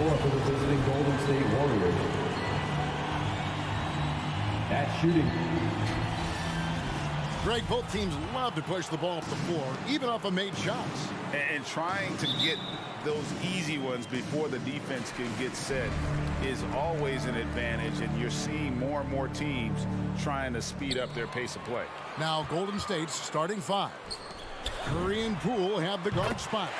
score for the visiting Golden State Warriors. At shooting. Greg, both teams love to push the ball off the floor, even off of made shots. And trying to get those easy ones before the defense can get set is always an advantage, and you're seeing more and more teams trying to speed up their pace of play. Now Golden State's starting five. Curry and Poole have the guard spots.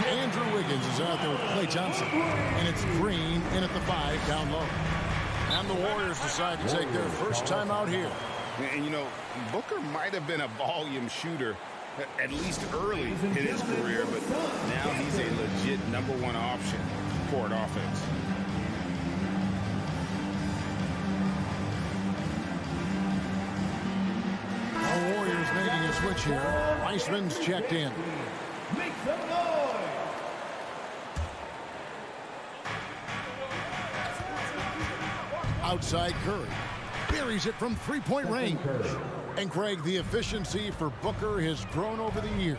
Andrew Wiggins is out there with Klay Thompson, and it's Green in at the 5 down low. And the Warriors decide to take their first time out here. And, you know, Booker might have been a volume shooter at least early in his career, but now he's a legit #1 option for an offense. The Warriors making a switch here. Weissman's checked in. Make some noise! Outside Curry. Buries it from three-point range. And Greg, the efficiency for Booker has grown over the years.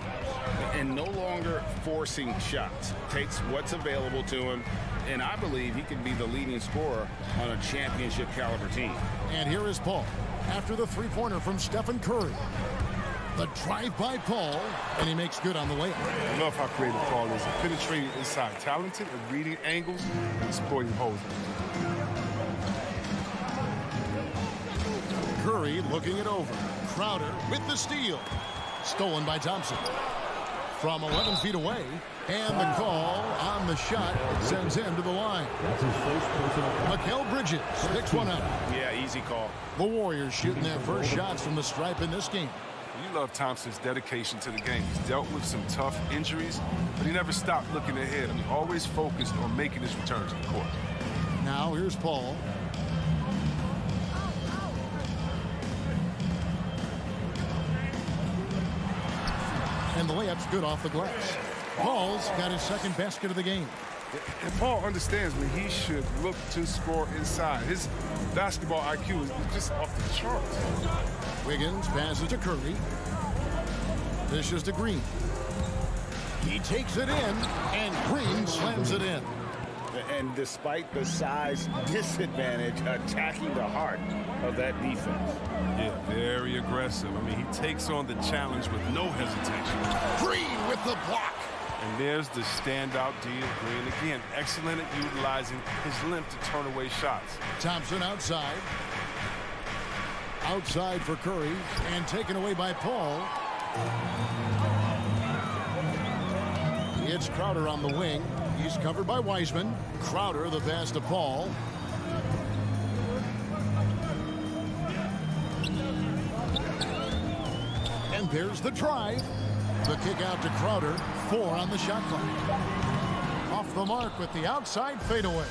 And no longer forcing shots. Takes what's available to him, and I believe he can be the leading scorer on a championship caliber team. And here is Paul after the three-pointer from Stephen Curry. The drive by Paul, and he makes good on the layup. I love how creative Paul is. Penetrating inside, talented at reading angles and exploiting holes. Curry looking it over. Crowder with the steal. Stolen by Thompson. From 11 feet away. And the call on the shot sends him to the line. That's his first personal foul. Mikal Bridges picks one up. Yeah, easy call. The Warriors shooting their first shots from the stripe in this game. You love Thompson's dedication to the game. He's dealt with some tough injuries, but he never stopped looking ahead. He always focused on making his return to the court. Now here's Paul. And the layup's good off the glass. Paul's got his second basket of the game. And Paul understands when he should look to score inside. His basketball IQ is just off the charts. Wiggins passes to Curry. Dishes to Green. He takes it in, and Green slams it in. And despite the size disadvantage, attacking the heart of that defense. Yeah, very aggressive. I mean, he takes on the challenge with no hesitation. Green with the block. And there's the standout D of Green. Again, excellent at utilizing his length to turn away shots. Thompson outside. Outside for Curry, and taken away by Paul. It's Crowder on the wing. He's covered by Weissman. Crowder the pass to Paul. And there's the drive. The kick out to Crowder. 4 on the shot clock. Off the mark with the outside fadeaway.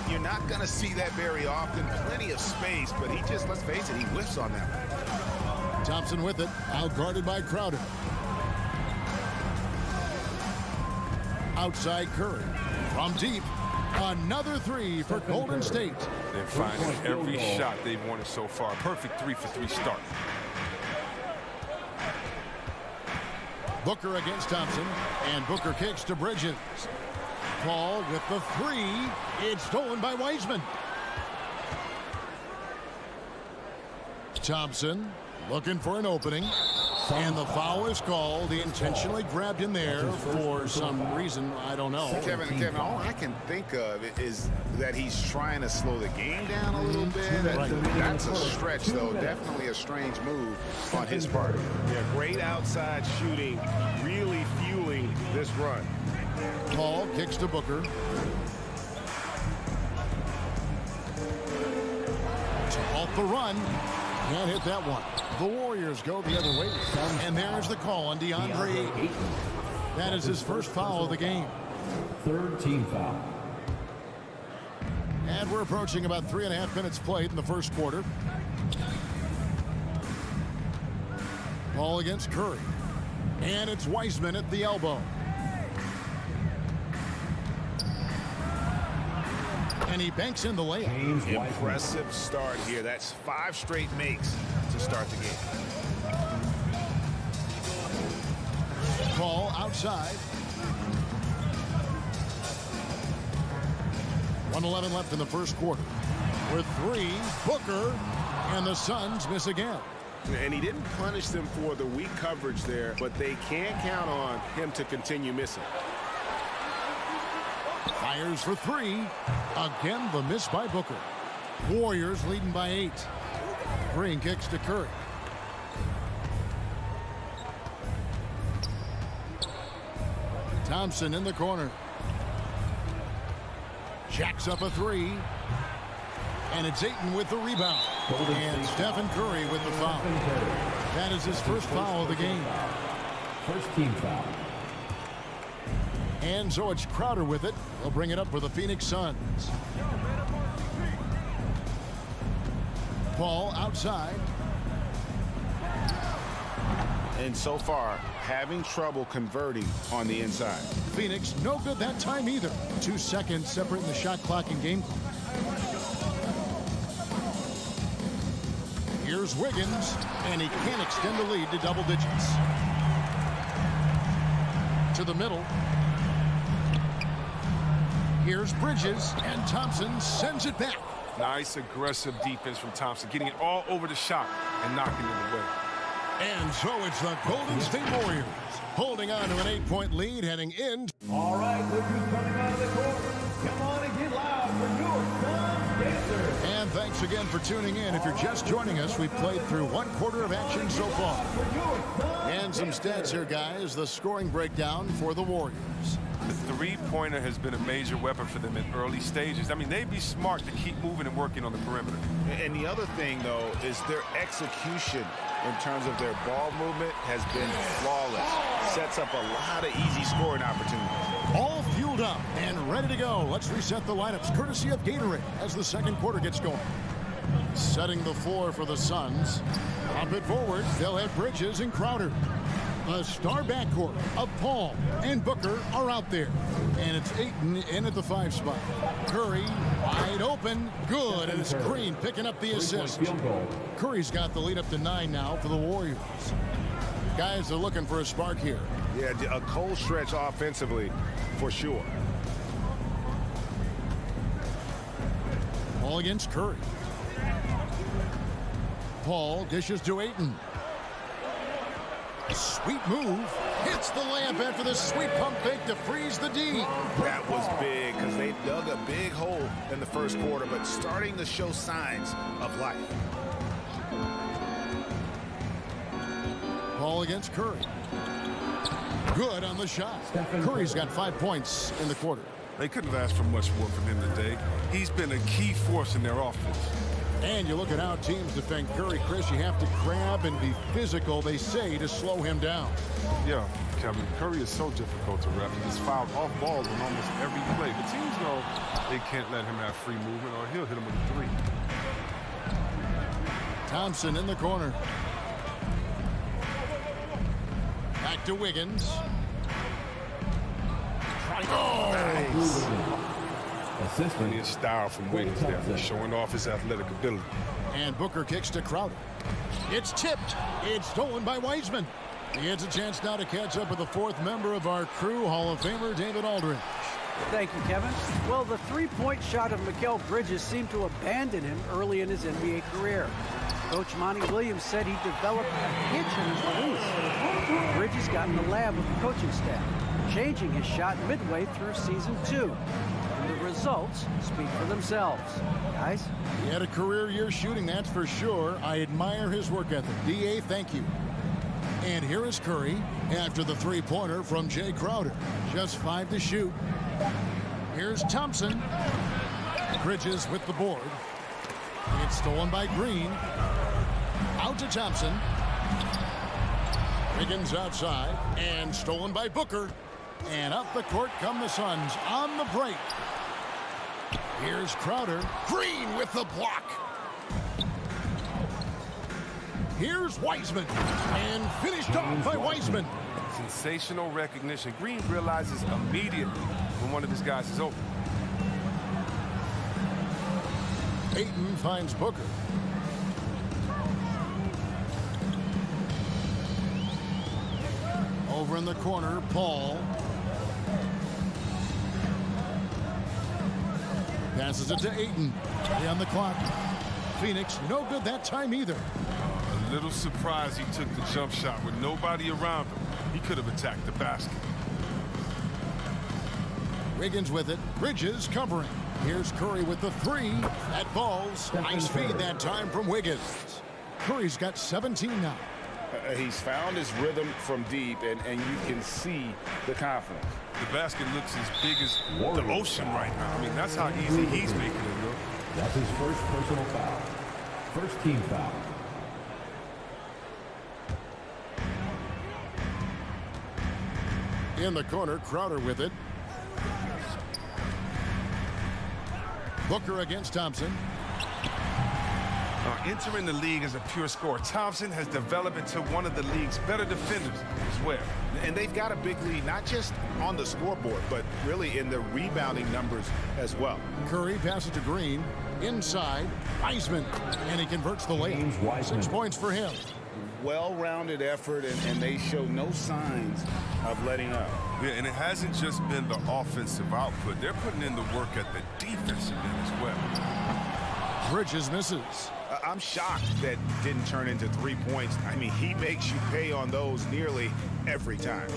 You're not going to see that very often. Plenty of space, but he just, let's face it, he whiffs on that one. Thompson with it. Out guarded by Crowder. Outside Curry. From deep. Another 3 for Golden State. They're finding every shot they've wanted so far. Perfect 3-for-3 start. Booker against Thompson, and Booker kicks to Bridges. Paul with the 3. It's stolen by Weissman. Thompson looking for an opening, and the foul is called. He intentionally grabbed him there for some reason, I don't know. Kevin, all I can think of is that he's trying to slow the game down a little bit. Right. That's a stretch, though. Definitely a strange move on his part. Yeah, great outside shooting, really fueling this run. Paul kicks to Booker. To halt the run. Can't hit that one. The Warriors go the other way. And there's the call on DeAndre Ayton. That is his first foul of the game. Third team foul. And we're approaching about 3.5 minutes played in the first quarter. Ball against Curry. And it's Weissman at the elbow. And he banks in the layup. Impressive start here. That's 5 straight makes to start the game. Ball outside. 1:11 left in the first quarter. With 3, Booker, and the Suns miss again. And he didn't punish them for the weak coverage there, but they can't count on him to continue missing. Fires for 3. Again, the miss by Booker. Warriors leading by 8. Green kicks to Curry. Thompson in the corner. Jacks up a 3. And it's Ayton with the rebound. And Stephen Curry with the foul. That is his first foul of the game. First team foul. And so it's Crowder with it. He'll bring it up for the Phoenix Suns. Paul outside. And so far, having trouble converting on the inside. Phoenix no good that time either. 2 seconds separating the shot clock and game clock. Here's Wiggins, and he can't extend the lead to double digits. To the middle. Here's Bridges, and Thompson sends it back. Nice aggressive defense from Thompson, getting it all over the shot and knocking it away. And so it's the Golden State Warriors holding on to an 8-point lead heading in. All right, look who's coming out of the court. Come on and get loud for your Suns Pacers. And thanks again for tuning in. If you're just joining us, we've played through 1 quarter of action so far. And some stats here, guys. The scoring breakdown for the Warriors. The three-pointer has been a major weapon for them in early stages. I mean, they'd be smart to keep moving and working on the perimeter. And the other thing, though, is their execution in terms of their ball movement has been flawless. Sets up a lot of easy scoring opportunities. All fueled up and ready to go. Let's reset the lineups courtesy of Gatorade as the second quarter gets going. Setting the floor for the Suns. Up it forward, they'll have Bridges and Crowder. The star backcourt of Paul and Booker are out there. And it's Ayton in at the 5 spot. Curry wide open. Good. And it's Green picking up the assist. Curry's got the lead up to 9 now for the Warriors. Guys are looking for a spark here. Yeah, a cold stretch offensively for sure. Ball against Curry. Paul dishes to Ayton. A sweet move. Hits the layup after the sweet pump fake to freeze the D. That was big because they dug a big hole in the first quarter, but starting to show signs of life. Ball against Curry. Good on the shot. Curry's got 5 points in the quarter. They couldn't have asked for much more from him today. He's been a key force in their offense. And you look at how teams defend Curry, Chris, you have to grab and be physical, they say, to slow him down. Yeah, Kevin, Curry is so difficult to ref. He gets fouled off balls on almost every play. The teams know they can't let him have free movement or he'll hit him with a 3. Thompson in the corner. Back to Wiggins. Nice. Plenty of style from Wiggins there, showing off his athletic ability. And Booker kicks to Crowder. It's tipped. It's stolen by Wiseman. He has a chance now to catch up with the 4th member of our crew, Hall of Famer David Aldridge. Thank you, Kevin. Well, the three-point shot of Mikal Bridges seemed to abandon him early in his NBA career. Coach Monty Williams said he developed a hitch in his release. Bridges got in the lab with the coaching staff, changing his shot midway through season 2. And the results speak for themselves. Guys? He had a career year shooting, that's for sure. I admire his work ethic. D.A., thank you. And here is Curry after the three-pointer from Jay Crowder. Just 5 to shoot. Here's Thompson. Bridges with the board. It's stolen by Green. Out to Thompson. Wiggins outside. And stolen by Booker. And up the court come the Suns on the break. Here's Crowder. Green with the block. Here's Wiseman. And finished off by Wiseman. Sensational recognition. Green realizes immediately when one of his guys is open. Ayton finds Booker. Over in the corner, Paul. Passes it to Ayton. 3 on the clock. Phoenix, no good that time either. A little surprised he took the jump shot with nobody around him. He could have attacked the basket. Wiggins with it. Bridges covering. Here's Curry with the 3. That falls. Nice feed that time from Wiggins. Curry's got 17 now. He's found his rhythm from deep, and you can see the confidence. The basket looks as big as the ocean right now. I mean, that's how easy he's making it look. That's his first personal foul. First team foul. In the corner, Crowder with it. Booker against Thompson. Entering the league as a pure scorer, Thompson has developed into one of the league's better defenders as well. And they've got a big lead, not just on the scoreboard, but really in the rebounding numbers as well. Curry passes to Green. Inside, Wiseman. And he converts the layup. 6 points for him. Well-rounded effort, and they show no signs of letting up. Yeah, and it hasn't just been the offensive output. They're putting in the work at the defensive end as well. Bridges misses. I'm shocked that didn't turn into 3 points. I mean, he makes you pay on those nearly every time.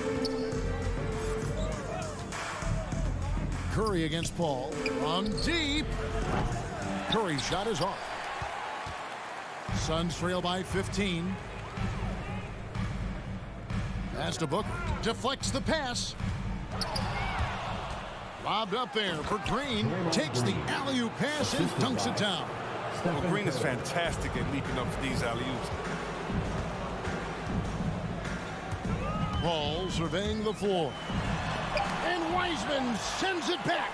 Curry against Paul. On deep. Curry's shot is off. Suns trail by 15. Pass to Booker. Deflects the pass. Lobbed up there for Green. Takes the alley-oop pass and dunks it down. Well, Green is fantastic at leaping up for these alley-oops. Paul surveying the floor. And Wiseman sends it back.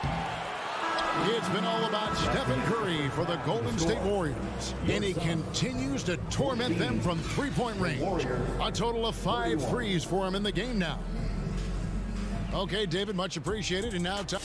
It's been all about Stephen Curry for the Golden State Warriors. And he continues to torment them from three-point range. A total of 5 threes for him in the game now. Okay, David, much appreciated. And now time.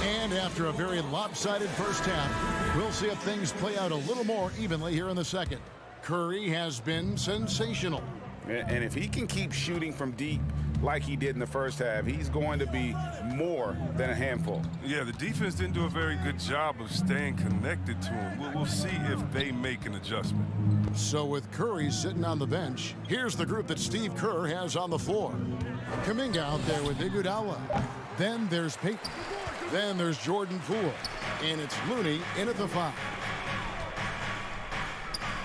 And after a very lopsided first half, we'll see if things play out a little more evenly here in the second. Curry has been sensational. And if he can keep shooting from deep like he did in the first half, he's going to be more than a handful. Yeah, the defense didn't do a very good job of staying connected to him. We'll see if they make an adjustment. So with Curry sitting on the bench, here's the group that Steve Kerr has on the floor. Kuminga out there with Iguodala. Then there's Payton. Then there's Jordan Poole. And it's Looney in at the 5.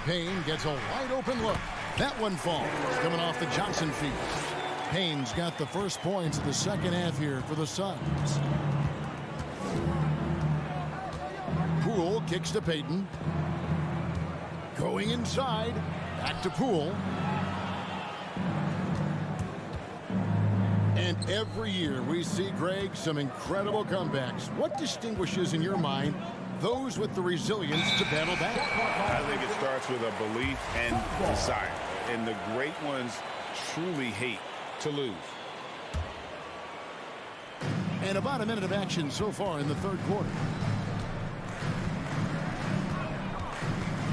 Payne gets a wide open look. That one falls, coming off the Johnson feed. Payne's got the first points of the second half here for the Suns. Poole kicks to Payton. Going inside. Back to Poole. And every year we see, Greg, some incredible comebacks. What distinguishes, in your mind, those with the resilience to battle back? I think it starts with a belief and desire. And the great ones truly hate to lose. And about a minute of action so far in the third quarter.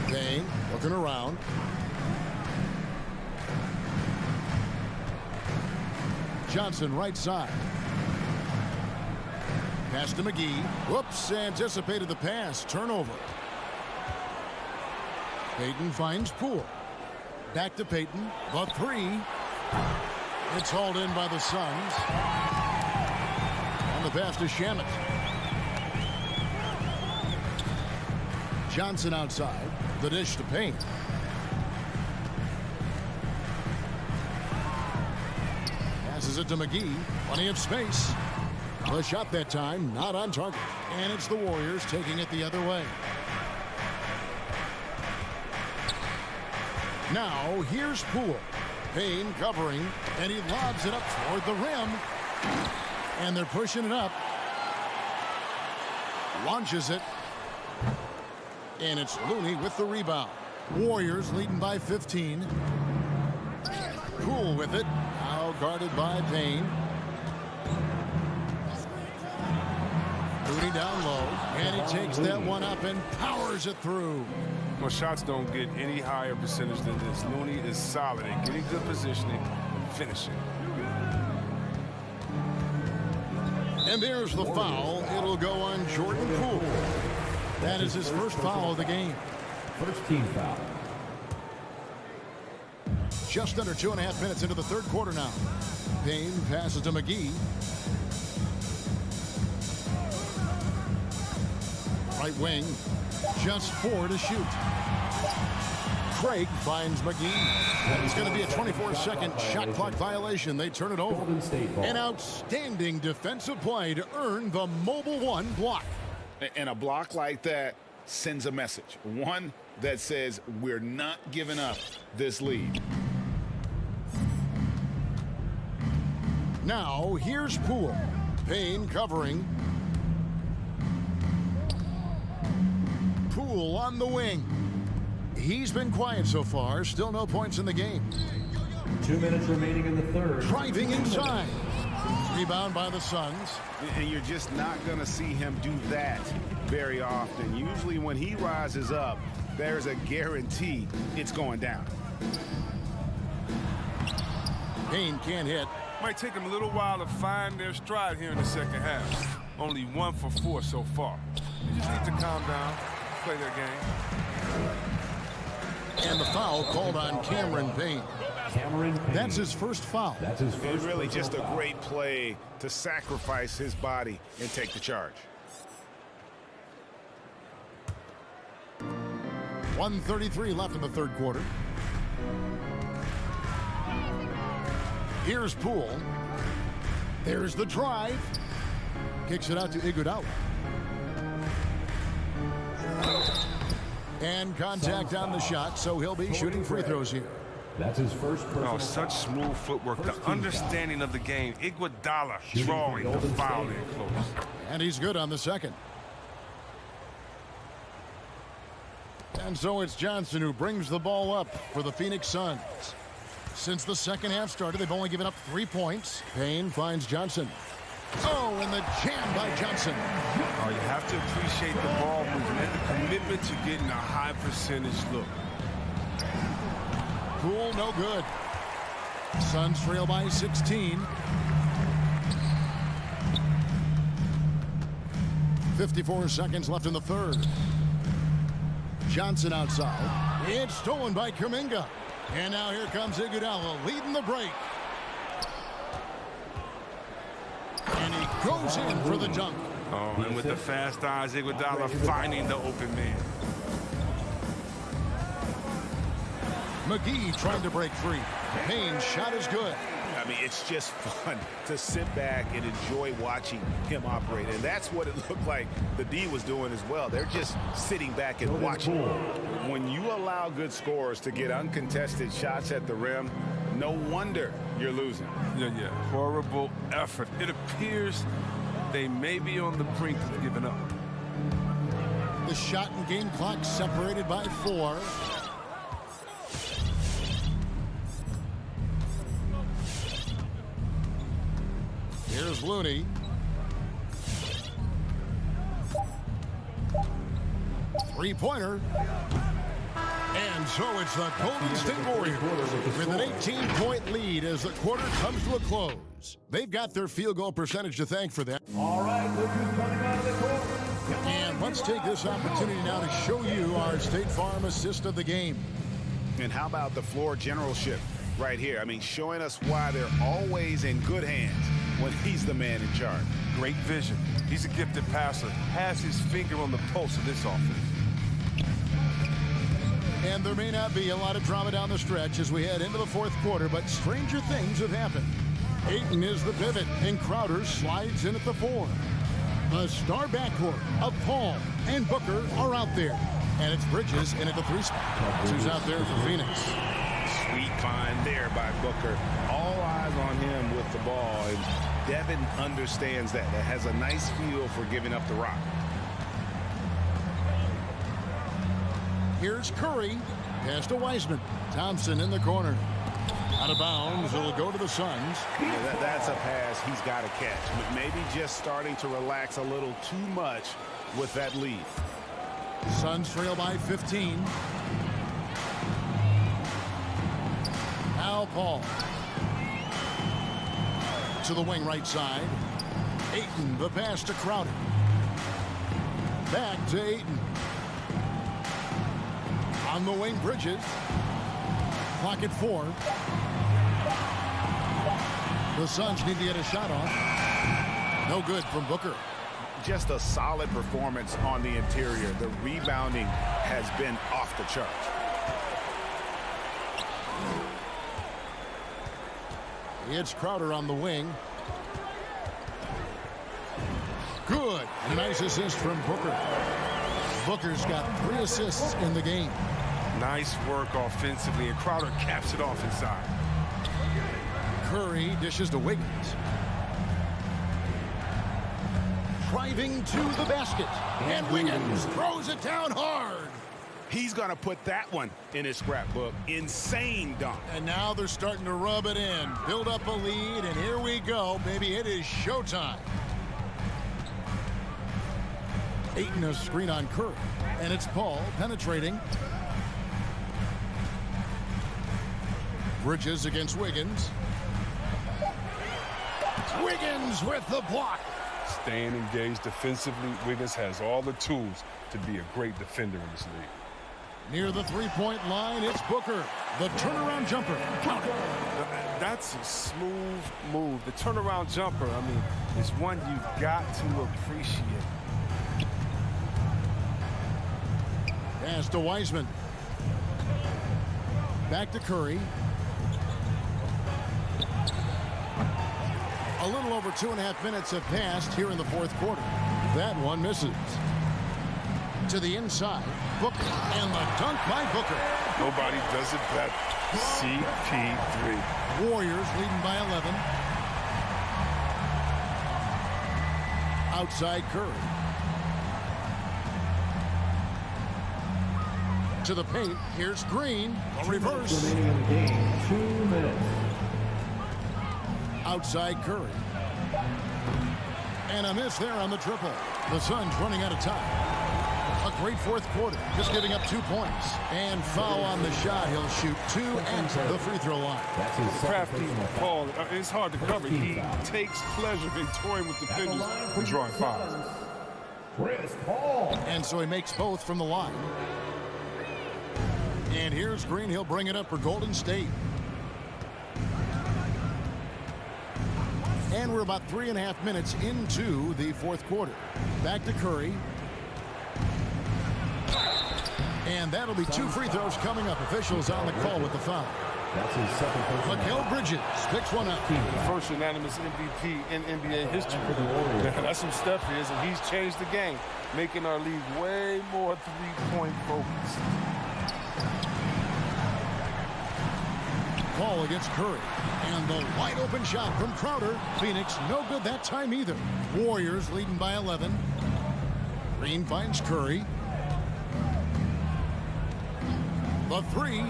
Payne looking around. Johnson right side. Pass to McGee. Whoops, anticipated the pass. Turnover. Payton finds Poole. Back to Payton. The 3. It's hauled in by the Suns. On the pass to Shamet. Johnson outside. The dish to Payne. Passes it to McGee. Plenty of space. The shot that time, not on target. And it's the Warriors taking it the other way. Now, here's Poole. Payne covering, and he lobs it up toward the rim. And they're pushing it up. Launches it. And it's Looney with the rebound. Warriors leading by 15. Poole with it. Now guarded by Payne. Looney down low. And he takes that one up and powers it through. Well, shots don't get any higher percentage than this. Looney is solid at getting good positioning and finishing. And there's the foul. It'll go on Jordan Poole. That is his first foul of the game. First team foul. Just under 2.5 minutes into the third quarter now. Payne passes to McGee. Right wing, just 4 to shoot. Craig finds McGee. And it's going to be a 24-second shot clock violation. They turn it over. Golden State ball. An outstanding defensive play to earn the Mobile One block. And a block like that sends a message. One that says we're not giving up this lead. Now, here's Poole. Payne covering. Poole on the wing. He's been quiet so far. Still no points in the game. 2 minutes remaining in the third. Driving inside. Rebound by the Suns. And you're just not going to see him do that very often. Usually when he rises up, there's a guarantee it's going down. Payne can't hit. Might take them a little while to find their stride here in the second half. Only 1 for 4 so far. They just need to calm down, play their game. And the foul called on Cameron Payne. Cameron Payne. That's his first foul. That's his first. It's really just a foul. great play to sacrifice his body and take the charge. 1:33 left in the third quarter. Here's Poole. There's the drive. Kicks it out to Iguodala. And contact on the shot, so he'll be shooting free throws here. That's his first personal Oh, such foul. smooth footwork. First The team understanding of the game. Iguodala Shooting for drawing the Golden foul State. in close. And he's good on the second. And so it's Johnson who brings the ball up for the Phoenix Suns. Since the second half started, they've only given up 3 points. Payne finds Johnson. Oh, and the jam by Johnson. Oh, you have to appreciate the ball movement and the commitment to getting a high percentage look. Poole, no good. Suns trail by 16. 54 seconds left in the third. Johnson outside. It's stolen by Kuminga. And now here comes Iguodala leading the break. And he goes in for the dunk. Oh, and with the fast eyes, Iguodala finding the open man. McGee trying to break free. Payne's shot is good. I mean, it's just fun to sit back and enjoy watching him operate. And that's what it looked like the D was doing as well. They're just sitting back and watching. When you allow good scorers to get uncontested shots at the rim, no wonder you're losing. Yeah. Horrible effort. It appears they may be on the brink of giving up. The shot and game clock separated by 4. Here's Looney. Three-pointer. And so it's the Golden State Warriors with an 18-point lead as the quarter comes to a close. They've got their field goal percentage to thank for that. All right, look who's coming out of the court. And let's take this opportunity now to show you our State Farm assist of the game. And how about the floor generalship right here? I mean, showing us why they're always in good hands when he's the man in charge. Great vision. He's a gifted passer. Has his finger on the pulse of this offense. And there may not be a lot of drama down the stretch as we head into the fourth quarter, but stranger things have happened. Ayton is the pivot, and Crowder slides in at the 4. The star backcourt of Paul and Booker are out there. And it's Bridges in at the 3 spot. Who's out there for Phoenix. Sweet find there by Booker. All eyes on him with the ball, and Devin understands that. That has a nice feel for giving up the rock. Here's Curry. Pass to Wiseman. Thompson in the corner. Out of bounds. It'll go to the Suns. Yeah, that's a pass he's got to catch. Maybe just starting to relax a little too much with that lead. Suns trail by 15. Al Paul. To the wing right side. Ayton, the pass to Crowder. Back to Ayton. On the wing, Bridges. Clock at 4. The Suns need to get a shot off. No good from Booker. Just a solid performance on the interior. The rebounding has been off the charts. It's Crowder on the wing. Good. A nice assist from Booker. Booker's got 3 assists in the game. Nice work offensively, and Crowder caps it off inside. Curry dishes to Wiggins. Driving to the basket. And Wiggins throws it down hard. He's going to put that one in his scrapbook. Insane dunk. And now they're starting to rub it in. Build up a lead, and here we go, baby. It is showtime. Ayton a screen on Curry. And it's Paul penetrating. Bridges against Wiggins. Wiggins with the block. Staying engaged defensively, Wiggins has all the tools to be a great defender in this league. Near the three-point line, it's Booker. The turnaround jumper. Count it. That's a smooth move. The turnaround jumper, I mean, is one you've got to appreciate. Pass to Wiseman. Back to Curry. A little over 2.5 minutes have passed here in the fourth quarter. That one misses. To the inside, Booker, and the dunk by Booker. Nobody does it better. CP3. Warriors leading by 11. Outside Curry. To the paint, here's Green. A reverse. Remaining in the game, 2 minutes. Outside Curry. And a miss there on the triple. The Suns running out of time. A great fourth quarter, just giving up 2 points. And foul on the shot. He'll shoot 2 at the free throw line. That's his second Crafty personal foul. Paul, it's hard to cover. He takes pleasure in toying with defenders and drawing fouls. Chris Paul. And so he makes both from the line. And here's Green. He'll bring it up for Golden State. And we're about 3.5 minutes into the fourth quarter. Back to Curry. And that'll be 2 free throws coming up. Officials on the call with the foul. That's his second personal Mikal Bridges picks one up. The first unanimous MVP in NBA history. for the Warriors. That's some stuff he is, and he's changed the game, making our league way more three-point focused. Ball against Curry. And the wide open shot from Crowder. Phoenix no good that time either. Warriors leading by 11. Green finds Curry. The 3.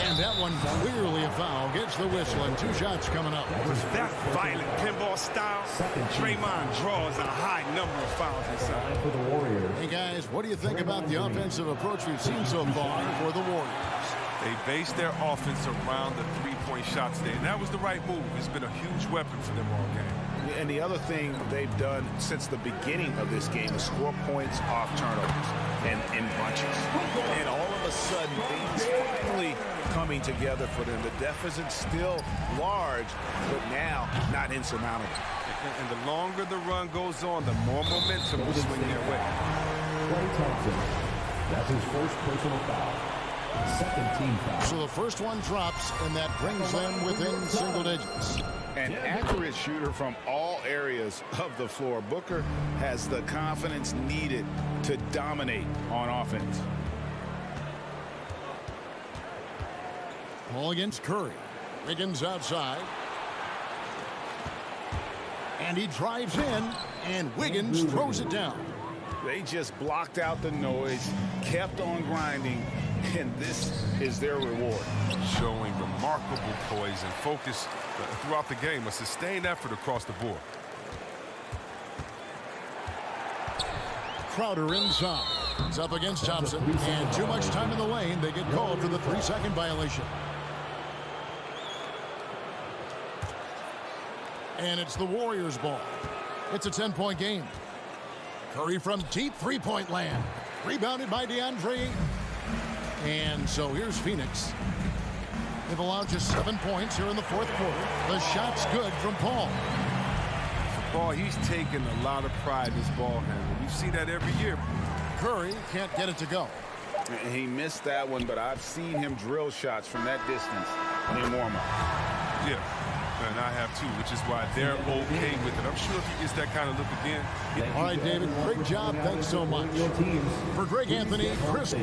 And that one clearly a foul. Gets the whistle, and 2 shots coming up. With that violent pinball style, Draymond draws a high number of fouls inside. For the Warriors. Hey, guys, what do you think about the offensive approach we've seen so far for the Warriors? They based their offense around the three-point shot today, and that was the right move. It's been a huge weapon for them all game. And the other thing they've done since the beginning of this game is score points off turnovers and in bunches. And all of a sudden, things finally coming together for them. The deficit's still large, but now not insurmountable. And the longer the run goes on, the more momentum will swing their way. Klay Thompson. That's his first personal foul. Second team foul. So the first one drops, and that brings them within single digits. An accurate shooter from all areas of the floor. Booker has the confidence needed to dominate on offense. Ball against Curry. Wiggins outside. And he drives in, and Wiggins throws it down. They just blocked out the noise, kept on grinding, and this is their reward. Showing remarkable poise and focus throughout the game. A sustained effort across the board. Crowder inside. It's up against Thompson, and too much time in the lane. They get called for the 3-second violation. And it's the Warriors' ball. It's a 10-point game. Curry from deep three-point land. Rebounded by DeAndre. And so here's Phoenix. They've allowed just 7 points here in the fourth quarter. The shot's good from Paul. Paul, he's taken a lot of pride in his ball handling. You see that every year. Curry can't get it to go. He missed that one, but I've seen him drill shots from that distance in warm-up. Yeah, and I have too, which is why they're okay with it. I'm sure if he gets that kind of look again. All right, David, great job. Thanks so much. For Greg Anthony, Chris.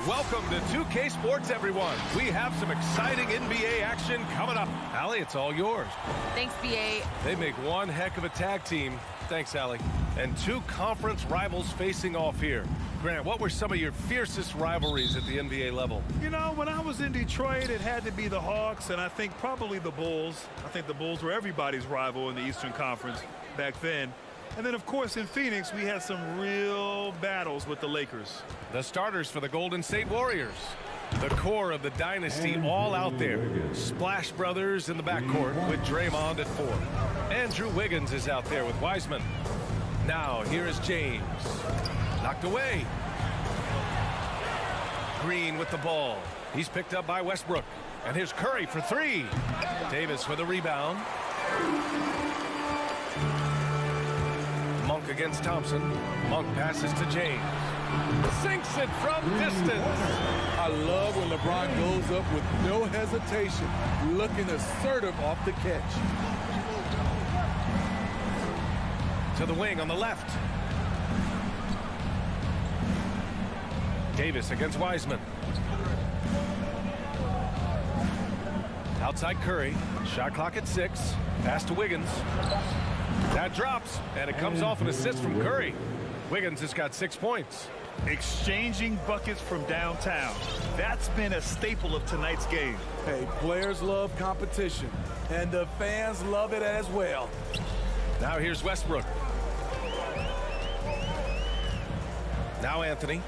Welcome to 2K Sports, everyone. We have some exciting NBA action coming up. Allie, it's all yours. Thanks, BA. They make one heck of a tag team. Thanks, Allie. And two conference rivals facing off here. Grant, what were some of your fiercest rivalries at the NBA level? You know, when I was in Detroit, it had to be the Hawks, and I think probably the Bulls. I think the Bulls were everybody's rival in the Eastern Conference back then. And then, of course, in Phoenix, we had some real battles with the Lakers. The starters for the Golden State Warriors. The core of the dynasty all out there. Splash Brothers in the backcourt with Draymond at 4. Andrew Wiggins is out there with Wiseman. Now, here is James. Knocked away. Green with the ball. He's picked up by Westbrook. And here's Curry for 3. Davis with a rebound. Monk against Thompson. Monk passes to James. Sinks it from distance. I love when LeBron goes up with no hesitation, looking assertive off the catch. To the wing on the left. Davis against Wiseman. Outside Curry. Shot clock at 6. Pass to Wiggins. That drops, and it comes off an assist from Curry. Wiggins has got 6 points. Exchanging buckets from downtown. That's been a staple of tonight's game. Hey, players love competition, and the fans love it as well. Now here's Westbrook. Now Anthony.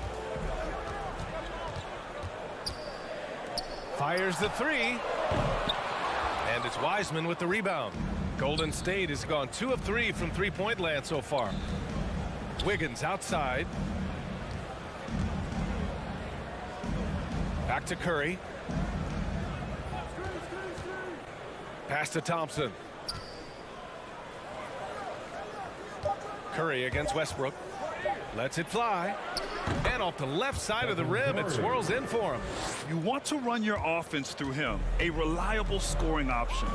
Fires the 3. And it's Wiseman with the rebound. Golden State has gone 2 of 3 from three-point land so far. Wiggins outside. Back to Curry. Pass to Thompson. Curry against Westbrook. Lets it fly. And off the left side of the rim, it swirls in for him. You want to run your offense through him, a reliable scoring option.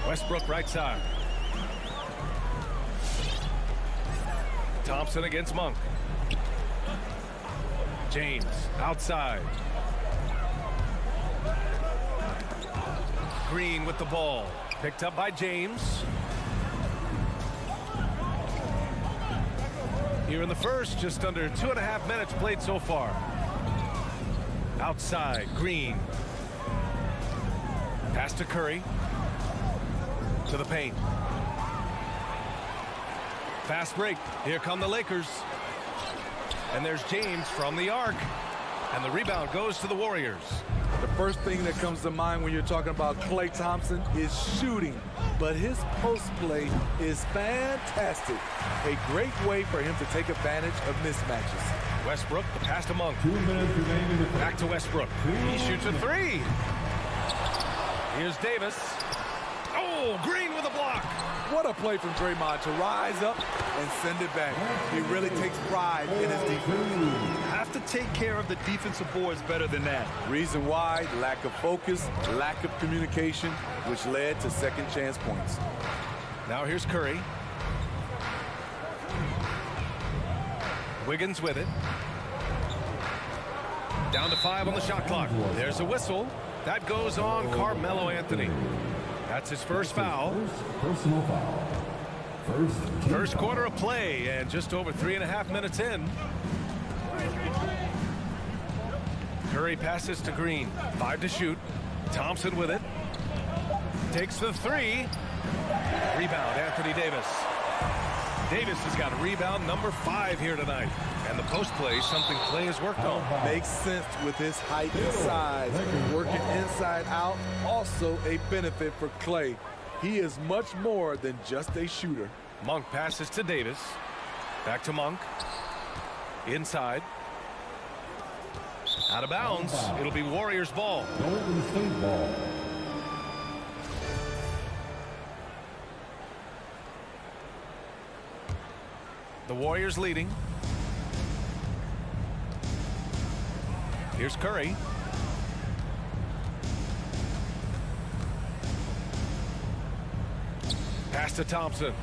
Westbrook right side. Thompson against Monk. James outside. Green with the ball. Picked up by James. Here in the first, just under 2.5 minutes played so far. Outside, Green. Pass to Curry. To the paint. Fast break. Here come the Lakers. And there's James from the arc. And the rebound goes to the Warriors. The first thing that comes to mind when you're talking about Klay Thompson is shooting, but his post play is fantastic. A great way for him to take advantage of mismatches. Westbrook, the pass to Monk. 2 minutes remaining. Back to Westbrook. He shoots a three. Here's Davis. Oh, Green with a block. What a play from Draymond to rise up and send it back. He really takes pride in his defense. Have to take care of the defensive boards better than that. Reason why, lack of focus, lack of communication, which led to second chance points. Now here's Curry. Wiggins with it. Down to 5 on the shot clock. There's a whistle. That goes on Carmelo Anthony. That's his first foul. Personal foul. First quarter of play and just over 3.5 minutes in. Curry passes to Green. 5 to shoot. Thompson with it. Takes the three. Rebound, Anthony Davis. Davis has got a rebound number 5 here tonight. And the post play, something Klay has worked on. Makes sense with his height and size. Working inside out, also a benefit for Klay. He is much more than just a shooter. Monk passes to Davis. Back to Monk. Inside. Out of bounds. It'll be Warriors ball. Golden State ball. The Warriors leading. Here's Curry. Pass to Thompson.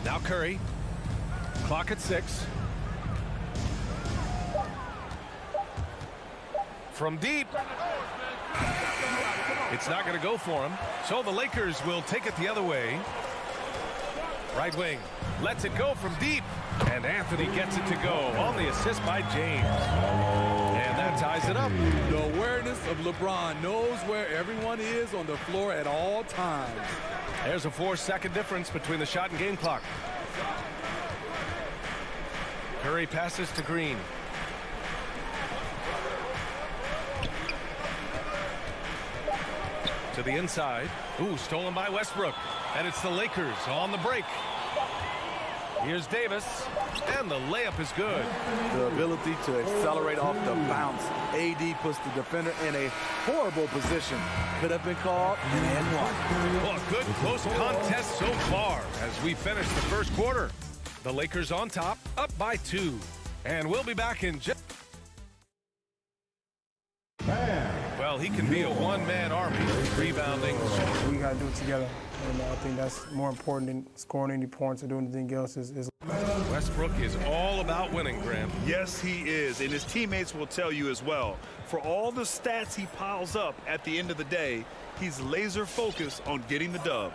Now Curry. Clock at 6. From deep. It's not going to go for him. So the Lakers will take it the other way. Right wing. Lets it go from deep. And Anthony gets it to go on the assist by James. And that ties it up. The awareness of LeBron knows where everyone is on the floor at all times. There's a 4-second difference between the shot and game clock. Curry passes to Green. To the inside. Ooh, stolen by Westbrook. And it's the Lakers on the break. Here's Davis, and the layup is good. The ability to accelerate off the bounce. AD puts the defender in a horrible position. Could have been called an and one. Well, a good close contest so far as we finish the first quarter. The Lakers on top, up by 2. And we'll be back in just... Well, he can be a one-man army, rebounding. We got to do it together. And I think that's more important than scoring any points or doing anything else. Westbrook is all about winning, Graham. Yes, he is, and his teammates will tell you as well. For all the stats he piles up at the end of the day, he's laser focused on getting the dub.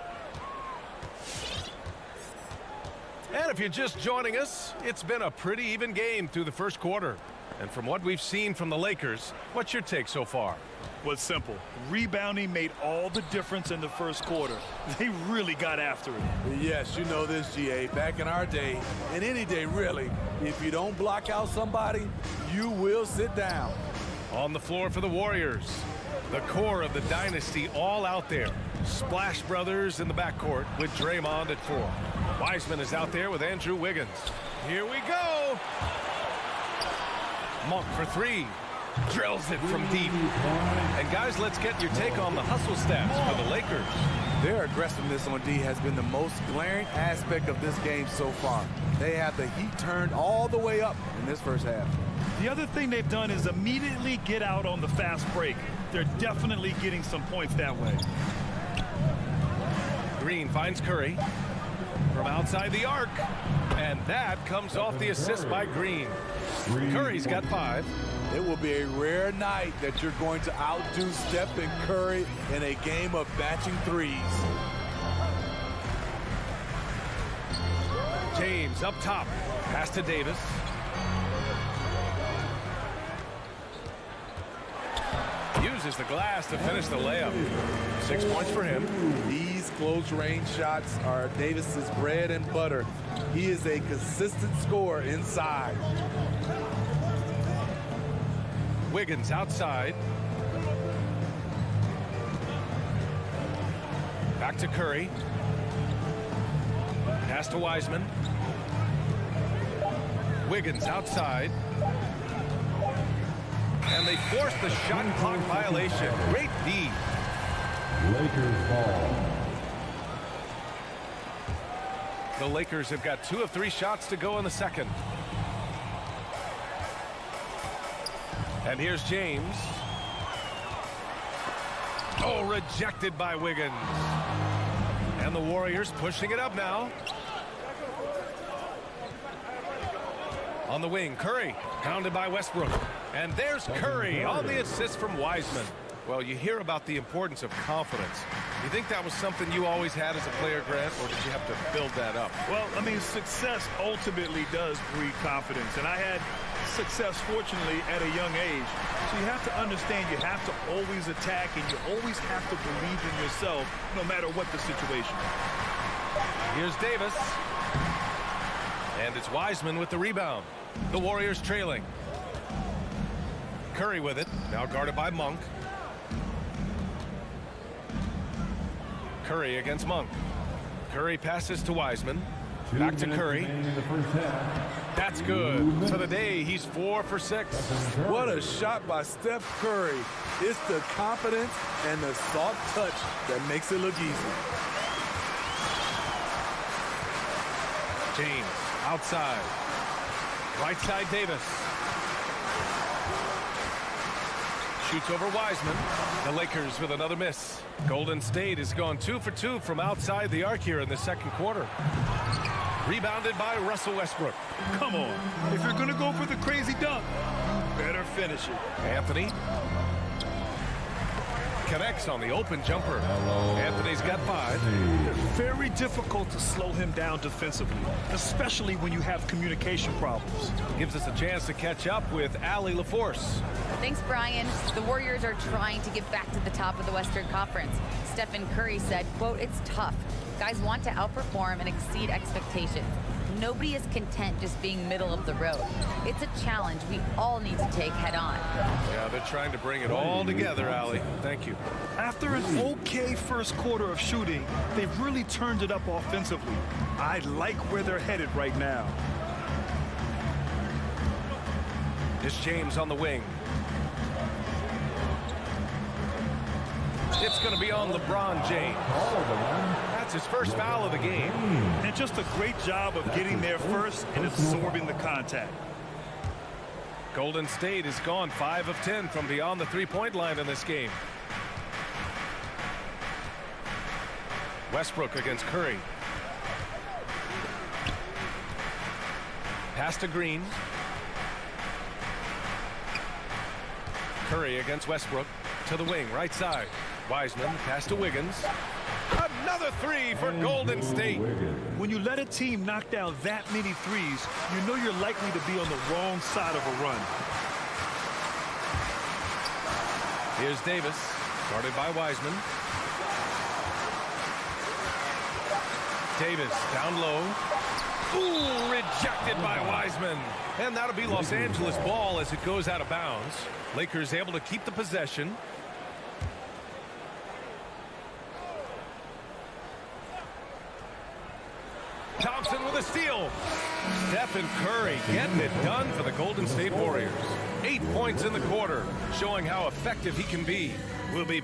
And if you're just joining us, it's been a pretty even game through the first quarter. And from what we've seen from the Lakers, what's your take so far? Well, it's simple. Rebounding made all the difference in the first quarter. They really got after it. Yes, you know this, GA. Back in our day, and any day really, if you don't block out somebody, you will sit down. On the floor for the Warriors, the core of the dynasty all out there. Splash Brothers in the backcourt with Draymond at 4. Wiseman is out there with Andrew Wiggins. Here we go. Monk for 3. Drills it from deep. And guys, let's get your take on the hustle stats for the Lakers. Their aggressiveness on D has been the most glaring aspect of this game so far. They have the heat turned all the way up in this first half. The other thing they've done is immediately get out on the fast break. They're definitely getting some points that way. Green finds Curry from outside the arc. And that comes off the assist by Green. Curry's got 5. It will be a rare night that you're going to outdo Stephen Curry in a game of batching threes. James up top. Pass to Davis. uses the glass to finish the layup. 6 points for him. These close-range shots are Davis's bread and butter. He is a consistent scorer inside. Wiggins outside. Back to Curry. Pass to Wiseman. Wiggins outside. And they force the shot clock violation. Great D. Lakers ball. The Lakers have got 2 of 3 shots to go in the second. And here's James. Oh, rejected by Wiggins. And the Warriors pushing it up now. On the wing, Curry, pounded by Westbrook. And there's Curry on the assist from Wiseman. Well, you hear about the importance of confidence. You think that was something you always had as a player, Grant, or did you have to build that up? Well, I mean, success ultimately does breed confidence. And I had success, fortunately, at a young age. So you have to understand you have to always attack, and you always have to believe in yourself no matter what the situation. Here's Davis. And it's Wiseman with the rebound. The Warriors trailing. Curry with it, now guarded by Monk. Curry against Monk. Curry passes to Wiseman. Back to Curry. That's good. For the day, he's 4 for 6. What a shot by Steph Curry. It's the confidence and the soft touch that makes it look easy. James outside. Right side Davis. Shoots over Wiseman. The Lakers with another miss. Golden State has gone 2 for 2 from outside the arc here in the second quarter. Rebounded by Russell Westbrook. Come on. If you're going to go for the crazy dunk, you better finish it. Anthony connects on the open jumper. Anthony's got 5. It's very difficult to slow him down defensively, especially when you have communication problems. Gives us a chance to catch up with Allie LaForce. Thanks, Brian. The Warriors are trying to get back to the top of the Western Conference. Stephen Curry said, quote, "It's tough. Guys want to outperform and exceed expectations. Nobody is content just being middle of the road. It's a challenge we all need to take head on." Yeah, they're trying to bring it all together, Allie. Thank you. After an okay first quarter of shooting, they've really turned it up offensively. I like where they're headed right now. It's James on the wing. It's going to be on LeBron James. That's his first foul of the game. And just a great job of getting there first and absorbing the contact. Golden State has gone 5 of 10 from beyond the three-point line in this game. Westbrook against Curry. Pass to Green. Curry against Westbrook to the wing, right side. Wiseman, pass to Wiggins. Another 3 for Golden State. When you let a team knock down that many threes, you know you're likely to be on the wrong side of a run. Here's Davis, guarded by Wiseman. Davis down low. Ooh, rejected by Wiseman. And that'll be Los Angeles ball as it goes out of bounds. Lakers able to keep the possession. Thompson with a steal. Stephen Curry getting it done for the Golden State Warriors. 8 points in the quarter, showing how effective he can be. We'll be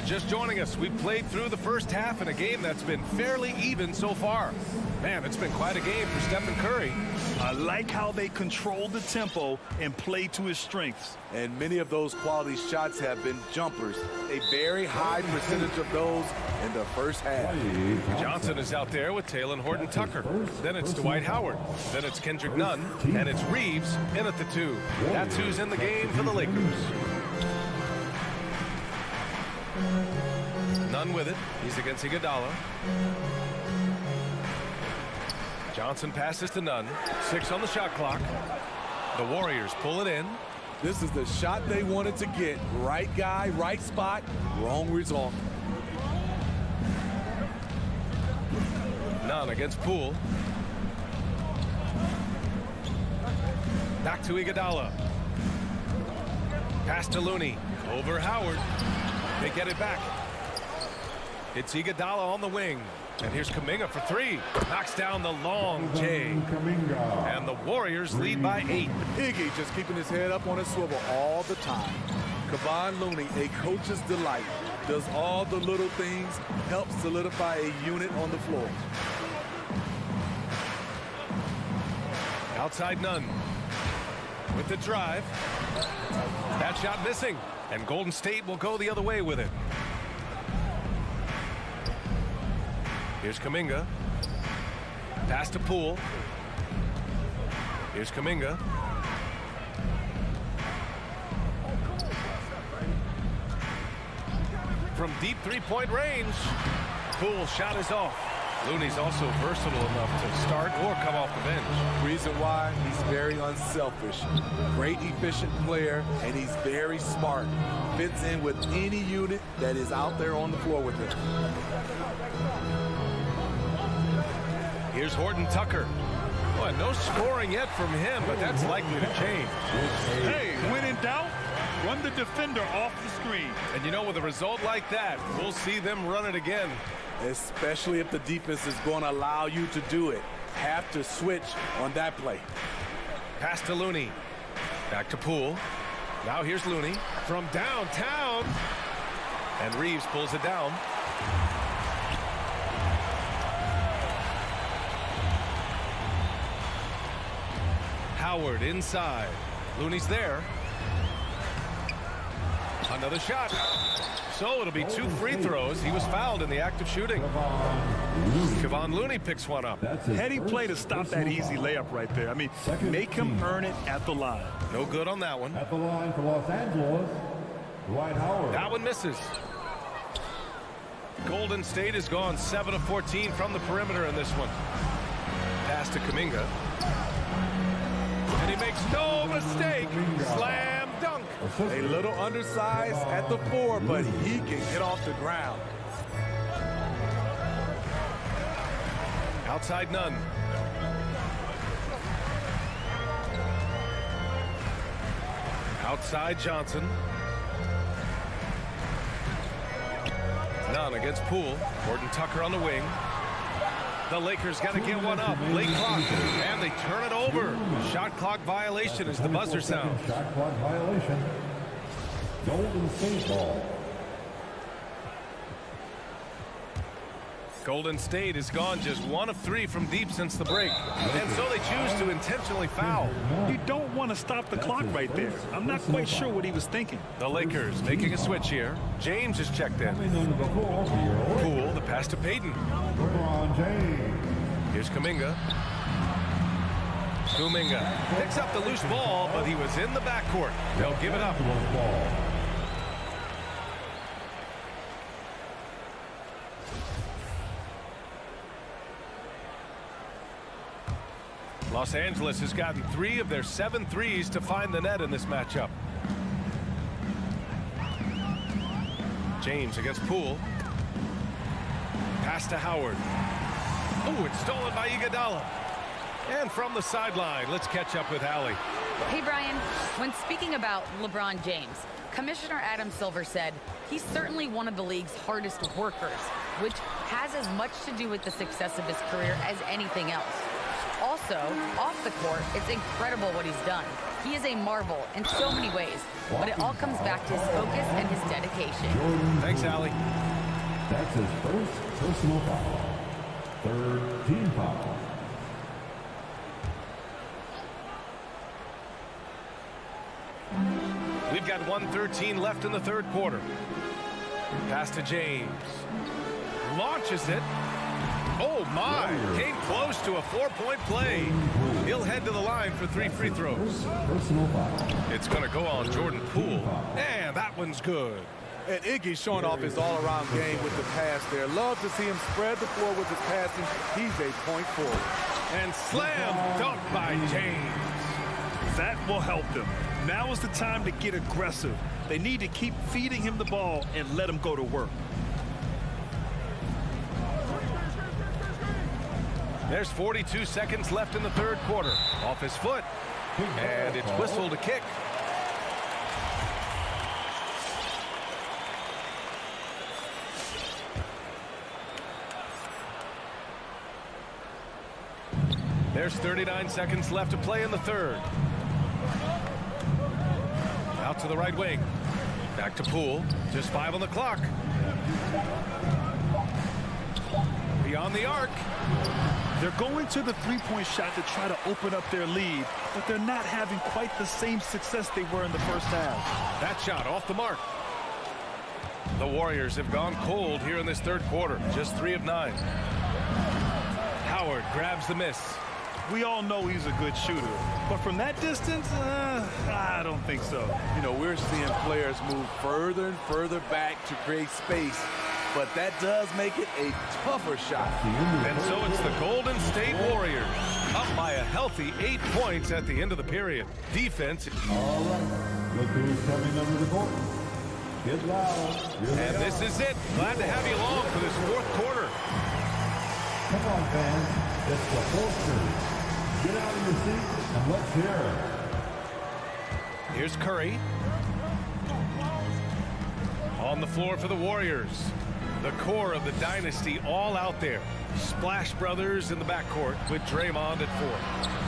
just joining us, we played through the first half in a game that's been fairly even so far. Man, it's been quite a game for Stephen Curry. I like how they control the tempo and play to his strengths. And many of those quality shots have been jumpers. A very high percentage of those in the first half. Johnson is out there with Talen Horton-Tucker. Then it's Dwight Howard. Then it's Kendrick Nunn. And it's Reeves in at the 2. That's who's in the game for the Lakers. with it. He's against Iguodala. Johnson passes to Nunn. 6 on the shot clock. The Warriors pull it in. This is the shot they wanted to get. Right guy, right spot, wrong result. Nunn against Poole. Back to Iguodala. Pass to Looney. Over Howard. They get it back. It's Iguodala on the wing. And here's Kuminga for 3. Knocks down the long J. And the Warriors lead by 8. Iggy just keeping his head up on his swivel all the time. Kevon Looney, a coach's delight, does all the little things, helps solidify a unit on the floor. Outside Nunn. With the drive. That shot missing. And Golden State will go the other way with it. Here's Kuminga. Pass to Poole. Here's Kuminga. From deep three-point range. Poole's shot is off. Looney's also versatile enough to start or come off the bench. Reason why, he's very unselfish. Great efficient player, and he's very smart. Fits in with any unit that is out there on the floor with him. Here's Horton Tucker. Boy, no scoring yet from him, but that's likely to change. Hey, when in doubt, run the defender off the screen. And you know, with a result like that, we'll see them run it again. Especially if the defense is going to allow you to do it. Have to switch on that play. Pass to Looney. Back to Poole. Now here's Looney from downtown. And Reeves pulls it down. Howard inside. Looney's there. Another shot. So it'll be 2 free throws. He was fouled in the act of shooting. Kevon Looney picks one up. Heady play to stop that easy layup right there. I mean, make him earn it at the line. No good on that one. At the line for Los Angeles, Dwight Howard. That one misses. Golden State has gone 7 of 14 from the perimeter in this one. Pass to Kuminga. And he makes no mistake. Slam dunk. A little undersized at the 4, but he can get off the ground. Outside Nunn. Outside Johnson. Nunn against Poole. Horton Tucker on the wing. The Lakers got to get one up. Late clock. And they turn it over. Shot clock violation as the buzzer sounds. Shot clock violation. Golden State ball. Golden State has gone just 1 of 3 from deep since the break. And so they choose to intentionally foul. You don't want to stop the clock right there. I'm not quite sure what he was thinking. The Lakers making a switch here. James is checked in. Poole, the pass to Payton. LeBron James. Here's Kuminga. Kuminga picks up the loose ball, but he was in the backcourt. They'll give it up. Los Angeles has gotten 3 of their 7 threes to find the net in this matchup. James against Poole. Pass to Howard. Oh, it's stolen by Iguodala. And from the sideline, let's catch up with Allie. Hey, Brian. When speaking about LeBron James, Commissioner Adam Silver said he's certainly one of the league's hardest workers, which has as much to do with the success of his career as anything else. Also, off the court, it's incredible what he's done. He is a marvel in so many ways, but it all comes back to his focus and his dedication. Thanks, Allie. That's his first personal foul. 3rd team foul. We've got 1:13 left in the 3rd quarter. Pass to James. Launches it. Oh, my. Came close to a 4-point play. He'll head to the line for 3 free throws. Personal foul. It's going to go on Jordan Poole. And that one's good. And Iggy's showing off his all-around game with the pass there. Love to see him spread the floor with his passing. He's a point forward. And slam dunk by James. That will help them. Now is the time to get aggressive. They need to keep feeding him the ball and let him go to work. There's 42 seconds left in the third quarter. Off his foot. And it's whistled to kick. There's 39 seconds left to play in the third. Out to the right wing. Back to Poole. Just 5 on the clock. Beyond the arc. They're going to the three-point shot to try to open up their lead, but they're not having quite the same success they were in the first half. That shot off the mark. The Warriors have gone cold here in this third quarter. Just 3 of 9. Howard grabs the miss. We all know he's a good shooter, but from that distance, I don't think so. You know, we're seeing players move further and further back to create space, but that does make it a tougher shot. And so it's the Golden State Warriors up by a healthy 8 points at the end of the period. Defense. All right. Look who's coming under the court. Get loud. And this is it. Glad to have you along for this fourth quarter. Come on, fans. It's the fourth quarter. Get out of your seat and let's hear it. Here's Curry. On the floor for the Warriors. The core of the dynasty all out there. Splash Brothers in the backcourt with Draymond at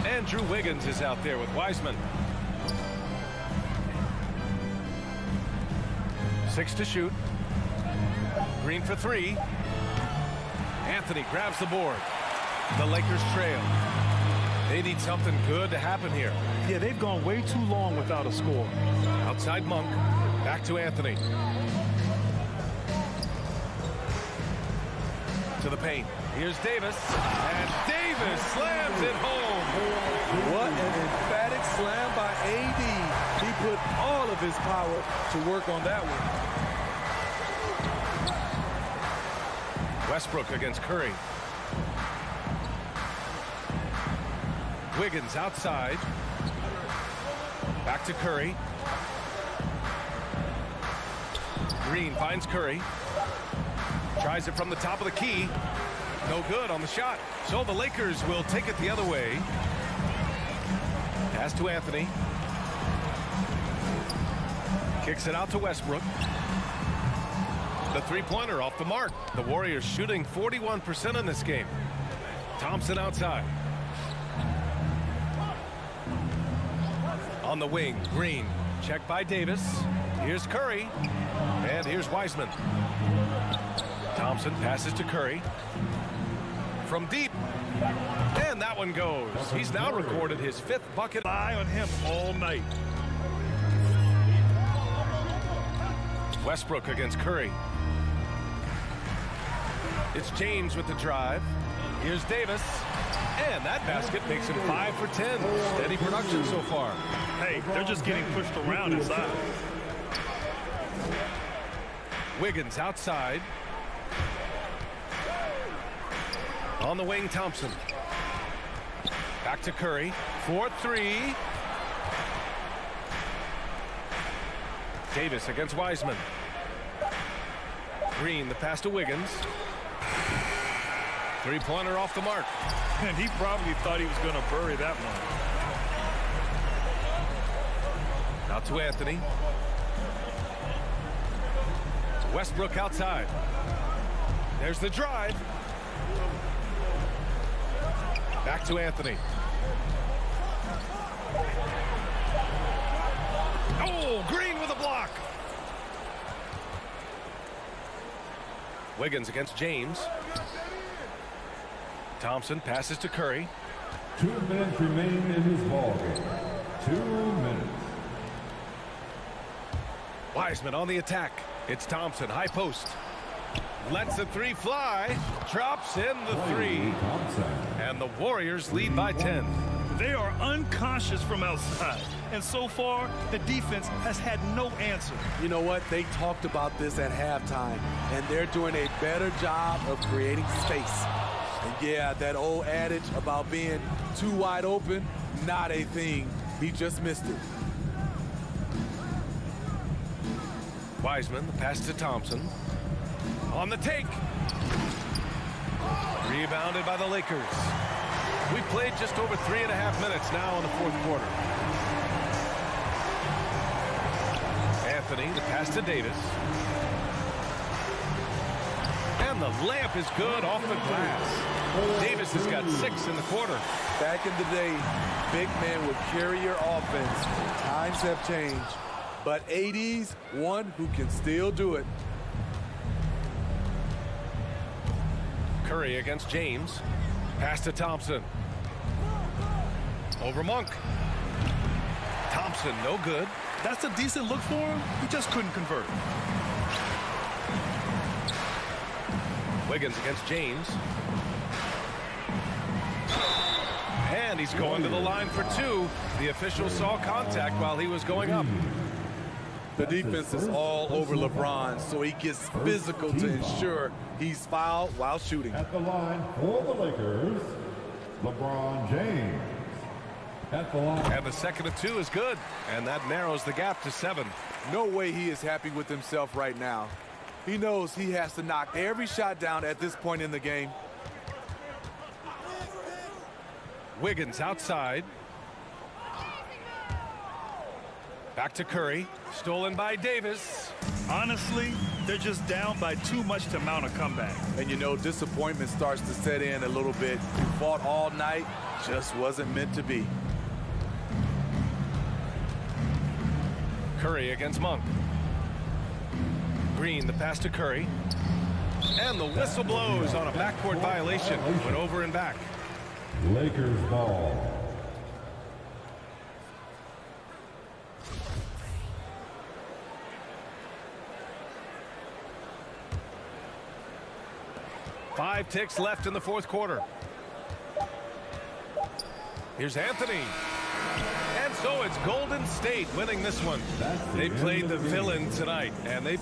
4. Andrew Wiggins is out there with Wiseman. 6 to shoot. Green for 3. Anthony grabs the board. The Lakers trail. They need something good to happen here. Yeah, they've gone way too long without a score. Outside Monk. Back to Anthony. To the paint. Here's Davis. And Davis slams it home. What an emphatic slam by AD. He put all of his power to work on that one. Westbrook against Curry. Wiggins outside. Back to Curry. Green finds Curry. Tries it from the top of the key. No good on the shot. So the Lakers will take it the other way. Pass to Anthony. Kicks it out to Westbrook. The three-pointer off the mark. The Warriors shooting 41% in this game. Thompson outside. On the wing, Green. Check by Davis. Here's Curry. And here's Wiseman. Thompson passes to Curry. From deep. And that one goes. He's now recorded his 5th bucket. Eye on him all night. Westbrook against Curry. It's James with the drive. Here's Davis. And that basket makes him 5 for 10. Steady production so far. Hey, they're just getting pushed around inside. Wiggins outside. On the wing, Thompson. Back to Curry. 4-3. Davis against Wiseman. Green, the pass to Wiggins. Three-pointer off the mark. And he probably thought he was going to bury that one. Out to Anthony. Westbrook outside. There's the drive. Back to Anthony. Oh, Green with a block. Wiggins against James. Thompson passes to Curry. 2 minutes remain in this ballgame. 2 minutes. Wiseman on the attack. It's Thompson, high post. Lets the 3 fly. Drops in the 3. And the Warriors lead by 10. They are unconscious from outside. And so far, the defense has had no answer. You know what? They talked about this at halftime, and they're doing a better job of creating space. And yeah, that old adage about being too wide open, not a thing. He just missed it. Wiseman, the pass to Thompson. On the take. Rebounded by the Lakers. We played just over 3.5 minutes now in the fourth quarter. Anthony, the pass to Davis. And the layup is good off the glass. Davis has got 6 in the quarter. Back in the day, big men would carry your offense. Times have changed. But AD's one who can still do it. Curry against James. Pass to Thompson. Over Monk. Thompson, no good. That's a decent look for him. He just couldn't convert. Wiggins against James. And he's going to the line for 2. The official saw contact while he was going up. The defense is all over LeBron, so he gets physical to ensure he's fouled while shooting. At the line for the Lakers, LeBron James. At the line. And the second of 2 is good, and that narrows the gap to 7. No way he is happy with himself right now. He knows he has to knock every shot down at this point in the game. Wiggins outside. Back to Curry. Stolen by Davis. Honestly, they're just down by too much to mount a comeback. And you know, disappointment starts to set in a little bit. You fought all night, just wasn't meant to be. Curry against Monk. Green, the pass to Curry. And the whistle blows on a backcourt violation. Went over and back. Lakers ball. Five ticks left in the fourth quarter. Here's Anthony. And so it's Golden State winning this one. They played the villain tonight, and they...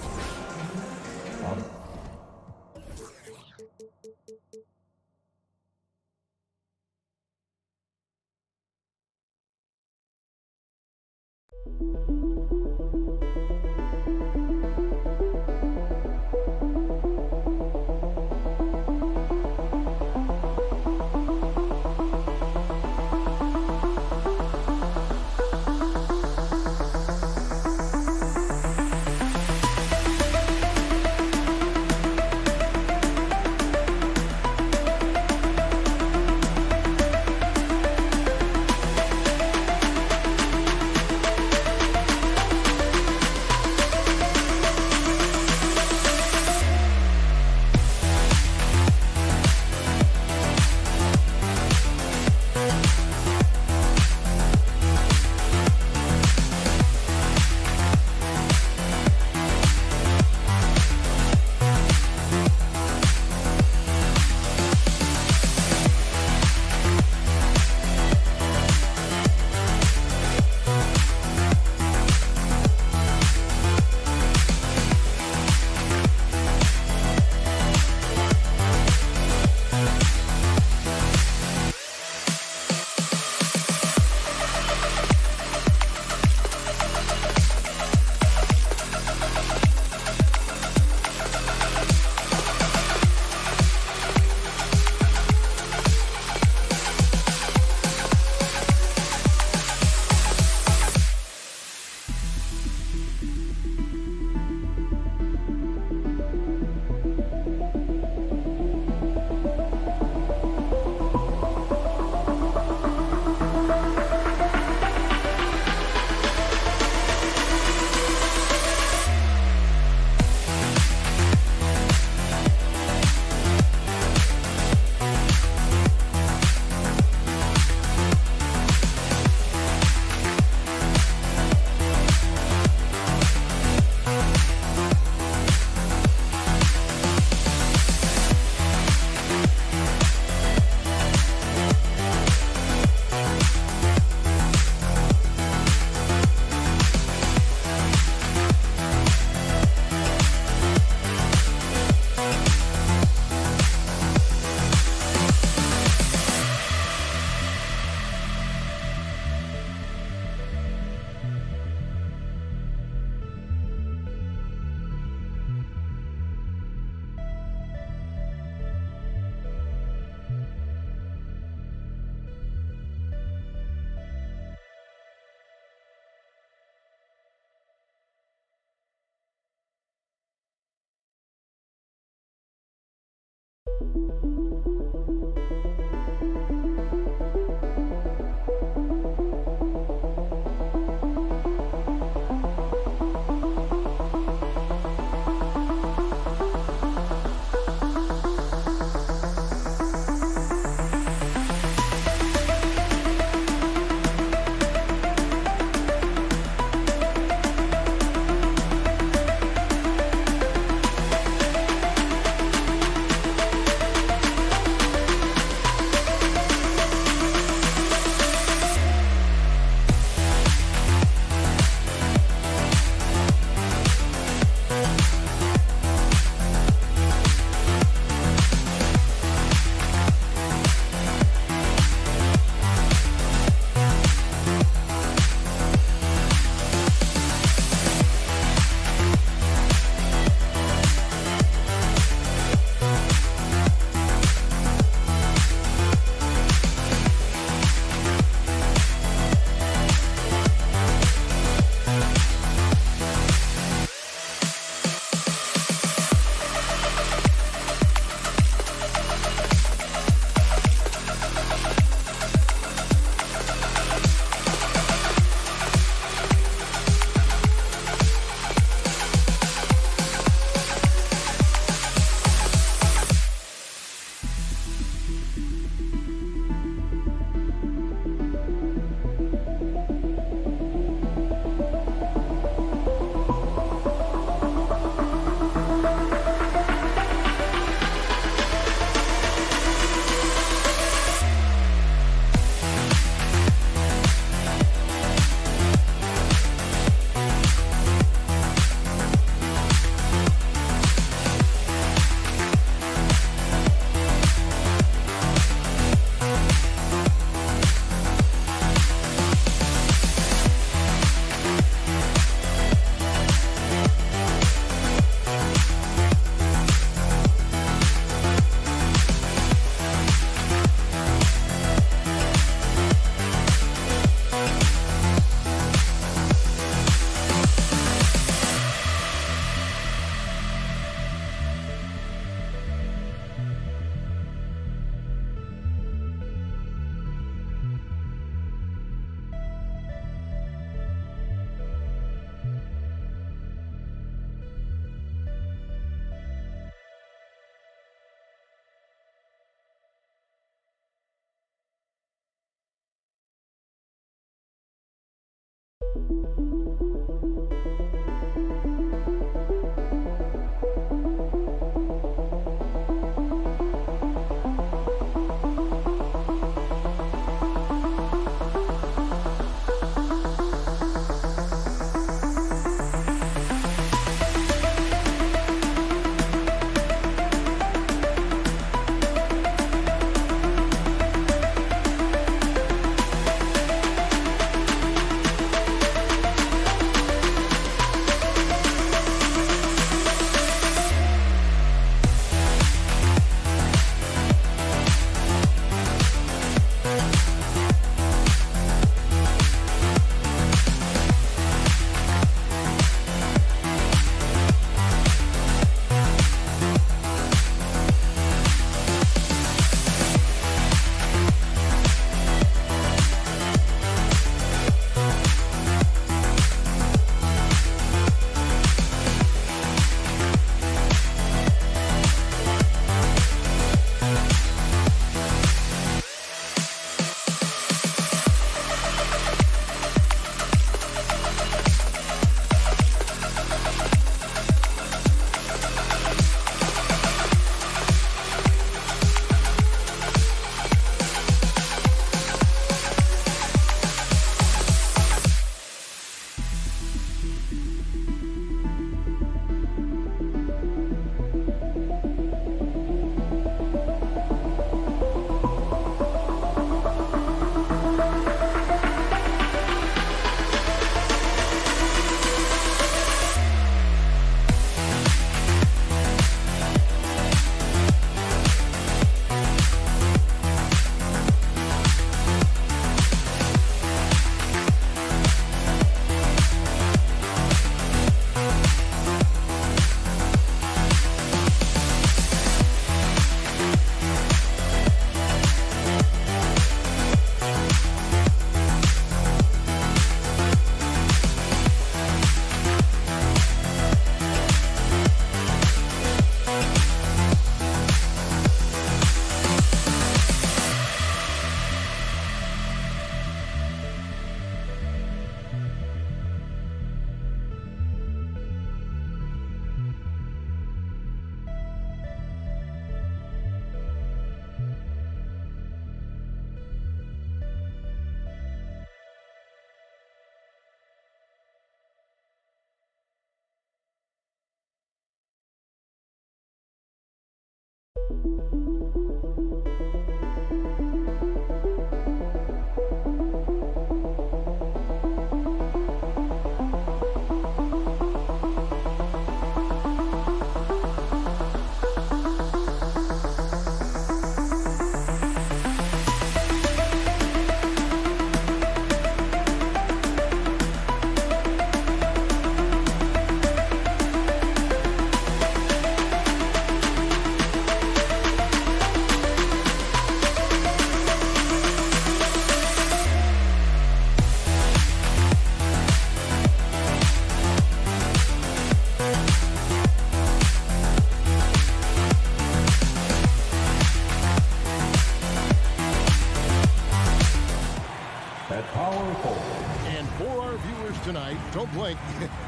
At power forward. And for our viewers tonight, don't blink.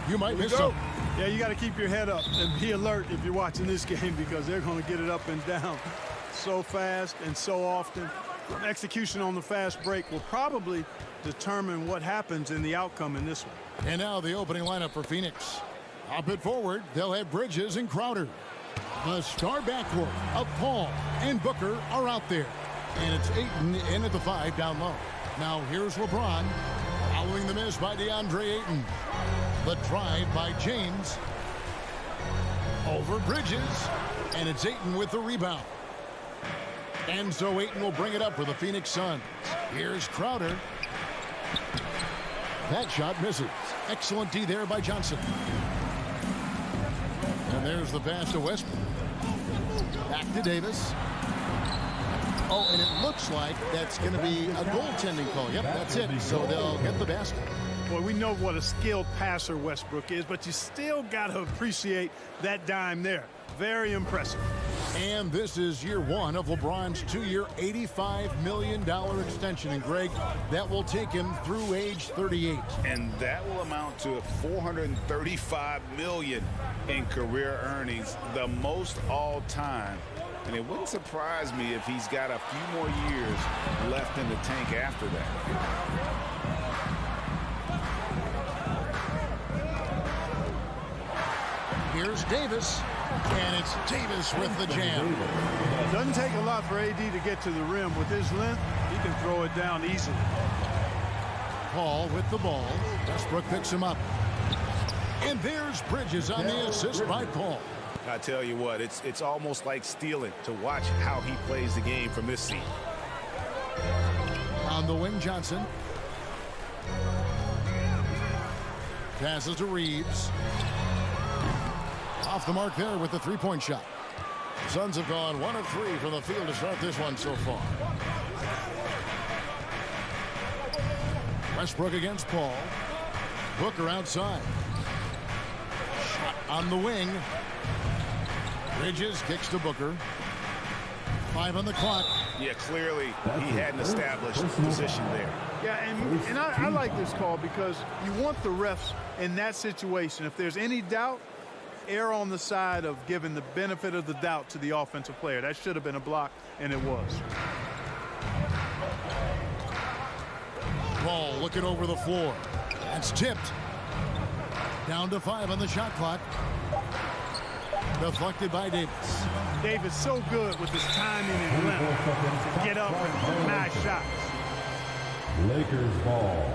You might miss something. Yeah, you got to keep your head up and be alert if you're watching this game because they're going to get it up and down so fast and so often. Execution on the fast break will probably determine what happens in the outcome in this one. And now the opening lineup for Phoenix. Up and forward, they'll have Bridges and Crowder. The star backcourt of Paul and Booker are out there. And it's Ayton in at the 5 down low. Now here's LeBron following the miss by DeAndre Ayton. The drive by James over Bridges, and it's Ayton with the rebound. And so Ayton will bring it up for the Phoenix Suns. Here's Crowder. That shot misses. Excellent D there by Johnson. And there's the pass to Westbrook. Back to Davis. Oh, and it looks like that's going to be a goaltending call. Yep, that's it. So they'll get the basket. Well, we know what a skilled passer Westbrook is, but you still got to appreciate that dime there. Very impressive. And this is year one of LeBron's 2-year, $85 million extension. And, Greg, that will take him through age 38. And that will amount to $435 million in career earnings, the most all time. And it wouldn't surprise me if he's got a few more years left in the tank after that. Here's Davis, and it's Davis with the jam. Doesn't take a lot for AD to get to the rim. With his length, he can throw it down easily. Paul with the ball. Westbrook picks him up. And there's Bridges on the assist by Paul. I tell you what, it's almost like stealing to watch how he plays the game from this seat. On the wing, Johnson. Passes to Reeves. Off the mark there with the three-point shot. Suns have gone 1 of 3 from the field to start this one so far. Westbrook against Paul. Booker outside. Shot on the wing. Bridges kicks to Booker. 5 on the clock. Yeah, clearly he hadn't established position there. Yeah, and I like this call because you want the refs in that situation. If there's any doubt, err on the side of giving the benefit of the doubt to the offensive player. That should have been a block, and it was. Ball looking over the floor. That's tipped. Down to 5 on the shot clock. Deflected by Davis. Davis so good with his timing and length to get up and nice shots. Lakers ball.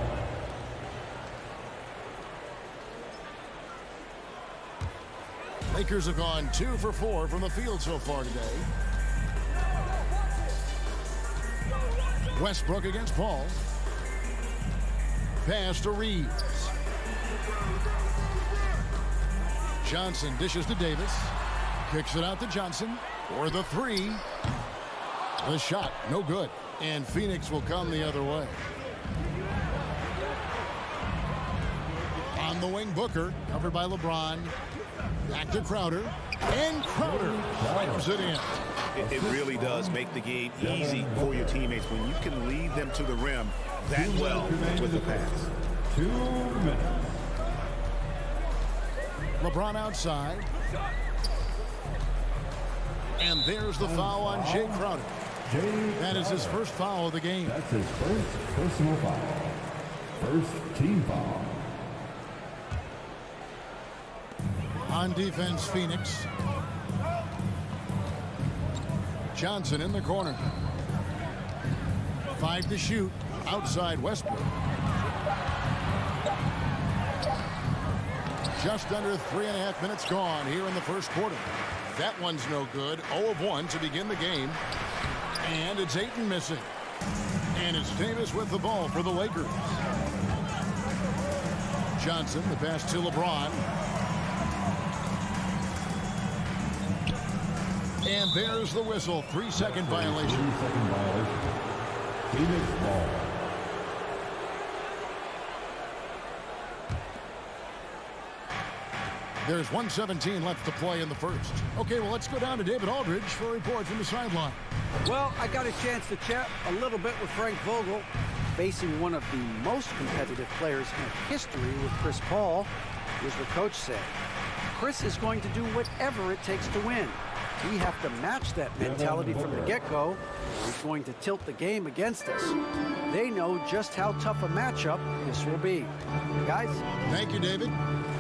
Lakers have gone 2 for 4 from the field so far today. Westbrook against Paul. Pass to Reeves. Johnson dishes to Davis. Kicks it out to Johnson for the 3. The shot, no good. And Phoenix will come the other way. On the wing, Booker, covered by LeBron. Back to Crowder. And Crowder slams it in. It really does make the game easy for your teammates when you can lead them to the rim that well with the pass. 2 minutes. LeBron outside. And there's the foul on Jay Crowder. That is his first foul of the game. That's his first personal foul. First team foul. On defense, Phoenix. Johnson in the corner. 5 to shoot outside Westbrook. Just under 3.5 minutes gone here in the first quarter. That one's no good. 0 of 1 to begin the game. And it's Ayton missing. And it's Davis with the ball for the Lakers. Johnson, the pass to LeBron. And there's the whistle. 3-second violation. 3-second violation. Phoenix ball. There's 1:17 left to play in the first. Okay, well, let's go down to David Aldridge for a report from the sideline. Well, I got a chance to chat a little bit with Frank Vogel, facing one of the most competitive players in history with Chris Paul. Here's what Coach said. Chris is going to do whatever it takes to win. We have to match that mentality from the get-go. He's going to tilt the game against us. They know just how tough a matchup this will be. Guys? Thank you, David.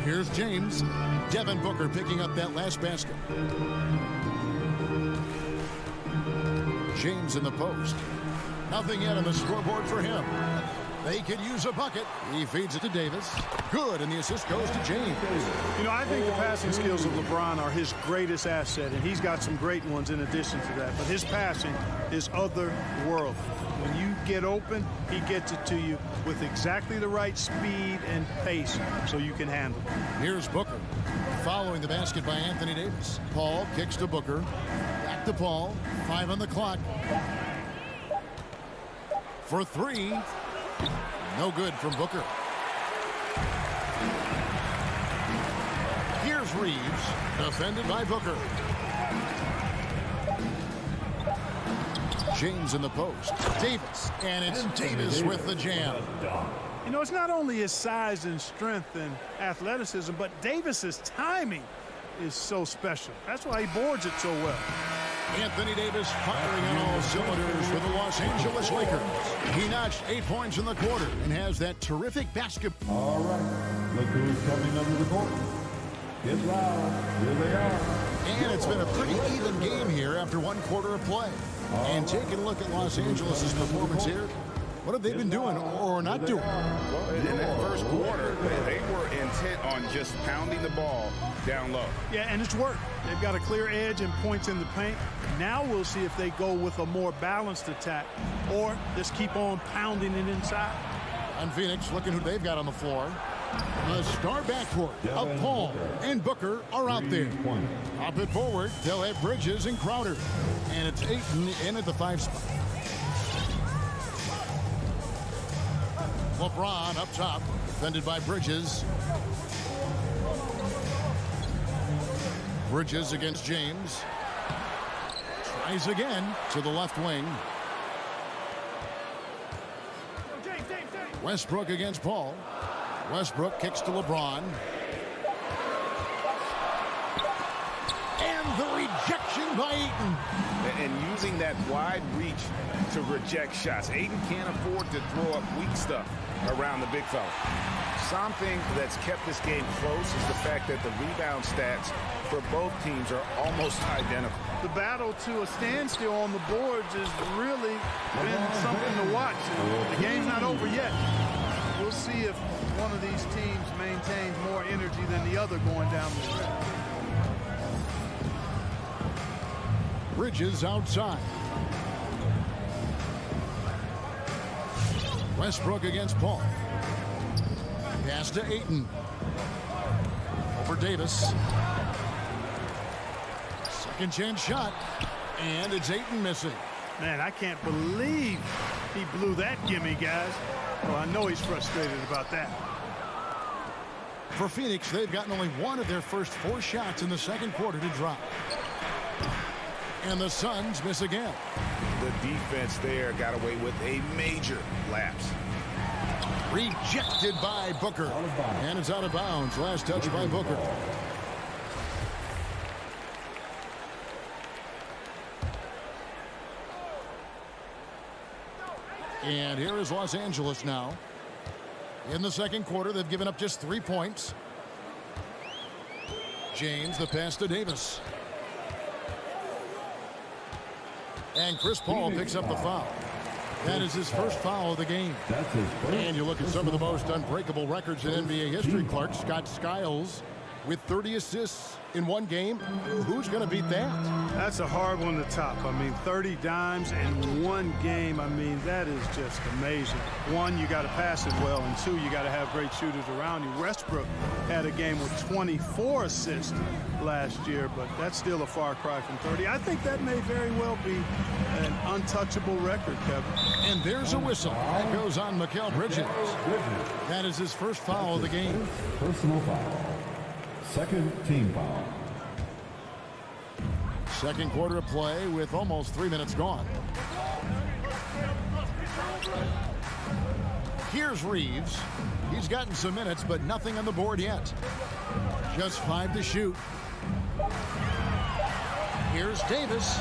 Here's James. Devin Booker picking up that last basket. James in the post. Nothing yet on the scoreboard for him. They could use a bucket. He feeds it to Davis. Good, and the assist goes to James. You know, I think the passing skills of LeBron are his greatest asset, and he's got some great ones in addition to that. But his passing is otherworldly. When you get open, he gets it to you with exactly the right speed and pace so you can handle it. Here's Booker. Following the basket by Anthony Davis. Paul kicks to Booker. Back to Paul. 5 on the clock. For 3. No good from Booker. Here's Reeves. Defended by Booker. James in the post. Davis. And it's Davis with the jam. You know, it's not only his size and strength and athleticism, but Davis's timing is so special. That's why he boards it so well. Anthony Davis firing on all cylinders for the Los Angeles Lakers. He notched 8 points in the quarter and has that terrific basketball. All right. Look who's coming under the court. Get loud. Here they are. And it's been a pretty even game here after 1 quarter of play. And taking a look at Los Angeles' performance here, what have they been doing or not doing? Well, in that first quarter, they were intent on just pounding the ball down low. Yeah, and it's worked. They've got a clear edge and points in the paint. Now we'll see if they go with a more balanced attack or just keep on pounding it inside. And Phoenix, looking who they've got on the floor. The star backcourt of Paul and Booker are out there. Up it forward, they'll have Bridges and Crowder. And it's Ayton in at the 5 spot. LeBron up top, defended by Bridges. Bridges against James. Tries again to the left wing. Westbrook against Paul. Westbrook kicks to LeBron. And the rejection by Ayton. And using that wide reach to reject shots. Ayton can't afford to throw up weak stuff around the big fella. Something that's kept this game close is the fact that the rebound stats for both teams are almost identical. The battle to a standstill on the boards has really been something to watch. The game's not over yet. We'll see if one of these teams maintains more energy than the other going down the stretch. Bridges outside. Westbrook against Paul. Pass to Ayton. Over Davis. Second chance shot. And it's Ayton missing. Man, I can't believe he blew that gimme, guys. Well, I know he's frustrated about that. For Phoenix, they've gotten only 1 of their first 4 shots in the second quarter to drop. And the Suns miss again. The defense there got away with a major lapse. Rejected by Booker. And it's out of bounds. Last touch by Booker. And here is Los Angeles now. In the second quarter, they've given up just 3 points. James, the pass to Davis. And Chris Paul picks up the foul. That is his first foul of the game. That's his first. And you look at some of the most unbreakable records in NBA history, Clark. Scott Skiles with 30 assists in one game. Who's going to beat that? That's a hard one to top. I mean, 30 dimes in one game. I mean, that is just amazing. One, you got to pass it well, and two, you got to have great shooters around you. Westbrook had a game with 24 assists last year, but that's still a far cry from 30. I think that may very well be an untouchable record, Kevin. And there's a whistle that goes on Mikal Bridges. That is his first foul of the game. Personal foul. Second team foul. Second quarter of play with almost 3 minutes gone. Here's Reeves. He's gotten some minutes, but nothing on the board yet. Just 5 to shoot. Here's Davis.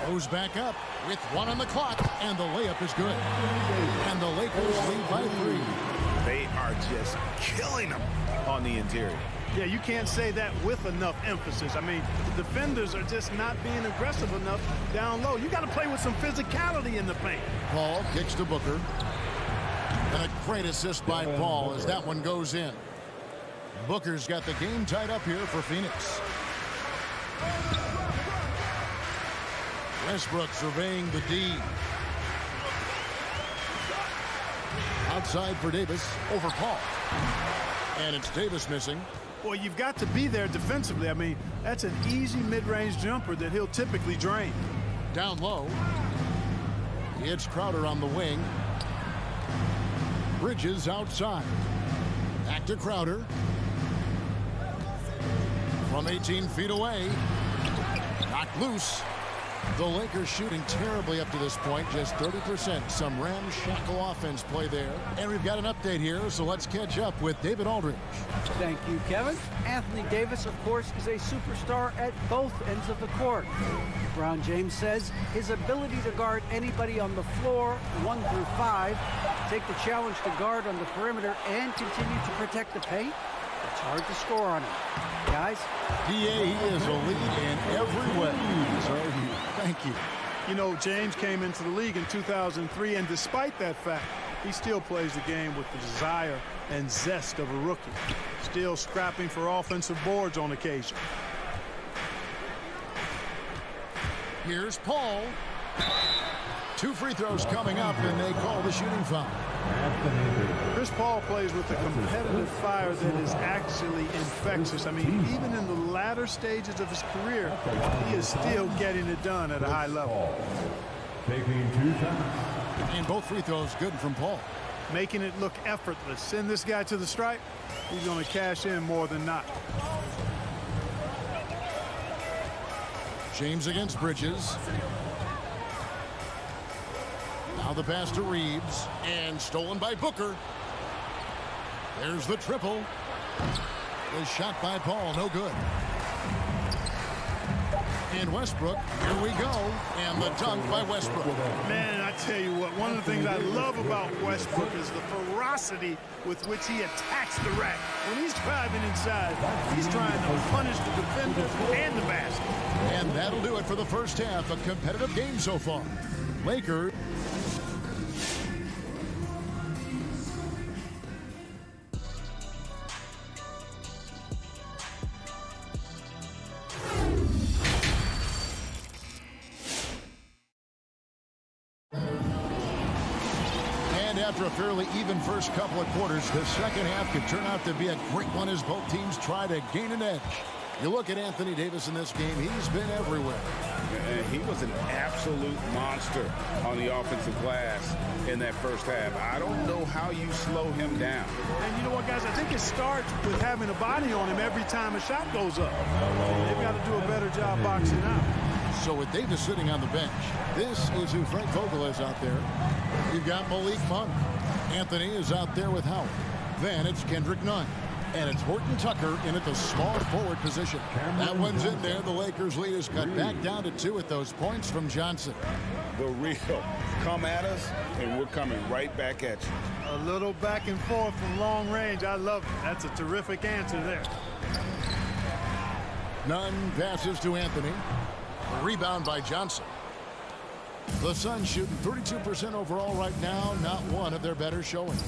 Goes back up with 1 on the clock, and the layup is good. And the Lakers lead by 3. They are just killing them on the interior. Yeah, you can't say that with enough emphasis. I mean, the defenders are just not being aggressive enough down low. You got to play with some physicality in the paint. Paul kicks to Booker. And a great assist by Paul as that one goes in. Booker's got the game tied up here for Phoenix. Westbrook surveying the D. Outside for Davis, over Paul. And it's Davis missing. Well, you've got to be there defensively. I mean, that's an easy mid-range jumper that he'll typically drain. Down low. It's Crowder on the wing. Bridges outside. Back to Crowder. From 18 feet away. Knocked loose. The Lakers shooting terribly up to this point, just 30%. Some ramshackle offense play there. And we've got an update here, so let's catch up with David Aldridge. Thank you, Kevin. Anthony Davis, of course, is a superstar at both ends of the court. LeBron James says his ability to guard anybody on the floor, 1 through 5, take the challenge to guard on the perimeter and continue to protect the paint, it's hard to score on him. Guys? DA, he is a lead in every way. Thank you. You know, James came into the league in 2003, and despite that fact, he still plays the game with the desire and zest of a rookie. Still scrapping for offensive boards on occasion. Here's Paul. 2 free throws coming up, and they call the shooting foul. Chris Paul plays with a competitive fire that is actually infectious. I mean, even in the latter stages of his career, he is still getting it done at a high level. Taking 2 shots. And both free throws good from Paul. Making it look effortless. Send this guy to the stripe, he's going to cash in more than not. James against Bridges. Now the pass to Reeves, and stolen by Booker. There's the triple. The shot by Paul, no good. And Westbrook, here we go, and the dunk by Westbrook. Man, I tell you what, one of the things I love about Westbrook is the ferocity with which he attacks the rack. When he's driving inside, he's trying to punish the defender and the basket. And that'll do it for the first half. A competitive game so far. Lakers. After a fairly even first couple of quarters, the second half could turn out to be a great one as both teams try to gain an edge. You look at Anthony Davis in this game, he's been everywhere. He was an absolute monster on the offensive glass in that first half. I don't know how you slow him down. And you know what, guys? I think it starts with having a body on him every time a shot goes up. They've got to do a better job boxing out. So with Davis sitting on the bench, this is who Frank Vogel is out there. You've got Malik Monk. Anthony is out there with Howard. Then it's Kendrick Nunn. And it's Horton Tucker in at the small forward position. That one's in there. The Lakers lead is cut back down to 2 with those points from Johnson. The real come at us, and we're coming right back at you. A little back and forth from long range. I love it. That's a terrific answer there. Nunn passes to Anthony. Rebound by Johnson. The Suns shooting 32% overall right now, not one of their better showings.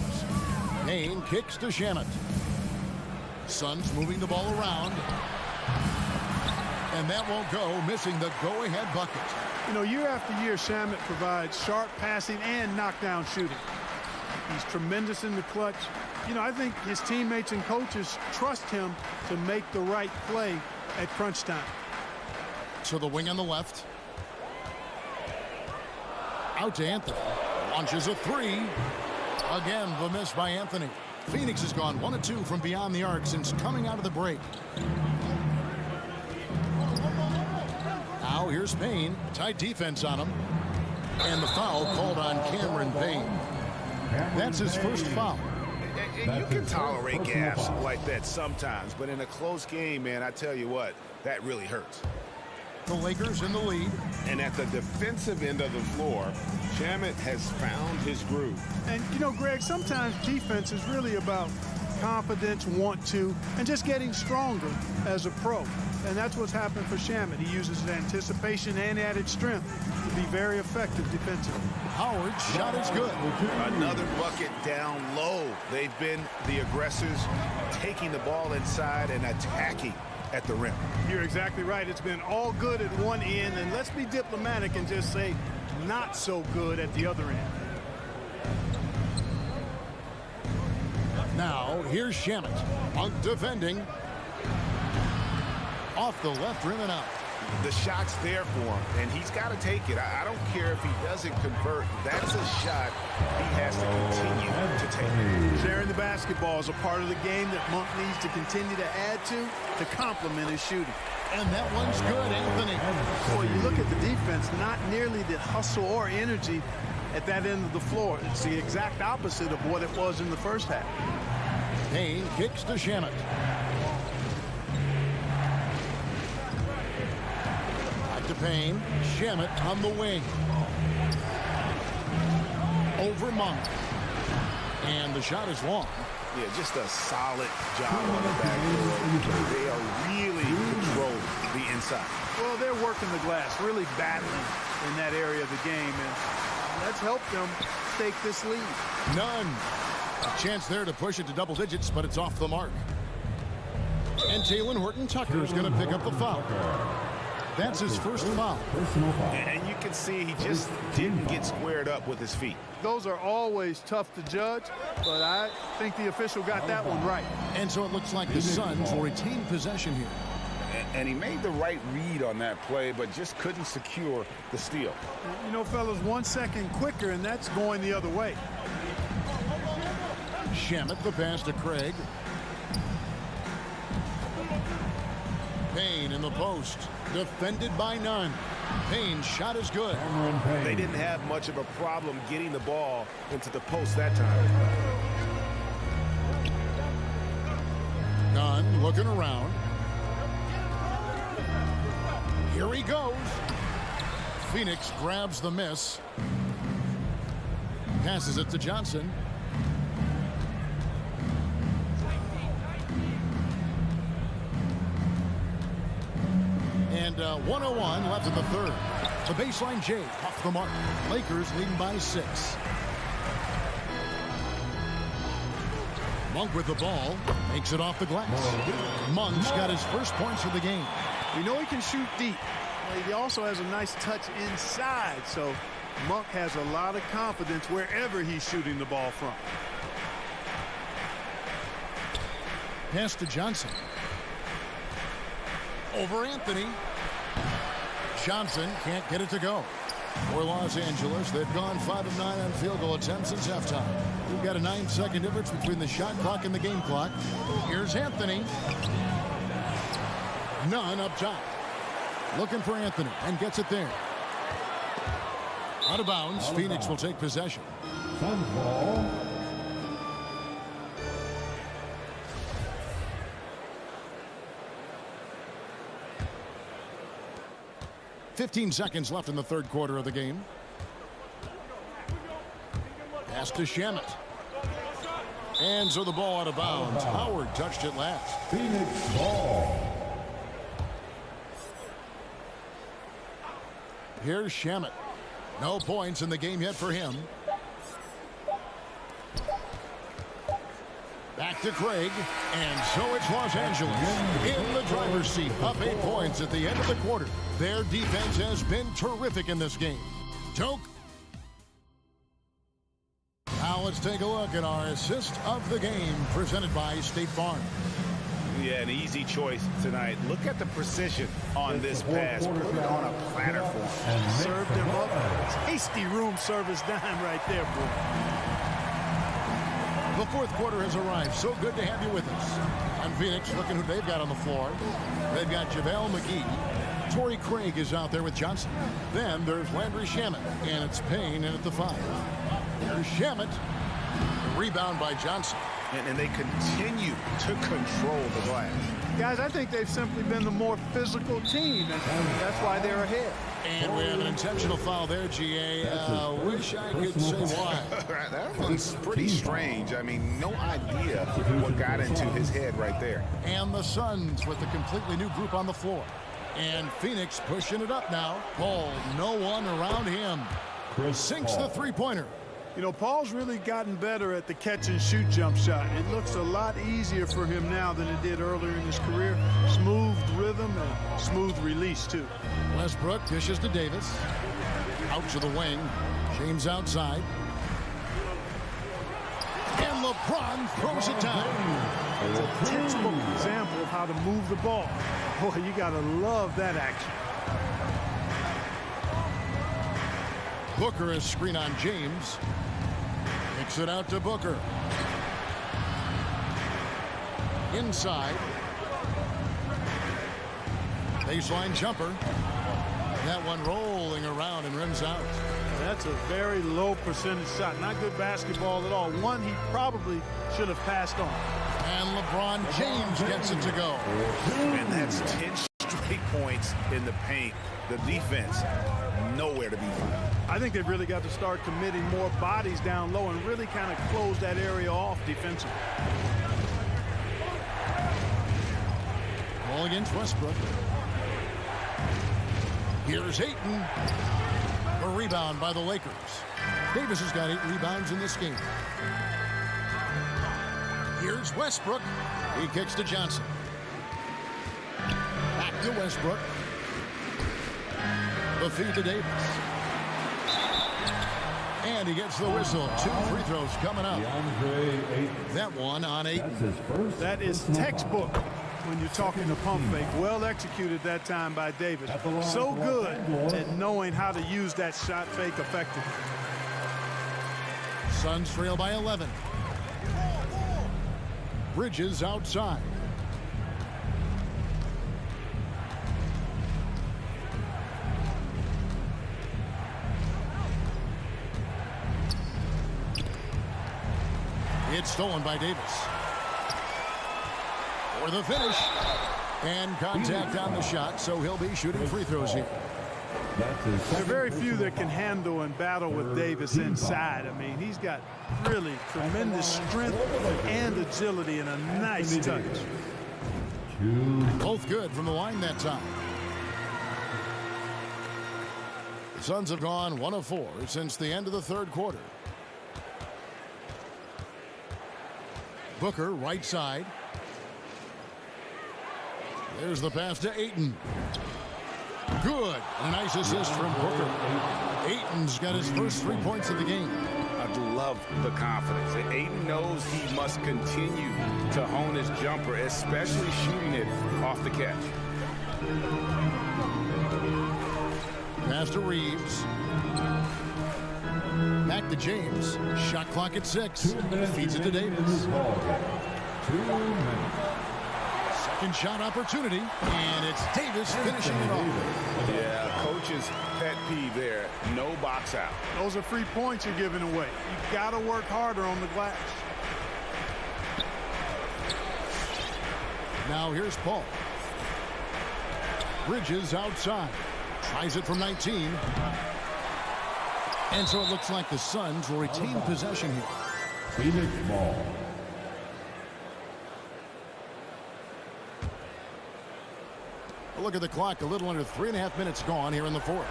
Payne kicks to Shamet. Suns moving the ball around. And that won't go, missing the go-ahead bucket. You know, year after year, Shamet provides sharp passing and knockdown shooting. He's tremendous in the clutch. You know, I think his teammates and coaches trust him to make the right play at crunch time. To the wing on the left. Out to Anthony. Launches a three. Again, the miss by Anthony. Phoenix has gone 1 of 2 from beyond the arc since coming out of the break. Now here's Payne. Tight defense on him. And the foul called on Cameron Payne. That's his first foul. And you can tolerate gaps like that sometimes, but in a close game, man, I tell you what, that really hurts. The Lakers in the lead. And at the defensive end of the floor, Shamet has found his groove. And, you know, Greg, sometimes defense is really about confidence, want to, and just getting stronger as a pro. And that's what's happened for Shamet. He uses anticipation and added strength to be very effective defensively. Howard's shot is good. Another bucket down low. They've been the aggressors, taking the ball inside and attacking at the rim. You're exactly right. It's been all good at one end, and let's be diplomatic and just say not so good at the other end. Now, here's Shamet. Monk defending. Off the left rim and out. The shot's there for him, and he's got to take it. I don't care if he doesn't convert. That's a shot he has to continue to take. Sharing the basketball is a part of the game that Monk needs to continue to add to complement his shooting. And that one's good, Anthony. Boy, you look at the defense, not nearly the hustle or energy at that end of the floor. It's the exact opposite of what it was in the first half. Payne kicks to Shamet. Back to Payne. Shamet on the wing. Over Monk. And the shot is long. Yeah, just a solid job on the back door. They are really controlling the inside. Well, they're working the glass, really battling in that area of the game, and that's helped them take this lead. None. A chance there to push it to double digits, but it's off the mark. And Talen Horton-Tucker is going to pick up the foul. That's his first foul. And you can see he just didn't get squared up with his feet. Those are always tough to judge, but I think the official got that one right. And so it looks like the Suns will retain possession here. And he made the right read on that play, but just couldn't secure the steal. You know, fellas, 1 second quicker, and that's going the other way. Shamet the pass to Craig. Payne in the post. Defended by none. Payne's shot is good. They didn't have much of a problem getting the ball into the post that time. Nunn looking around. Here he goes. Phoenix grabs the miss. Passes it to Johnson. And 1:01 left in the third. The baseline J off the mark. Lakers leading by 6. Monk with the ball. Makes it off the glass. Monk's got his first points of the game. We know he can shoot deep. He also has a nice touch inside, so Monk has a lot of confidence wherever he's shooting the ball from. Pass to Johnson. Over Anthony. Johnson can't get it to go. For Los Angeles, they've gone 5 of 9 on field goal attempts since halftime. We've got a 9-second difference between the shot clock and the game clock. Here's Anthony. Nunn up top. Looking for Anthony and gets it there. Out of bounds. Phoenix will take possession. Suns ball. 15 seconds left in the third quarter of the game. Pass to Shamet. And so the ball out of bounds. Howard touched it last. Phoenix ball. Here's Shamet. No points in the game yet for him. Back to Craig, and so it's Los Angeles in the driver's seat, up 8 points at the end of the quarter. Their defense has been terrific in this game. Toke. Now let's take a look at our assist of the game, presented by State Farm. Yeah, an easy choice tonight. Look at the precision on this pass. Put it on a platter for him. Served him up. Tasty room service dime right there, boy. The fourth quarter has arrived. So good to have you with us. And Phoenix, looking who they've got on the floor. They've got JaVale McGee. Torrey Craig is out there with Johnson. Then there's Landry Shamet, and it's Payne in at the 5. There's Shamet. Rebound by Johnson. And they continue to control the glass. Guys, I think they've simply been the more physical team, and that's why they're ahead. And we have an intentional foul there, GA. Wish I could say why. That one's pretty strange. I mean, no idea what got into his head right there. And the Suns with a completely new group on the floor. And Phoenix pushing it up now. Paul, no one around him. Sinks the three-pointer. You know, Paul's really gotten better at the catch-and-shoot jump shot. It looks a lot easier for him now than it did earlier in his career. Smooth rhythm and smooth release, too. Westbrook dishes to Davis. Out to the wing. James outside. And LeBron throws it down. It's a textbook example of how to move the ball. Boy, you got to love that action. Booker is screen on James. Kicks it out to Booker. Inside. Baseline jumper. That one rolling around and rims out. That's a very low percentage shot. Not good basketball at all. One he probably should have passed on. And LeBron James gets it to go. And that's 10 straight points in the paint. The defense, nowhere to be found. I think they've really got to start committing more bodies down low and really kind of close that area off defensively. Ball against Westbrook. Here's Ayton. A rebound by the Lakers. Davis has got 8 rebounds in this game. Here's Westbrook. He kicks to Johnson. Back to Westbrook. The feed to Davis. And he gets the whistle. 2 free throws coming up. That one on 8. That is textbook when you're talking to pump fake. Well executed that time by Davis. So good at knowing how to use that shot fake effectively. Suns trail by 11. Bridges outside. It's stolen by Davis. For the finish. And contact on the shot, so he'll be shooting free throws here. There are very few that can handle and battle with Davis inside. I mean, he's got really tremendous strength and agility and a nice touch. Both good from the line that time. The Suns have gone 1 of 4 since the end of the third quarter. Booker, right side. There's the pass to Ayton. Good. A nice assist from Booker. Ayton's got his first 3 points of the game. I love the confidence. Ayton knows he must continue to hone his jumper, especially shooting it off the catch. Pass to Reeves. Back to James. Shot clock at 6. Feeds it to Davis. 2 minutes. Second shot opportunity. And it's Davis finishing it off. Yeah, coach's pet peeve there. No box out. Those are free points you're giving away. You've got to work harder on the glass. Now here's Paul. Bridges outside. Tries it from 19. And so it looks like the Suns will retain possession here. Phoenix ball. A look at the clock. A little under 3.5 minutes gone here in the fourth.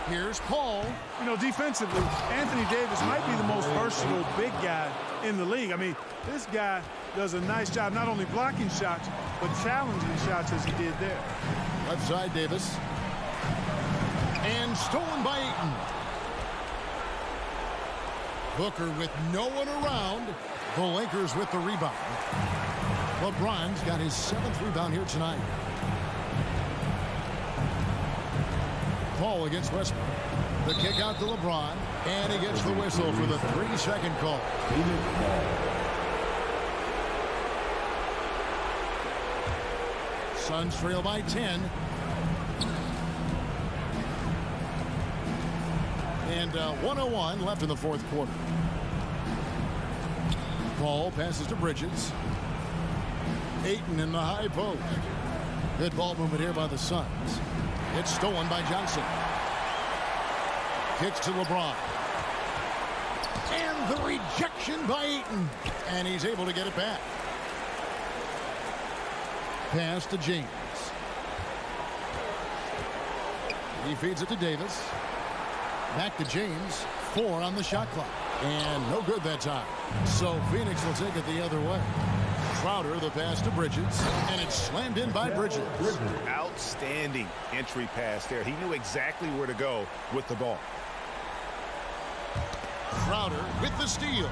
Here's Paul. You know, defensively, Anthony Davis might be the most versatile big guy in the league. I mean, this guy does a nice job not only blocking shots, but challenging shots as he did there. Left side, Davis. And stolen by Ayton. Booker with no one around. The Lakers with the rebound. LeBron's got his 7th rebound here tonight. Paul against Westbrook. The kick out to LeBron. And he gets the whistle for the 3-second call. Suns trail by 10. And 1:01 left in the 4th quarter. Paul passes to Bridges. Ayton in the high post. Good ball movement here by the Suns. It's stolen by Johnson. Kicks to LeBron. And the rejection by Ayton. And he's able to get it back. Pass to James. He feeds it to Davis. Back to James. 4 on the shot clock. And no good that time. So Phoenix will take it the other way. Crowder, the pass to Bridges. And it's slammed in by Bridges. Outstanding entry pass there. He knew exactly where to go with the ball. Crowder with the steal.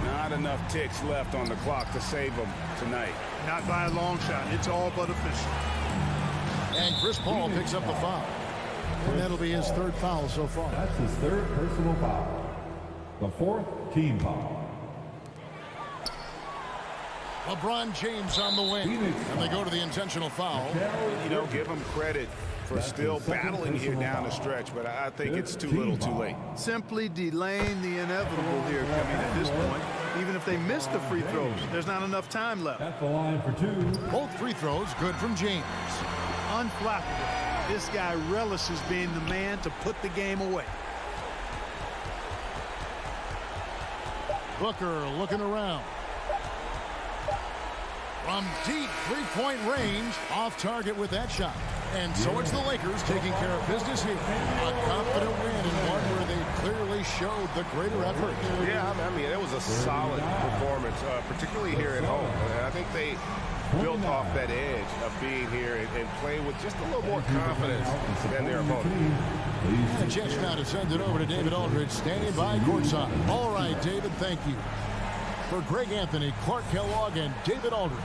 Not enough ticks left on the clock to save him tonight. Not by a long shot. It's all but official. And Chris Paul picks up the foul. And that'll be his 3rd foul so far. That's his 3rd personal foul. The 4th team foul. LeBron James on the wing. And they go to the intentional foul. You know, give him credit for still battling here down the stretch, but I think it's too little too late. Simply delaying the inevitable here coming at this point. Even if they miss the free throws, there's not enough time left. At the line for 2. Both free throws good from James. Unflappable. This guy relishes being the man to put the game away. Booker looking around. From deep three-point range, off target with that shot. And so it's the Lakers taking care of business here. A confident win and one where they clearly showed the greater effort. Yeah, I mean, it was a solid performance, particularly here at home. And I think they built off that edge of being here and playing with just a little more confidence than their opponent. And a chance now to send it over to David Aldridge, standing by courtside. All right, David, thank you. For Greg Anthony, Clark Kellogg, and David Aldridge.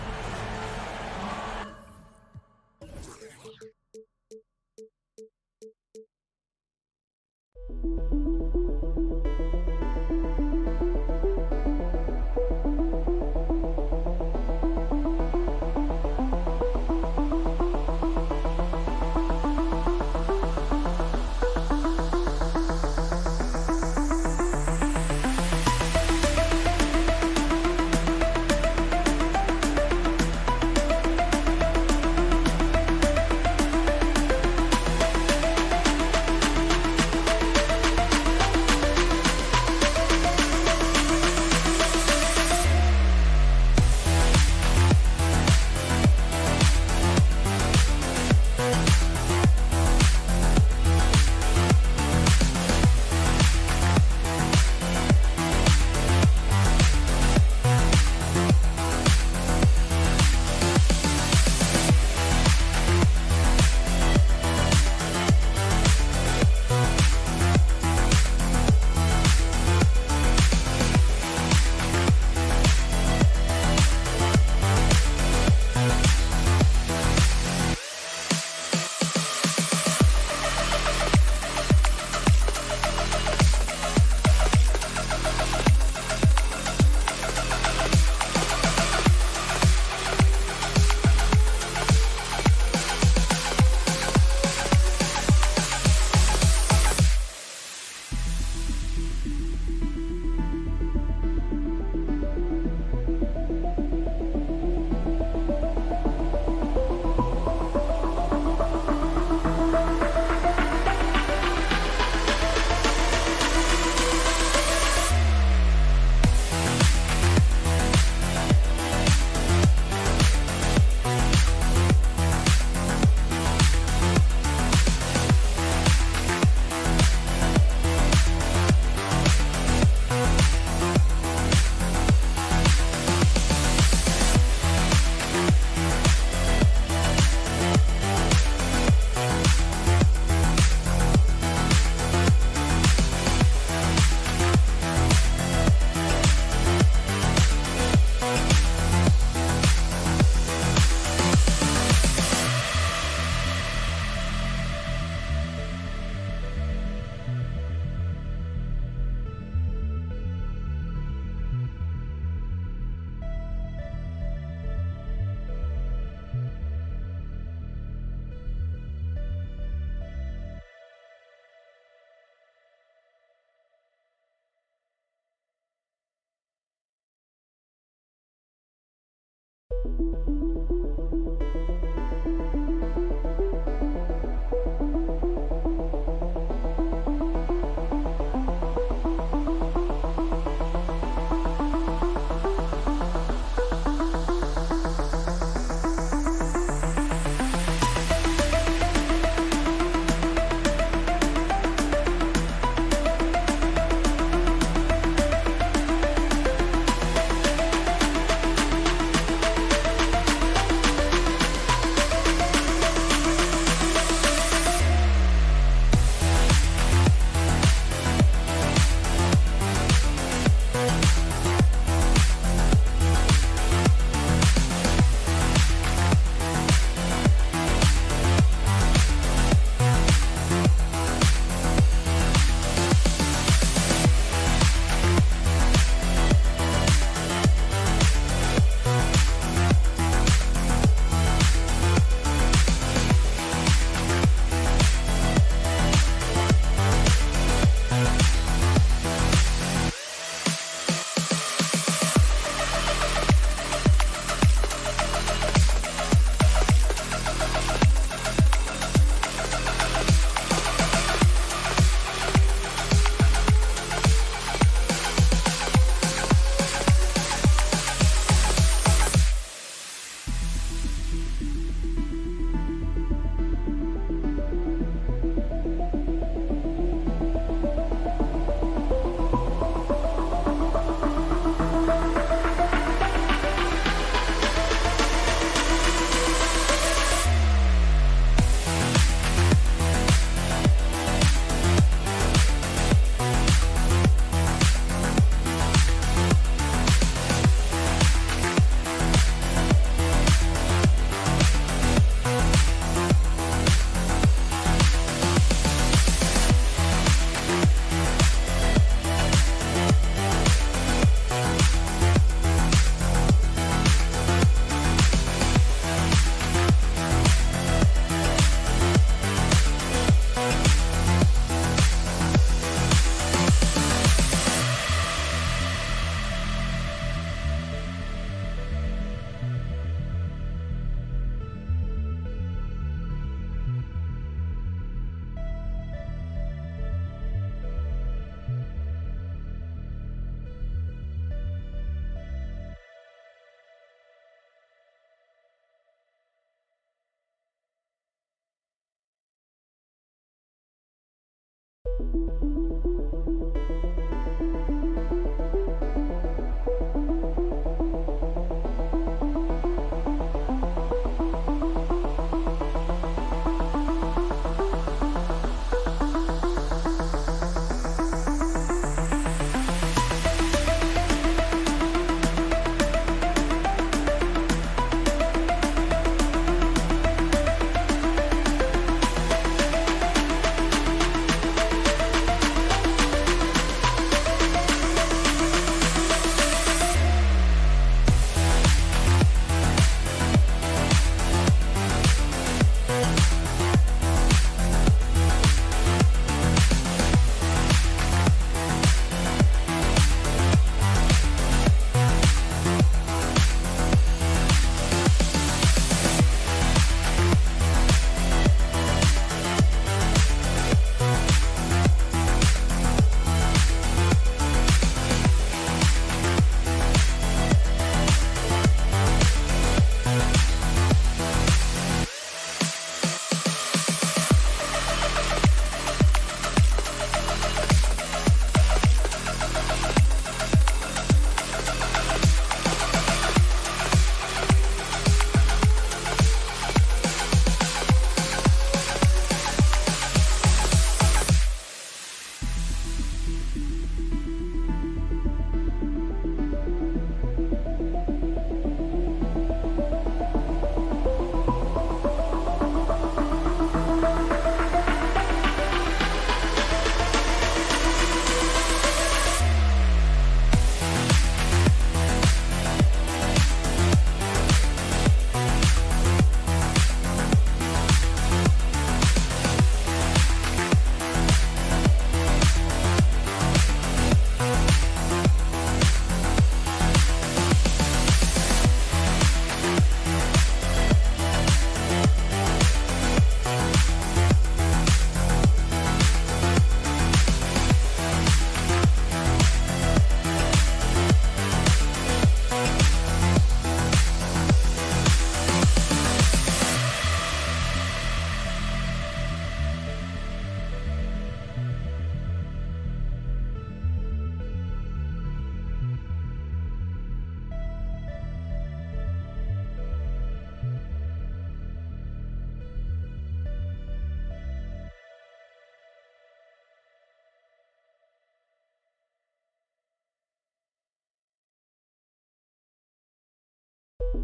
Both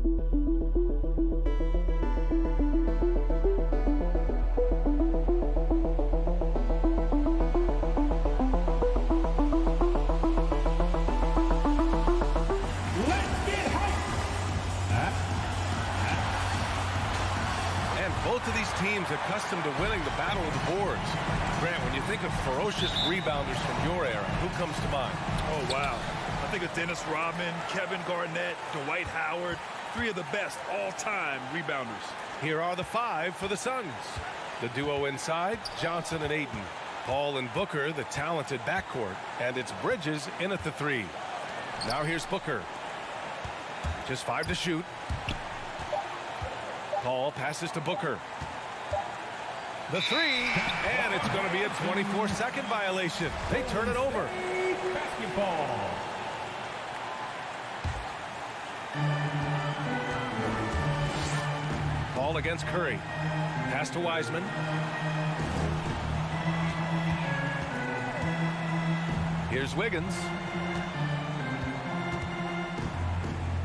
of these teams accustomed to winning the battle of the boards. Grant, when you think of ferocious rebounders from your era, who comes to mind? Oh, wow. I think of Dennis Rodman, Kevin Garnett, Dwight Howard, three of the best all-time rebounders. Here are the five for the Suns. The duo inside, Johnson and Ayton. Paul and Booker, the talented backcourt. And it's Bridges in at the three. Now here's Booker. Just 5 to shoot. Paul passes to Booker. The three, and it's going to be a 24-second violation. They turn it over. Basketball. Paul against Curry. Pass to Wiseman. Here's Wiggins.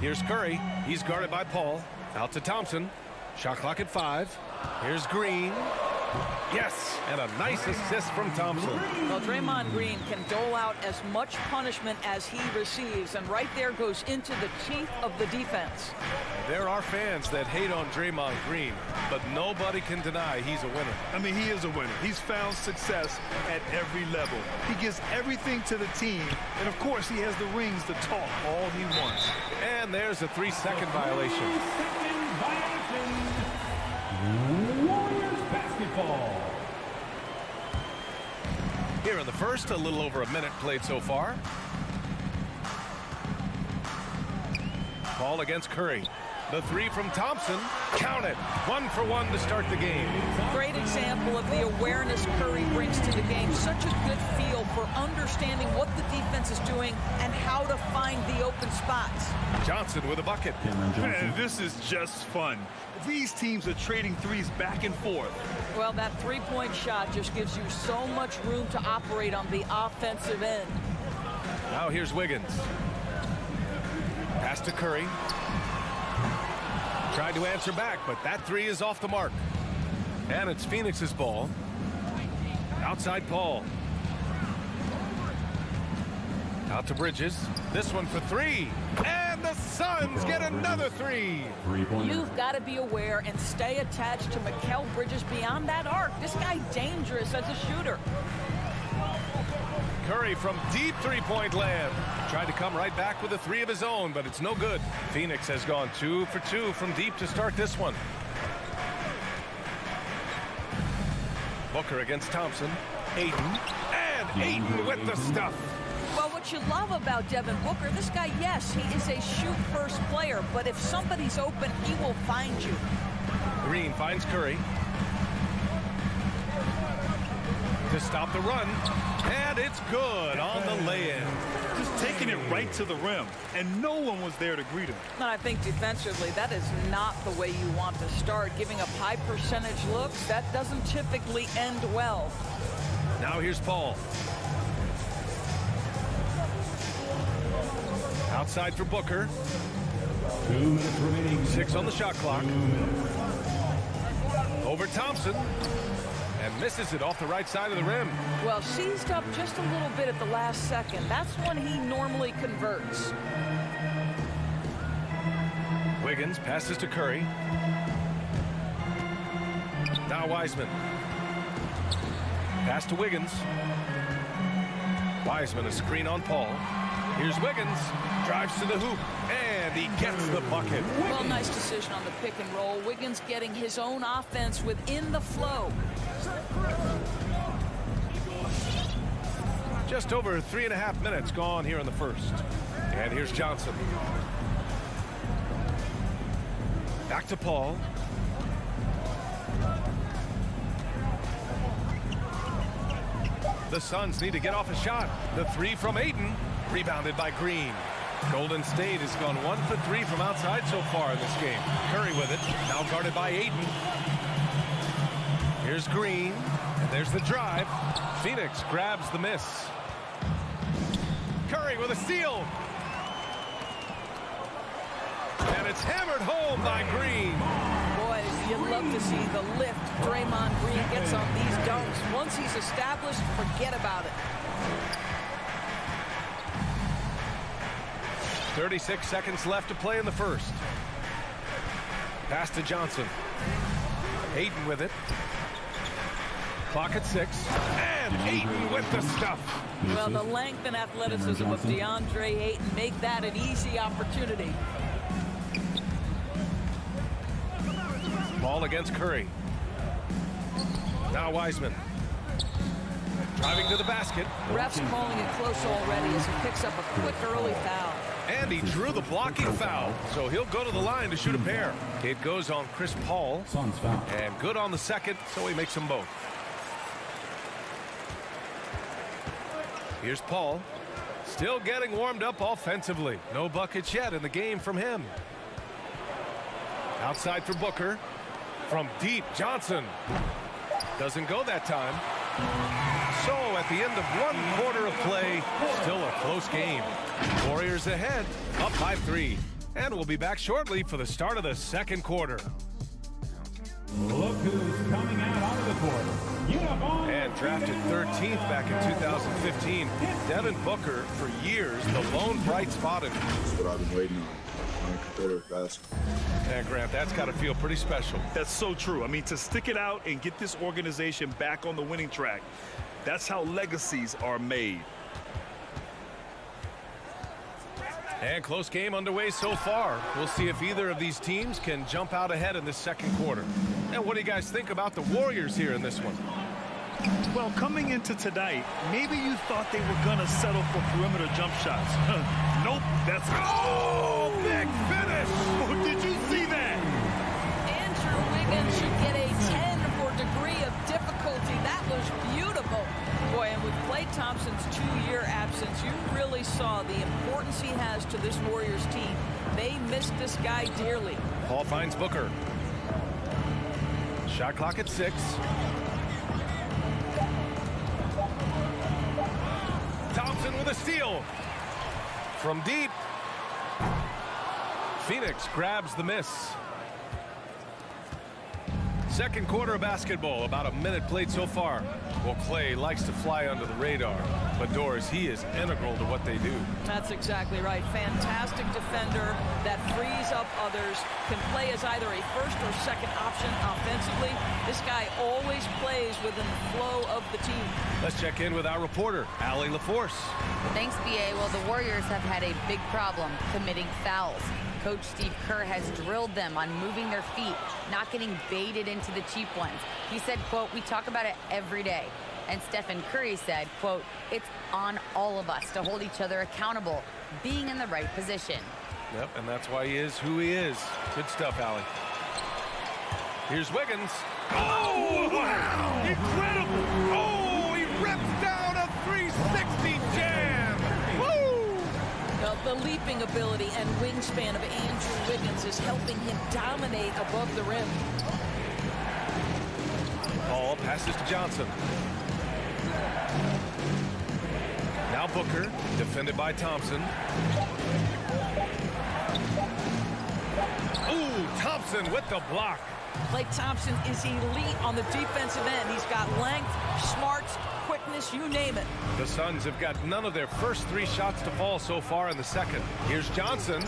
Here's Curry. He's guarded by Paul. Out to Thompson. Shot clock at 5. Here's Green. Yes, and a nice assist from Thompson. Well, Draymond Green can dole out as much punishment as he receives, and right there goes into the teeth of the defense. There are fans that hate on Draymond Green, but nobody can deny he's a winner. I mean, he is a winner. He's found success at every level. He gives everything to the team, and of course, he has the rings to talk all he wants. And there's a 3-second violation. Warriors basketball. Here in the first, a little over a minute played so far. Paul against Curry. The three from Thompson. Count it. 1 for 1 to start the game. Great example of the awareness Curry brings to the game. Such a good feel for understanding what the defense is doing and how to find the open spots. Johnson with a bucket. Man, this is just fun. These teams are trading threes back and forth. Well, that three-point shot just gives you so much room to operate on the offensive end. Now here's Wiggins. Pass to Curry. Tried to answer back, but that three is off the mark. And it's Phoenix's ball. Outside Paul. Out to Bridges. This one for 3. And the Suns get another 3. You've got to be aware and stay attached to Mikal Bridges beyond that arc. This guy dangerous as a shooter. Curry from deep three-point land. Tried to come right back with a 3 of his own, but it's no good. Phoenix has gone 2 for 2 from deep to start this one. Booker against Thompson. Ayton. And Ayton with the stuff. Well, what you love about Devin Booker, this guy, yes, he is a shoot-first player, but if somebody's open, he will find you. Green finds Curry. To stop the run. And it's good on the lay-in. Just taking it right to the rim, and no one was there to greet him. And I think defensively, that is not the way you want to start. Giving up high percentage looks, that doesn't typically end well. Now here's Paul. Outside for Booker. 2 minutes remaining. 6 on the shot clock. Over Thompson. And misses it off the right side of the rim. Well, seized up just a little bit at the last second. That's when he normally converts. Wiggins passes to Curry. Now Wiseman. Pass to Wiggins. Wiseman, a screen on Paul. Here's Wiggins. Drives to the hoop. And he gets the bucket. Well, nice decision on the pick and roll. Wiggins getting his own offense within the flow. Just over 3.5 minutes gone here in the first. And here's Johnson. Back to Paul. The Suns need to get off a shot. The 3 from Ayton. Rebounded by Green. Golden State has gone 1 for 3 from outside so far in this game. Curry with it. Now guarded by Ayton. Here's Green. And there's the drive. Phoenix grabs the miss. Curry with a steal. And it's hammered home by Green. Boy, you'd love to see the lift Draymond Green gets on these dunks. Once he's established, forget about it. 36 seconds left to play in the first. Pass to Johnson. Ayton with it. Clock at 6. And Ayton with the stuff. Well, the length and athleticism of DeAndre Ayton make that an easy opportunity. Ball against Curry. Now Wiseman. Driving to the basket. Ref's calling it close already as he picks up a quick early foul. And he drew the blocking foul, so he'll go to the line to shoot a pair. It goes on Chris Paul. And good on the second, so he makes them both. Here's Paul. Still getting warmed up offensively. No buckets yet in the game from him. Outside for Booker. From deep, Johnson. Doesn't go that time. So at the end of one quarter of play, still a close game. Warriors ahead, up by 3. And we'll be back shortly for the start of the second quarter. Look who's coming out onto the court. And drafted 13th back in 2015, Devin Booker, for years, the lone bright spot in. That's what I've been waiting on competitive basketball. And Grant, that's got to feel pretty special. That's so true. I mean, to stick it out and get this organization back on the winning track, that's how legacies are made. And close game underway so far. We'll see if either of these teams can jump out ahead in this second quarter. And what do you guys think about the Warriors here in this one? Well, coming into tonight, maybe you thought they were going to settle for perimeter jump shots. Nope, that's... Oh, big finish! Oh, did you see that? Andrew Wiggins should get a 10 for degree of difficulty. That was beautiful. Boy, and with Klay Thompson's 2-year absence, you really saw the importance he has to this Warriors team. They missed this guy dearly. Paul finds Booker. Shot clock at 6. Thompson with a steal. From deep. Phoenix grabs the miss. Second quarter of basketball, about a minute played so far. Well, Klay likes to fly under the radar, but Doris, he is integral to what they do. That's exactly right. Fantastic defender that frees up others, can play as either a first or second option offensively. This guy always plays within the flow of the team. Let's check in with our reporter, Allie LaForce. Thanks, B.A. Well, the Warriors have had a big problem committing fouls. Coach Steve Kerr has drilled them on moving their feet, not getting baited into the cheap ones. He said, quote, "We talk about it every day." And Stephen Curry said, quote, "It's on all of us to hold each other accountable, being in the right position." Yep, and that's why he is who he is. Good stuff, Allie. Here's Wiggins. Oh, wow! Incredible! Oh, he rips down a 360 jam! Woo! The leaping ability and wingspan of Andrew Wiggins is helping him dominate above the rim. Paul passes to Johnson. Now Booker, defended by Thompson. Ooh, Thompson with the block. Klay Thompson is elite on the defensive end. He's got length, smarts, quickness, you name it. The Suns have got none of their first 3 shots to fall so far in the second. Here's Johnson.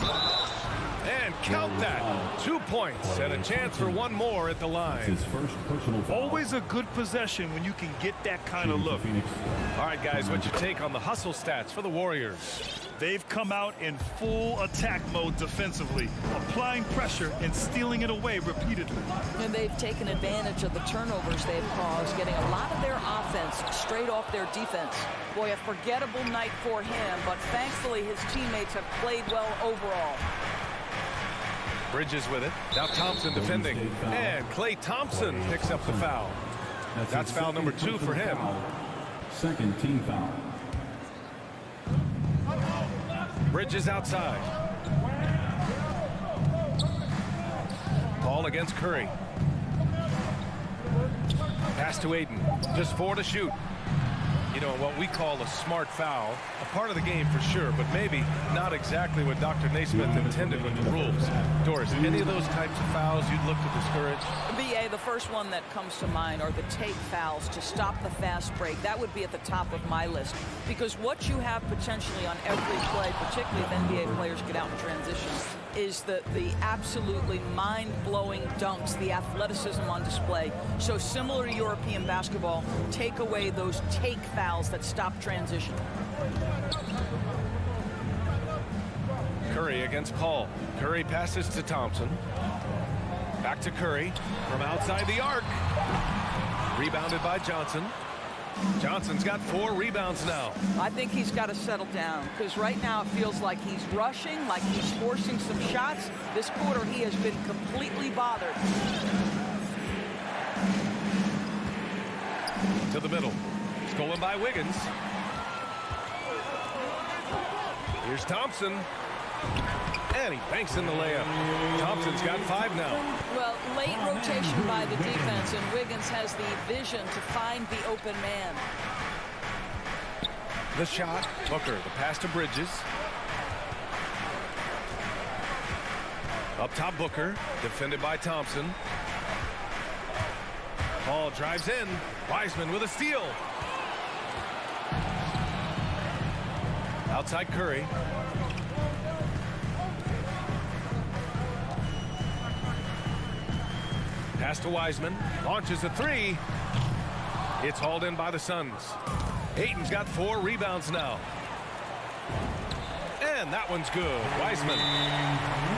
And count that. 2 points and a chance for one more at the line. His first personal foul. Always a good possession when you can get that kind of look. All right, guys, what's your take on the hustle stats for the Warriors? They've come out in full attack mode defensively, applying pressure and stealing it away repeatedly. And they've taken advantage of the turnovers they've caused, getting a lot of their offense straight off their defense. Boy, a forgettable night for him, but thankfully his teammates have played well overall. Bridges with it. Now Thompson defending. And Klay Thompson picks up the foul. That's foul number 2 for him. Second team foul. Bridges outside. Paul against Curry. Pass to Ayton. Just 4 to shoot. You know, what we call a smart foul, a part of the game for sure, but maybe not exactly what Dr. Naismith intended with the rules. Doris, any of those types of fouls you'd look to discourage? BA, the first one that comes to mind are the take fouls to stop the fast break. That would be at the top of my list, because what you have potentially on every play, particularly if NBA players get out in transition, is the absolutely mind-blowing dunks, the athleticism on display. So similar to European basketball, take away those take fouls that stop transition. Curry against Paul. Curry passes to Thompson. Back to Curry from outside the arc. Rebounded by Johnson. Johnson's got 4 rebounds now. I think he's got to settle down, because right now it feels like he's rushing, like he's forcing some shots. This quarter he has been completely bothered. To the middle. Stolen by Wiggins. Here's Thompson. And he banks in the layup. Thompson's got 5 now. Well, late rotation by the defense, and Wiggins has the vision to find the open man. The shot. Booker. The pass to Bridges. Up top, Booker. Defended by Thompson. Paul drives in. Wiseman with a steal. Outside Curry. Pass to Wiseman. Launches a 3. It's hauled in by the Suns. Ayton's got 4 rebounds now. And that one's good. Wiseman.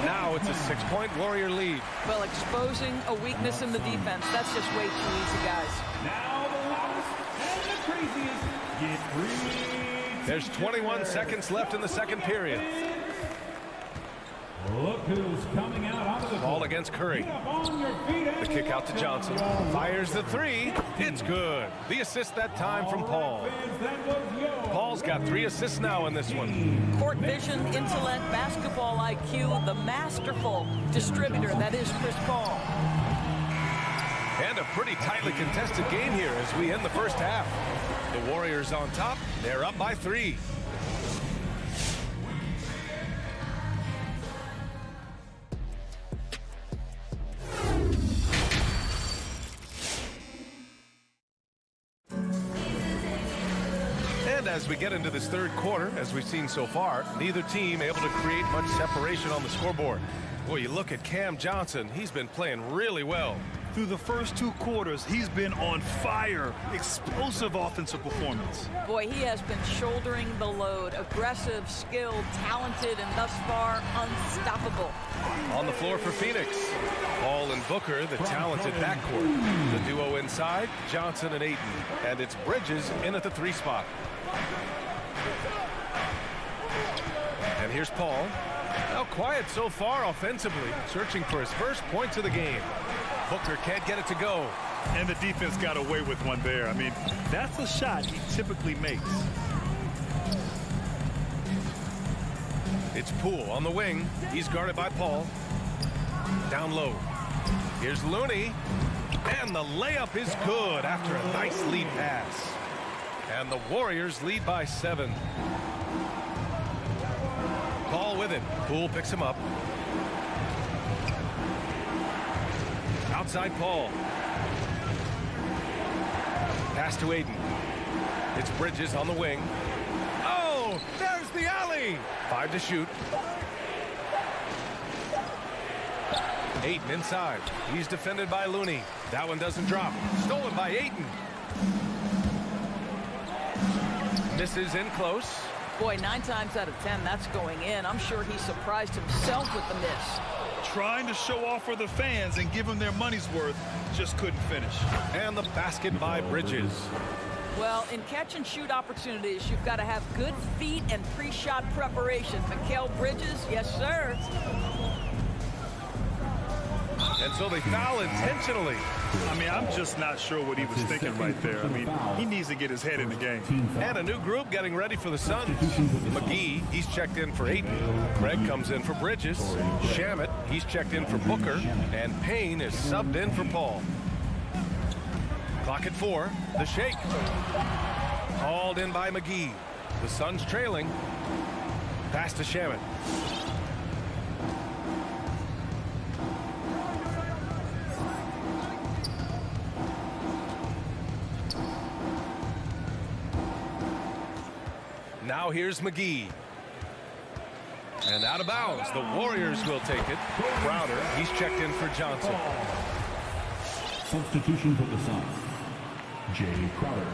Now it's a 6-point Warrior lead. Well, exposing a weakness in the defense, that's just way too easy, guys. Now the loudest and the craziest get free. There's 21 seconds left in the second period. Look who's coming out onto the Ball against Curry. The kick out to Johnson. Fires the 3. It's good. The assist that time from Paul. Paul's got 3 assists now in this one. Court vision, intellect, basketball IQ, the masterful distributor that is Chris Paul. And a pretty tightly contested game here as we end the first half. The Warriors on top. They're up by 3. As we get into this third quarter, as we've seen so far, neither team able to create much separation on the scoreboard. Boy, you look at Cam Johnson, he's been playing really well. Through the first 2 quarters, he's been on fire. Explosive offensive performance. Boy, he has been shouldering the load. Aggressive, skilled, talented, and thus far unstoppable. On the floor for Phoenix, Paul and Booker, the talented backcourt. The duo inside, Johnson and Ayton. And it's Bridges in at the 3 spot. And here's Paul. Now quiet so far offensively, searching for his first points of the game. Booker can't get it to go. And the defense got away with one there. I mean, that's a shot he typically makes. It's Poole on the wing. He's guarded by Paul. Down low. Here's Looney. And the layup is good after a nice lead pass. And the Warriors lead by 7. Paul with it. Poole picks him up. Outside Paul. Pass to Ayton. It's Bridges on the wing. Oh, there's the alley. 5 to shoot. Ayton inside. He's defended by Looney. That one doesn't drop. Stolen by Ayton. Misses in close. Boy, 9 times out of 10, that's going in. I'm sure he surprised himself with the miss. Trying to show off for the fans and give them their money's worth, just couldn't finish. And the basket by Bridges. Well, in catch-and-shoot opportunities, you've got to have good feet and pre-shot preparation. Mikal Bridges, yes, sir. And so they foul intentionally. I mean, I'm just not sure what he was thinking right there. I mean, he needs to get his head in the game. And a new group getting ready for the Suns. McGee, he's checked in for Ayton. Craig comes in for Bridges. Shamet, he's checked in for Booker. And Payne is subbed in for Paul. Clock at 4. The shake. Hauled in by McGee. The Suns trailing. Pass to Shaman. Now here's McGee. And out of bounds. The Warriors will take it. Crowder, he's checked in for Johnson. Substitution for the Suns. Jay Crowder.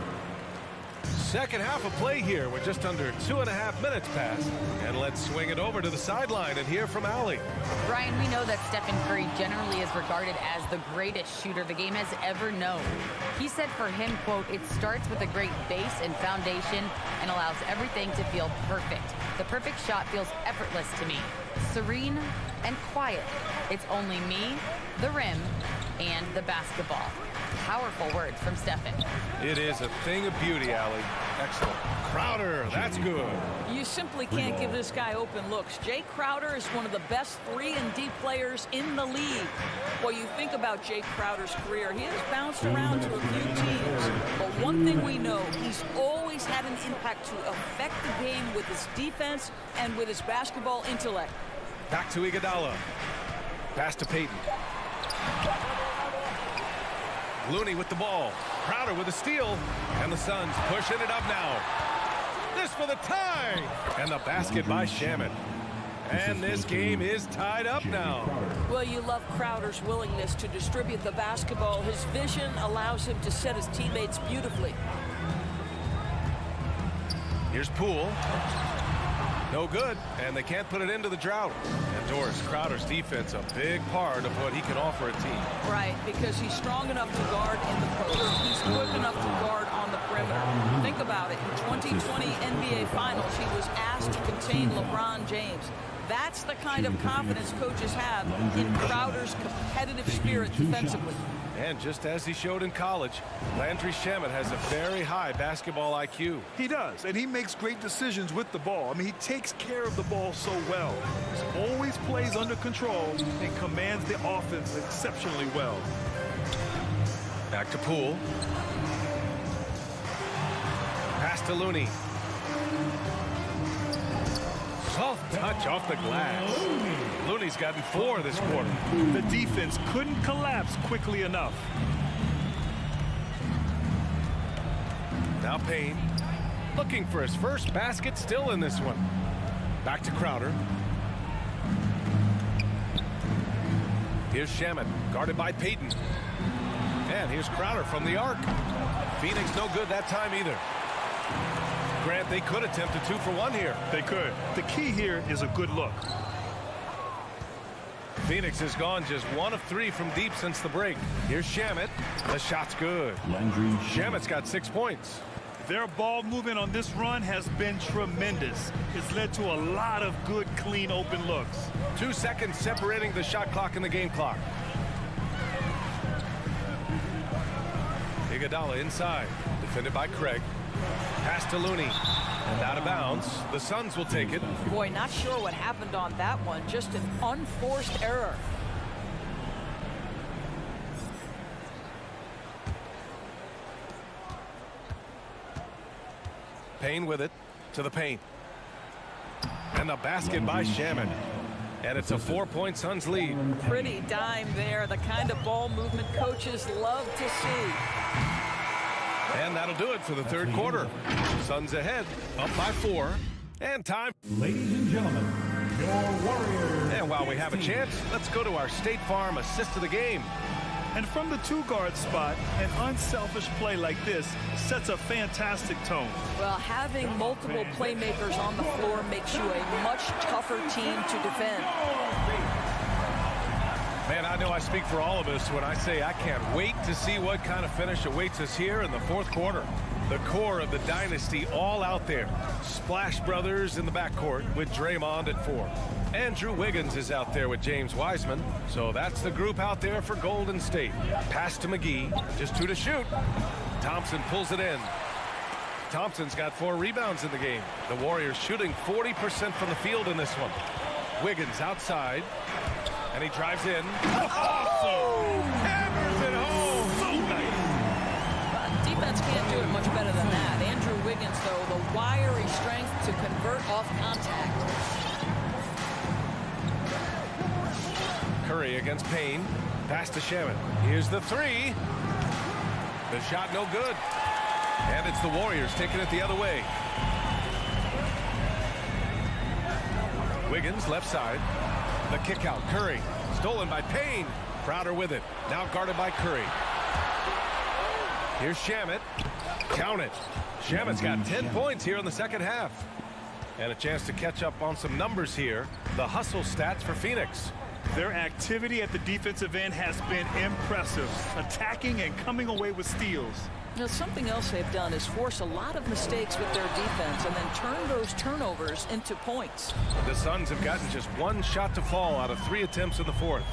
Second half of play here with just under 2.5 minutes passed. And let's swing it over to the sideline and hear from Allie. Brian, we know that Stephen Curry generally is regarded as the greatest shooter the game has ever known. He said for him, quote, "It starts with a great base and foundation and allows everything to feel perfect. The perfect shot feels effortless to me. Serene and quiet. It's only me, the rim, and the basketball." Powerful words from Stephen. It is a thing of beauty, Allie. Excellent. Crowder, that's good. You simply can't give this guy open looks. Jay Crowder is one of the best 3-and-D players in the league. Well, you think about Jay Crowder's career, he has bounced around to a few teams. But one thing we know, he's always had an impact to affect the game with his defense and with his basketball intellect. Back to Iguodala. Pass to Payton. Looney with the ball. Crowder with a steal. And the Suns pushing it up now. This for the tie. And the basket by Shaman. And this game is tied up now. Well, you love Crowder's willingness to distribute the basketball. His vision allows him to set his teammates beautifully. Here's Poole. No good, and they can't put it into the drought. And Doris, Crowder's defense, a big part of what he can offer a team. Right, because he's strong enough to guard in the post. He's quick enough to guard on the perimeter. Think about it. In 2020 NBA Finals, he was asked to contain LeBron James. That's the kind of confidence coaches have in Crowder's competitive spirit defensively. And just as he showed in college, Landry Shamet has a very high basketball IQ. He does, and he makes great decisions with the ball. I mean, he takes care of the ball so well. He always plays under control and commands the offense exceptionally well. Back to Poole. Pass to Looney. Soft touch off the glass. Looney's gotten 4 this quarter. The defense couldn't collapse quickly enough. Now Payne looking for his first basket, still in this one. Back to Crowder. Here's Shaman, guarded by Payton. And here's Crowder from the arc. Phoenix no good that time either. Grant, they could attempt a 2 for 1 here. They could. The key here is a good look. Phoenix has gone just 1 of 3 from deep since the break. Here's Shamet. The shot's good. Shamet's got 6 points. Their ball movement on this run has been tremendous. It's led to a lot of good, clean, open looks. 2 seconds separating the shot clock and the game clock. Iguodala inside. Defended by Craig. Pass to Looney. And out of bounds. The Suns will take it. Boy, not sure what happened on that one. Just an unforced error. Payne with it to the paint. And the basket by Shaman. And it's a 4-point Suns lead. Pretty dime there. The kind of ball movement coaches love to see. And that'll do it for the third quarter. Suns ahead, up by 4. And time. Ladies and gentlemen, your Warriors. And while we have a chance, let's go to our State Farm assist of the game. And from the 2-guard spot, an unselfish play like this sets a fantastic tone. Well, having multiple playmakers on the floor makes you a much tougher team to defend. Man, I know I speak for all of us when I say I can't wait to see what kind of finish awaits us here in the fourth quarter. The core of the dynasty all out there. Splash Brothers in the backcourt with Draymond at 4. Andrew Wiggins is out there with James Wiseman. So that's the group out there for Golden State. Pass to McGee. Just 2 to shoot. Thompson pulls it in. Thompson's got 4 rebounds in the game. The Warriors shooting 40% from the field in this one. Wiggins outside. And he drives in. Awesome! Hammers it home! So nice! Defense can't do it much better than that. Andrew Wiggins to convert off contact. Curry against Payne. Pass to Shaman. Here's the three. The shot no good. And it's the Warriors taking it the other way. Wiggins left side. The kick out. Curry. Stolen by Payne. Crowder with it. Now guarded by Curry. Here's Shamet. Count it. Shamet's got 10 points here in the second half. And a chance to catch up on some numbers here. The hustle stats for Phoenix. Their activity at the defensive end has been impressive, attacking and coming away with steals. Now, something else they've done is force a lot of mistakes with their defense and then turn those turnovers into points. The Suns have gotten just one shot to fall out of 3 attempts in the fourth.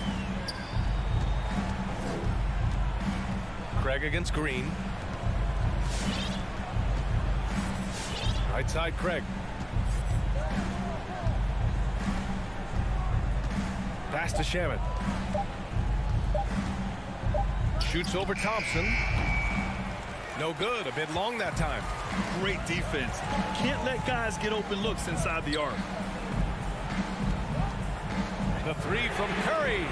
Craig against Green. Right side, Craig. Pass to Shaman. Shoots over Thompson. No good. A bit long that time. Great defense. Can't let guys get open looks inside the arc. The three from Curry.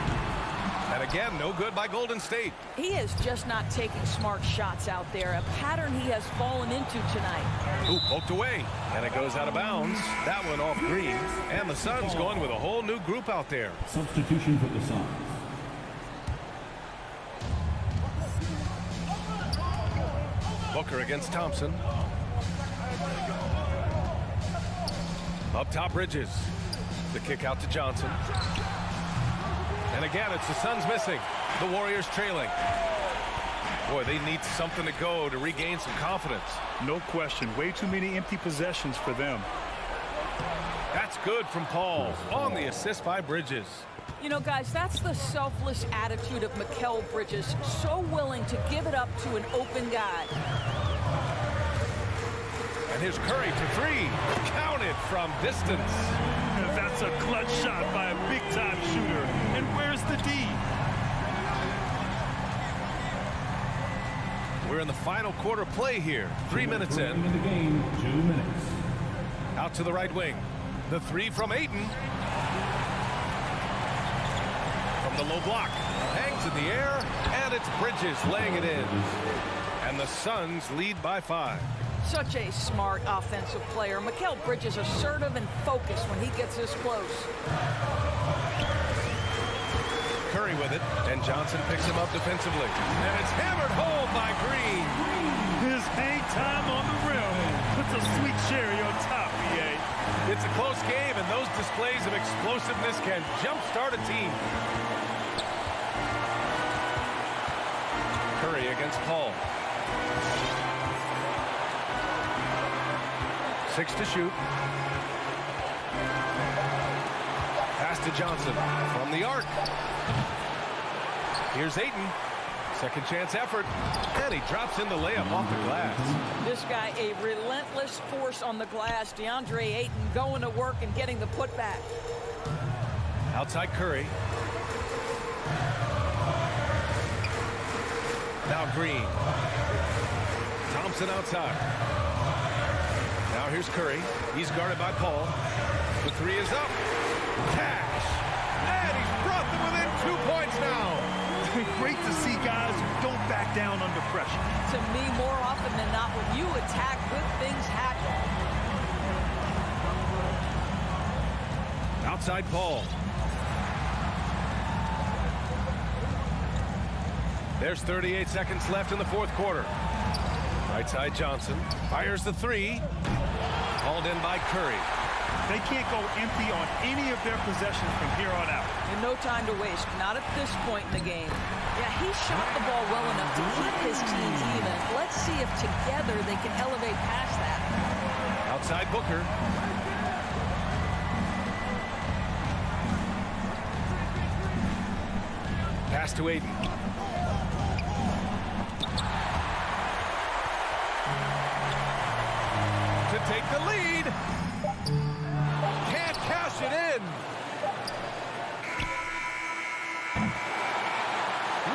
And again, no good by Golden State. He is just not taking smart shots out there, a pattern he has fallen into tonight. Ooh, poked away. And it goes out of bounds. That one off Green. And the Suns going with a whole new group out there. Substitution for the Suns. Booker against Thompson. Up top, Bridges. The kick out to Johnson. And again, it's the Suns missing. The Warriors trailing. Boy, they need something to go to regain some confidence. No question. Way too many empty possessions for them. That's good from Paul. On the assist by Bridges. You know, guys, that's the selfless attitude of Mikal Bridges. So willing to give it up to an open guy. And here's Curry for three. Counted from distance. That's a clutch shot by a big-time shooter. And where's the D? We're in the final quarter play here. 3 minutes in. In the game, 2 minutes. Out to the right wing. The three from Ayton. From the low block. Hangs in the air. And it's Bridges laying it in. And the Suns lead by 5. Such a smart offensive player. Mikal Bridges assertive and focused when he gets this close. Curry with it, and Johnson picks him up defensively. And it's hammered home by Green. His hang time on the rim puts a sweet cherry on top, EA. It's a close game, and those displays of explosiveness can jumpstart a team. Curry against Paul. 6 to shoot. Pass to Johnson from the arc. Here's Ayton. Second chance effort. And he drops in the layup off the glass. This guy, a relentless force on the glass. DeAndre Ayton going to work and getting the putback. Outside Curry. Now Green. Thompson outside. Now here's Curry. He's guarded by Paul. The three is up. Cash. And he's brought them within 2 points now. Great to see guys who don't back down under pressure. To me, more often than not, when you attack, good things happen. Outside Paul. There's 38 seconds left in the fourth quarter. Right side Johnson. Fires the three. Called in by Curry. They can't go empty on any of their possessions from here on out. And no time to waste, not at this point in the game. Yeah, he shot the ball well enough to keep his teams even. Let's see if together they can elevate past that. Outside Booker. Pass to Ayton. To take the lead. Can't cash it in.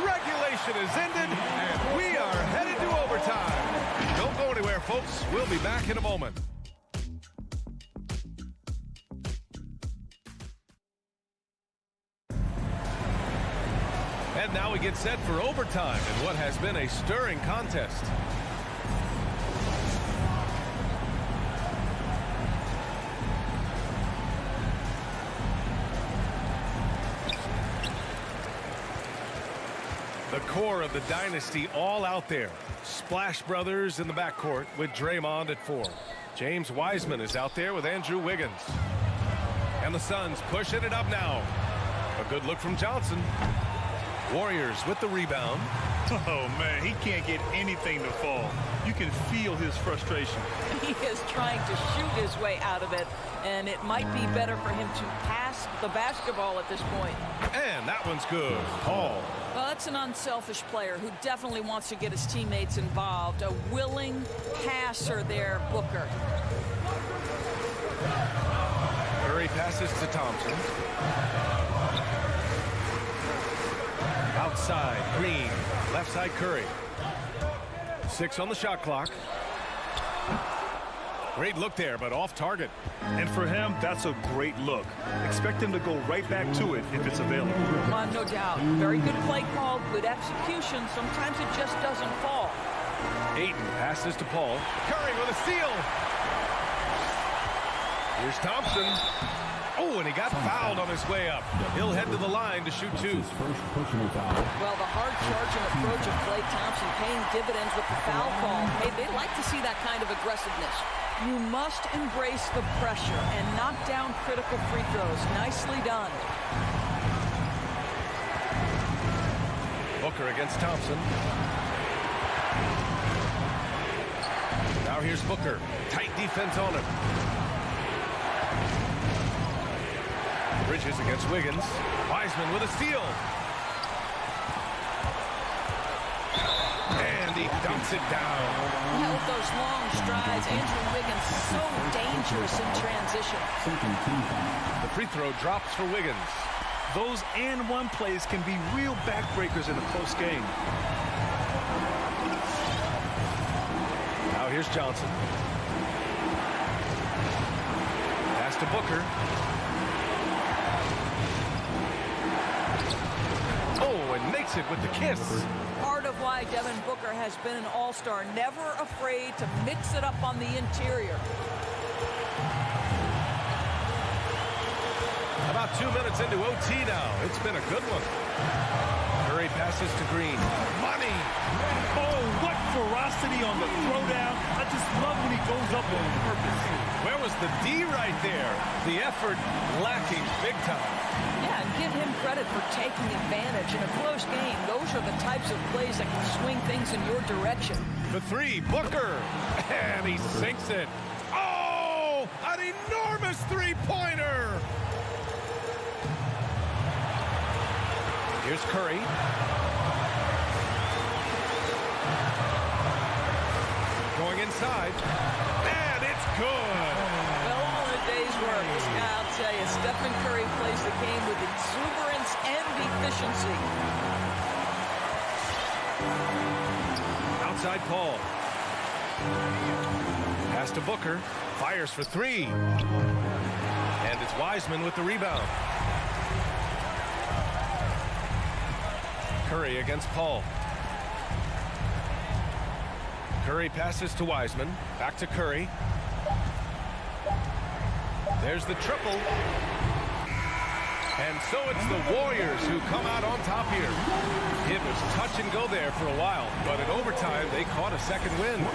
Regulation is ended, and we are headed to overtime. Don't go anywhere, folks. We'll be back in a moment. And now we get set for overtime in what has been a stirring contest. The core of the dynasty all out there. Splash Brothers in the backcourt with Draymond at 4. James Wiseman is out there with Andrew Wiggins. And the Suns pushing it up now. A good look from Johnson. Warriors with the rebound. Oh, man, he can't get anything to fall. You can feel his frustration. He is trying to shoot his way out of it, and it might be better for him to pass the basketball at this point. And that one's good. Paul. Well, that's an unselfish player who definitely wants to get his teammates involved. A willing passer there, Booker. Curry passes to Thompson. Outside, Green. Left side, Curry. 6 on the shot clock. Great look there, but off target. And for him, that's a great look. Expect him to go right back to it if it's available. No doubt. Very good play call, good execution. Sometimes it just doesn't fall. Ayton passes to Paul. Curry with a steal. Here's Thompson. Oh, and he got fouled on his way up. He'll head to the line to shoot 2. Well, the hard-charging approach of Klay Thompson paying dividends with the foul call. Hey, they like to see that kind of aggressiveness. You must embrace the pressure and knock down critical free throws. Nicely done. Booker against Thompson. Now here's Booker. Tight defense on him. Bridges against Wiggins. Wiseman with a steal. And he dumps it down. Yeah, with those long strides, Andrew Wiggins so dangerous in transition. The free throw drops for Wiggins. Those and-one plays can be real backbreakers in a close game. Now here's Johnson. Pass to Booker. Oh, and makes it with the kiss. Part of why Devin Booker has been an all-star, never afraid to mix it up on the interior. About 2 minutes into OT now. It's been a good one. Curry passes to Green. Money! Oh, what ferocity on the throwdown. I just love when he goes up on purpose. Where was the D right there? The effort lacking big time. Yeah, and give him credit for taking advantage. In a close game, those are the types of plays that can swing things in your direction. The 3, Booker. And he sinks it. Oh, an enormous three-pointer. Here's Curry. Going inside. And it's good. Well, all in a day's work. I'll tell you, Stephen Curry plays the game with exuberance and efficiency. Outside Paul. Pass to Booker. Fires for 3. And it's Wiseman with the rebound. Curry against Paul. Curry passes to Wiseman. Back to Curry. There's the triple. And so it's the Warriors who come out on top here. It was touch and go there for a while, but in overtime, they caught a second win.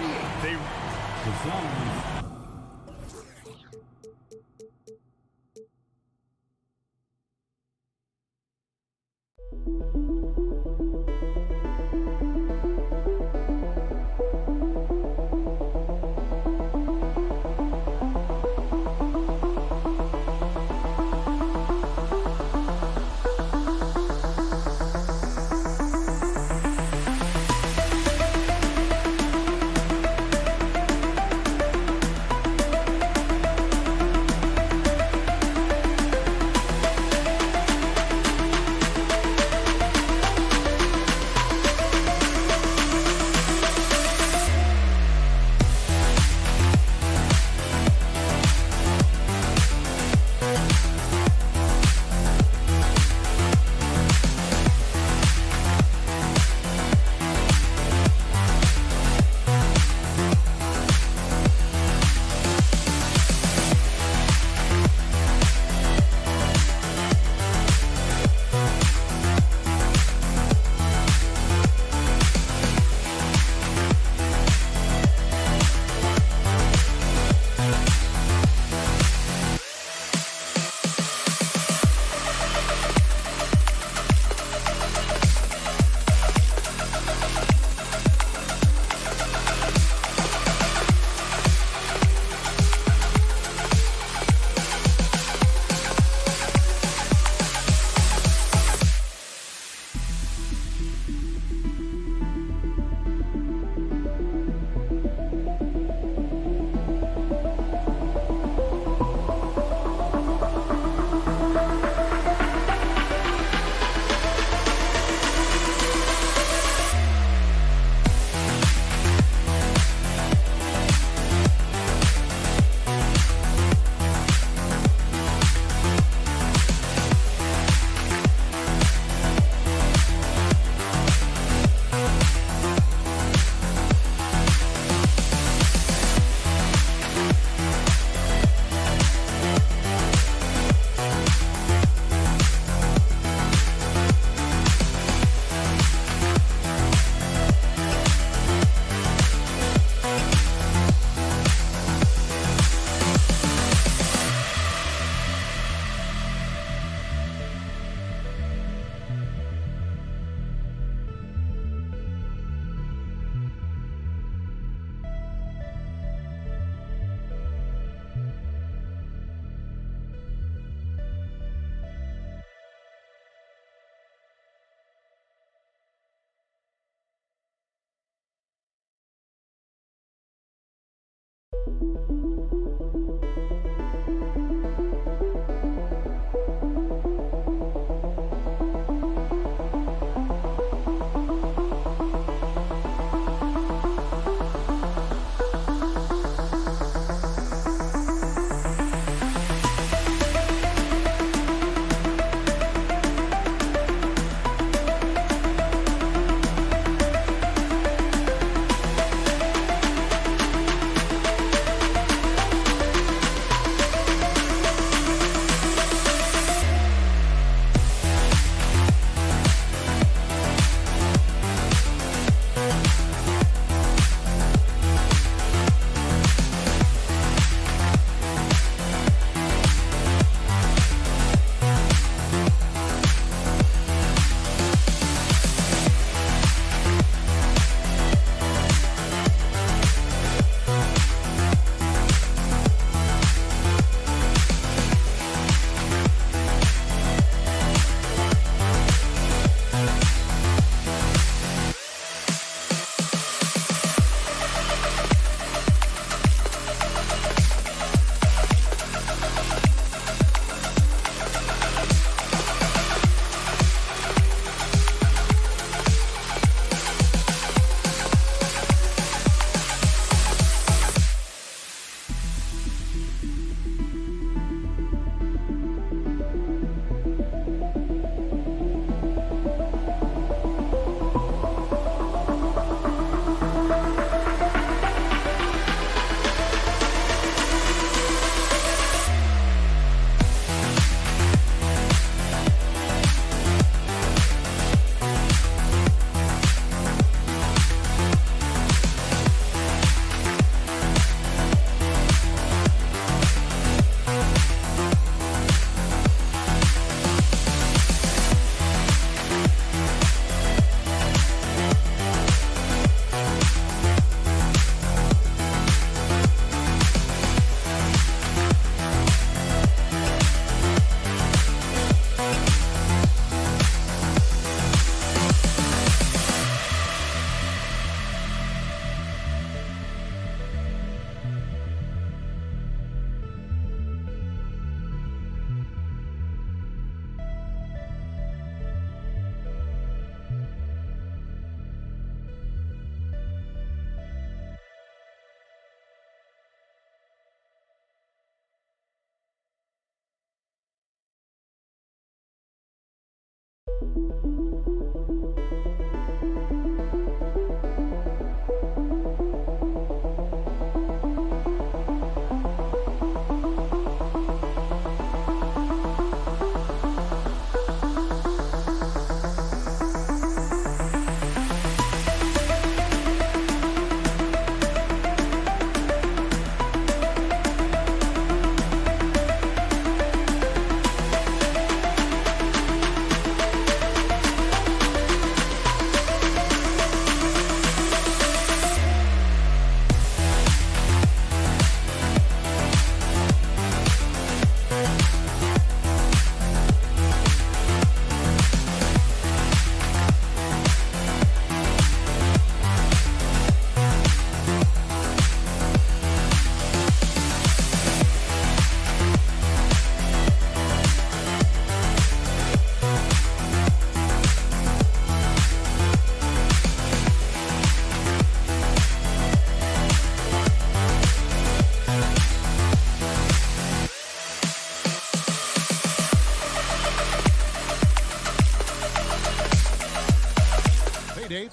Dave.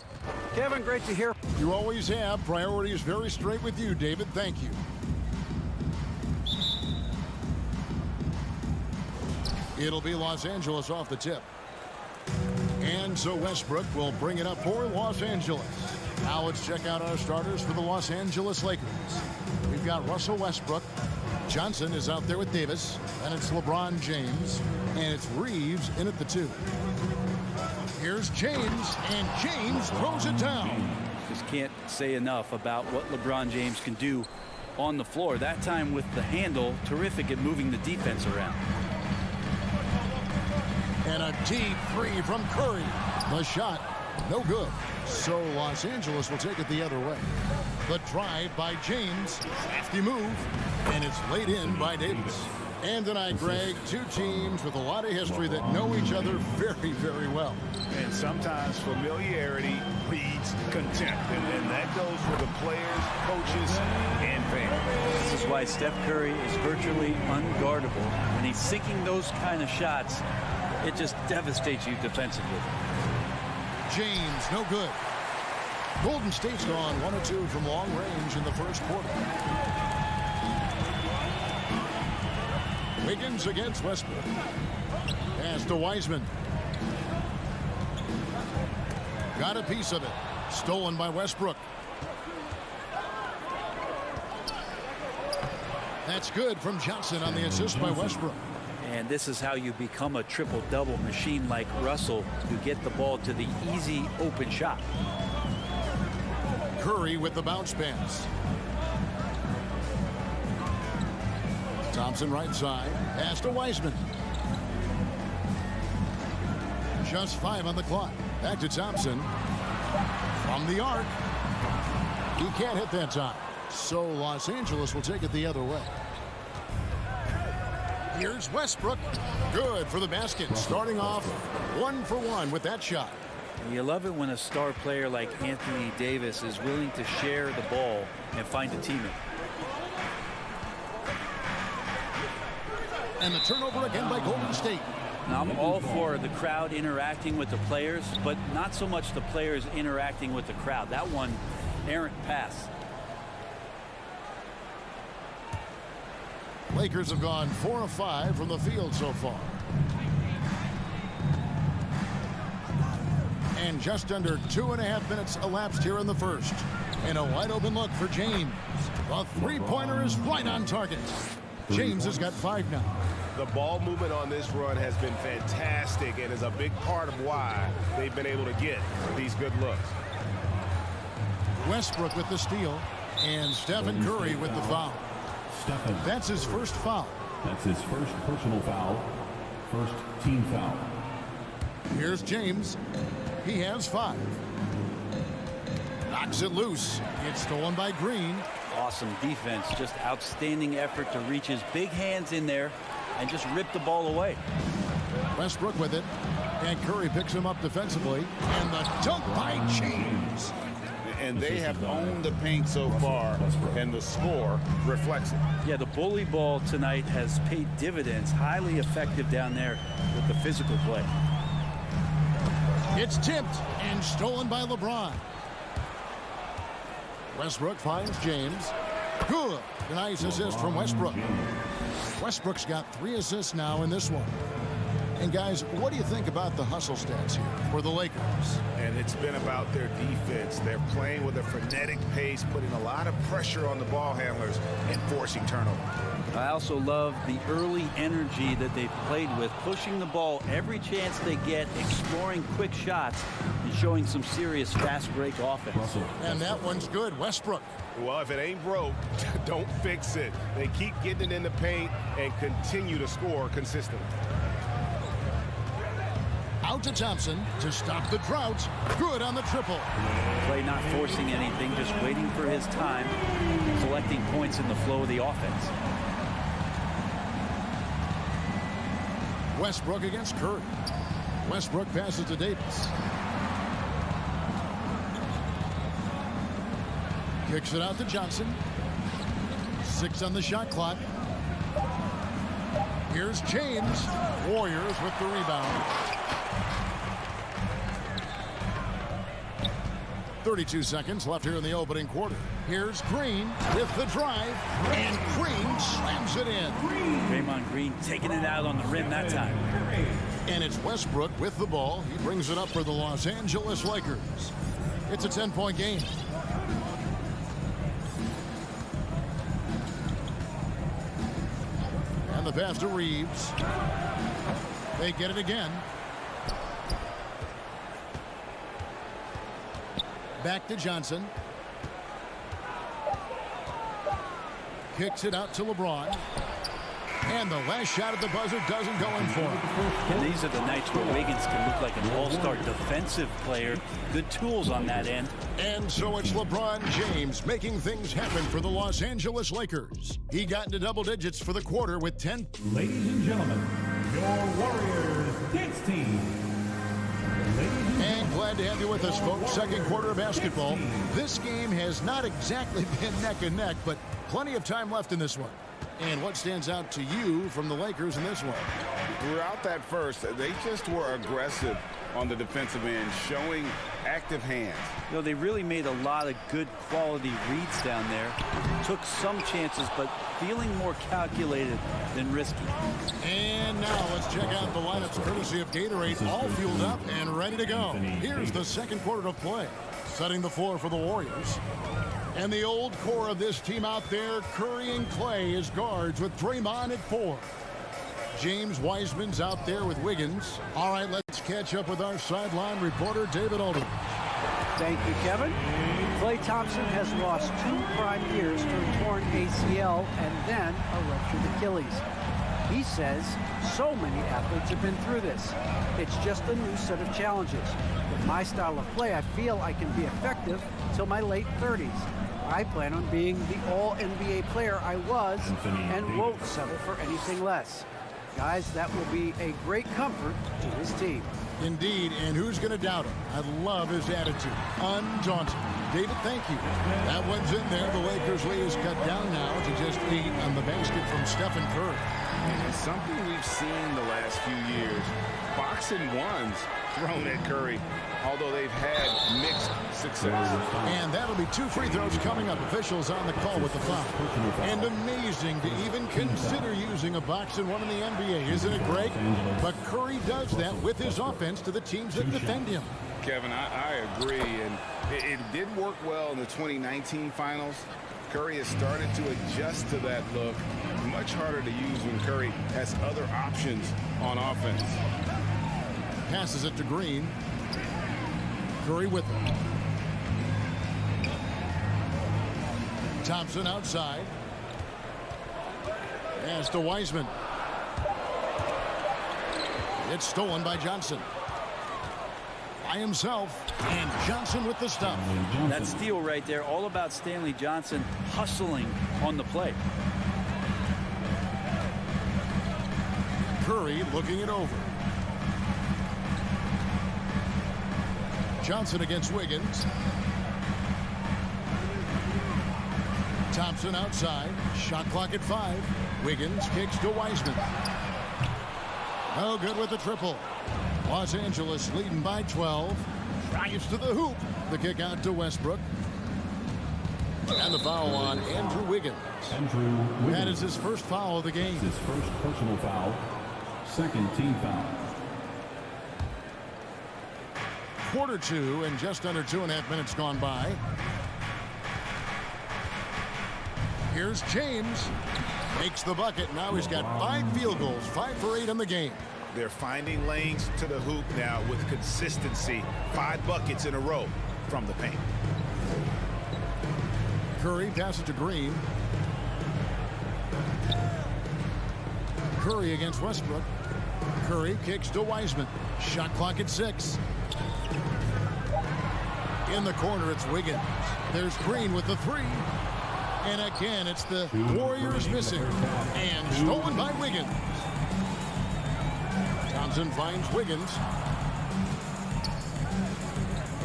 Kevin, great to hear. You always have. Priorities very straight with you, David. Thank you. It'll be Los Angeles off the tip. And so Westbrook will bring it up for Los Angeles. Now let's check out our starters for the Los Angeles Lakers. We've got Russell Westbrook. Johnson is out there with Davis. And it's LeBron James. And it's Reeves in at the 2. Here's James, and James throws it down. Just can't say enough about what LeBron James can do on the floor. That time with the handle, terrific at moving the defense around. And a deep three from Curry. The shot, no good. So Los Angeles will take it the other way. The drive by James, hefty move, and it's laid in by Davis. And tonight, Greg, two teams with a lot of history that know each other very, very well. And sometimes familiarity breeds contempt. And that goes for the players, coaches, and fans. This is why Steph Curry is virtually unguardable. When he's sinking those kind of shots, it just devastates you defensively. James, no good. Golden State's gone 1 of 2 from long range in the first quarter. Wiggins against Westbrook. Pass to Wiseman. Got a piece of it. Stolen by Westbrook. That's good from Johnson on the assist by Westbrook. And this is how you become a triple-double machine like Russell. You get the ball to the easy open shot. Curry with the bounce pass. Thompson right side. Pass to Wiseman. Just 5 on the clock. Back to Thompson. From the arc. He can't hit that time. So Los Angeles will take it the other way. Here's Westbrook. Good for the basket. Starting off 1 for 1 with that shot. You love it when a star player like Anthony Davis is willing to share the ball and find a teammate. And the turnover again by Golden State. Now, I'm all for the crowd interacting with the players, but not so much the players interacting with the crowd. That one, errant pass. Lakers have gone 4 of 5 from the field so far. And just under 2.5 minutes elapsed here in the first. And a wide open look for James. The three-pointer is right on target. James has got 5 now. The ball movement on this run has been fantastic and is a big part of why they've been able to get these good looks. Westbrook with the steal and Stephen Curry with the foul. That's his first foul. That's his first personal foul. First team foul. Here's James. He has 5. Knocks it loose. It's stolen by Green. Awesome defense. Just outstanding effort to reach his big hands in there and just rip the ball away. Westbrook with it. And Curry picks him up defensively. And the dunk by James. And they have owned the paint so far, and the score reflects it. Yeah, the bully ball tonight has paid dividends. Highly effective down there with the physical play. It's tipped and stolen by LeBron. Westbrook finds James. Good. A nice assist from Westbrook. Westbrook's got 3 assists now in this one. And guys, what do you think about the hustle stats here for the Lakers? And it's been about their defense. They're playing with a frenetic pace, putting a lot of pressure on the ball handlers and forcing turnover. I also love the early energy that they've played with, pushing the ball every chance they get, exploring quick shots, and showing some serious fast break offense. And that one's good. Westbrook. Well, if it ain't broke, don't fix it. They keep getting it in the paint and continue to score consistently. Out to Thompson to stop the drought. Good on the triple. Clay not forcing anything, just waiting for his time, collecting points in the flow of the offense. Westbrook against Curry. Westbrook passes to Davis. Kicks it out to Johnson. 6 on the shot clock. Here's James. Warriors with the rebound. 32 seconds left here in the opening quarter. Here's Green with the drive, and Green slams it in. Draymond Green taking it out on the rim that time. And it's Westbrook with the ball. He brings it up for the Los Angeles Lakers. It's a 10-point game. And the pass to Reeves. They get it again. Back to Johnson. Kicks it out to LeBron. And the last shot at the buzzer doesn't go in for him. And these are the nights where Wiggins can look like an all-star defensive player. Good tools on that end. And so it's LeBron James making things happen for the Los Angeles Lakers. He got into double digits for the quarter with 10. Ladies and gentlemen, your Warriors dance team. And glad to have you with us, folks. Second quarter of basketball. This game has not exactly been neck and neck, but plenty of time left in this one. And what stands out to you from the Lakers in this one? Throughout that first, they just were aggressive on the defensive end, showing active hands. You know, they really made a lot of good quality reads down there. Took some chances, but feeling more calculated than risky. And now let's check out the lineups courtesy of Gatorade, all fueled up and ready to go. Here's the second quarter of play. Setting the floor for the Warriors. And the old core of this team out there, Curry and Clay as guards with Draymond at 4. James Wiseman's out there with Wiggins. All right, let's catch up with our sideline reporter, David Aldridge. Thank you, Kevin. Klay Thompson has lost 2 prime years to a torn ACL and then a ruptured Achilles. He says so many athletes have been through this. It's just a new set of challenges. With my style of play, I feel I can be effective till my late 30s. I plan on being the all-NBA player I was and won't settle for anything less. Guys, that will be a great comfort to his team. Indeed, and who's going to doubt him? I love his attitude. Undaunted. David, thank you. That one's in there. The Lakers lead is cut down now to just 8 on the basket from Stephen Curry. And it's something we've seen the last few years. Boxing ones thrown at Curry, although they've had mixed success. And that'll be 2 free throws coming up. Officials on the call with the foul. And amazing to even consider using a box and one in the NBA. Isn't it great? But Curry does that with his offense to the teams that defend him. Kevin, I agree. And it did work well in the 2019 finals. Curry has started to adjust to that look. Much harder to use when Curry has other options on offense. Passes it to Green. Curry with him. Thompson outside. Pass to Wiseman. It's stolen by Johnson. By himself, and Johnson with the stop. That steal right there, all about Stanley Johnson hustling on the play. Curry looking it over. Johnson against Wiggins. Thompson outside. Shot clock at 5. Wiggins kicks to Wiseman. Oh, good with the triple. Los Angeles leading by 12. Drives to the hoop. The kick out to Westbrook. And the foul on Andrew Wiggins. That is his first foul of the game. His first personal foul. Second team foul. Quarter 2 and just under 2.5 minutes gone by. Here's James. Makes the bucket. Now he's got 5 field goals. 5 for 8 in the game. They're finding lanes to the hoop now with consistency. 5 buckets in a row from the paint. Curry passes to Green. Curry against Westbrook. Curry kicks to Wiseman. Shot clock at 6. In the corner, it's Wiggins. There's Green with the 3. And again, it's the Warriors missing. And stolen by Wiggins. Thompson finds Wiggins.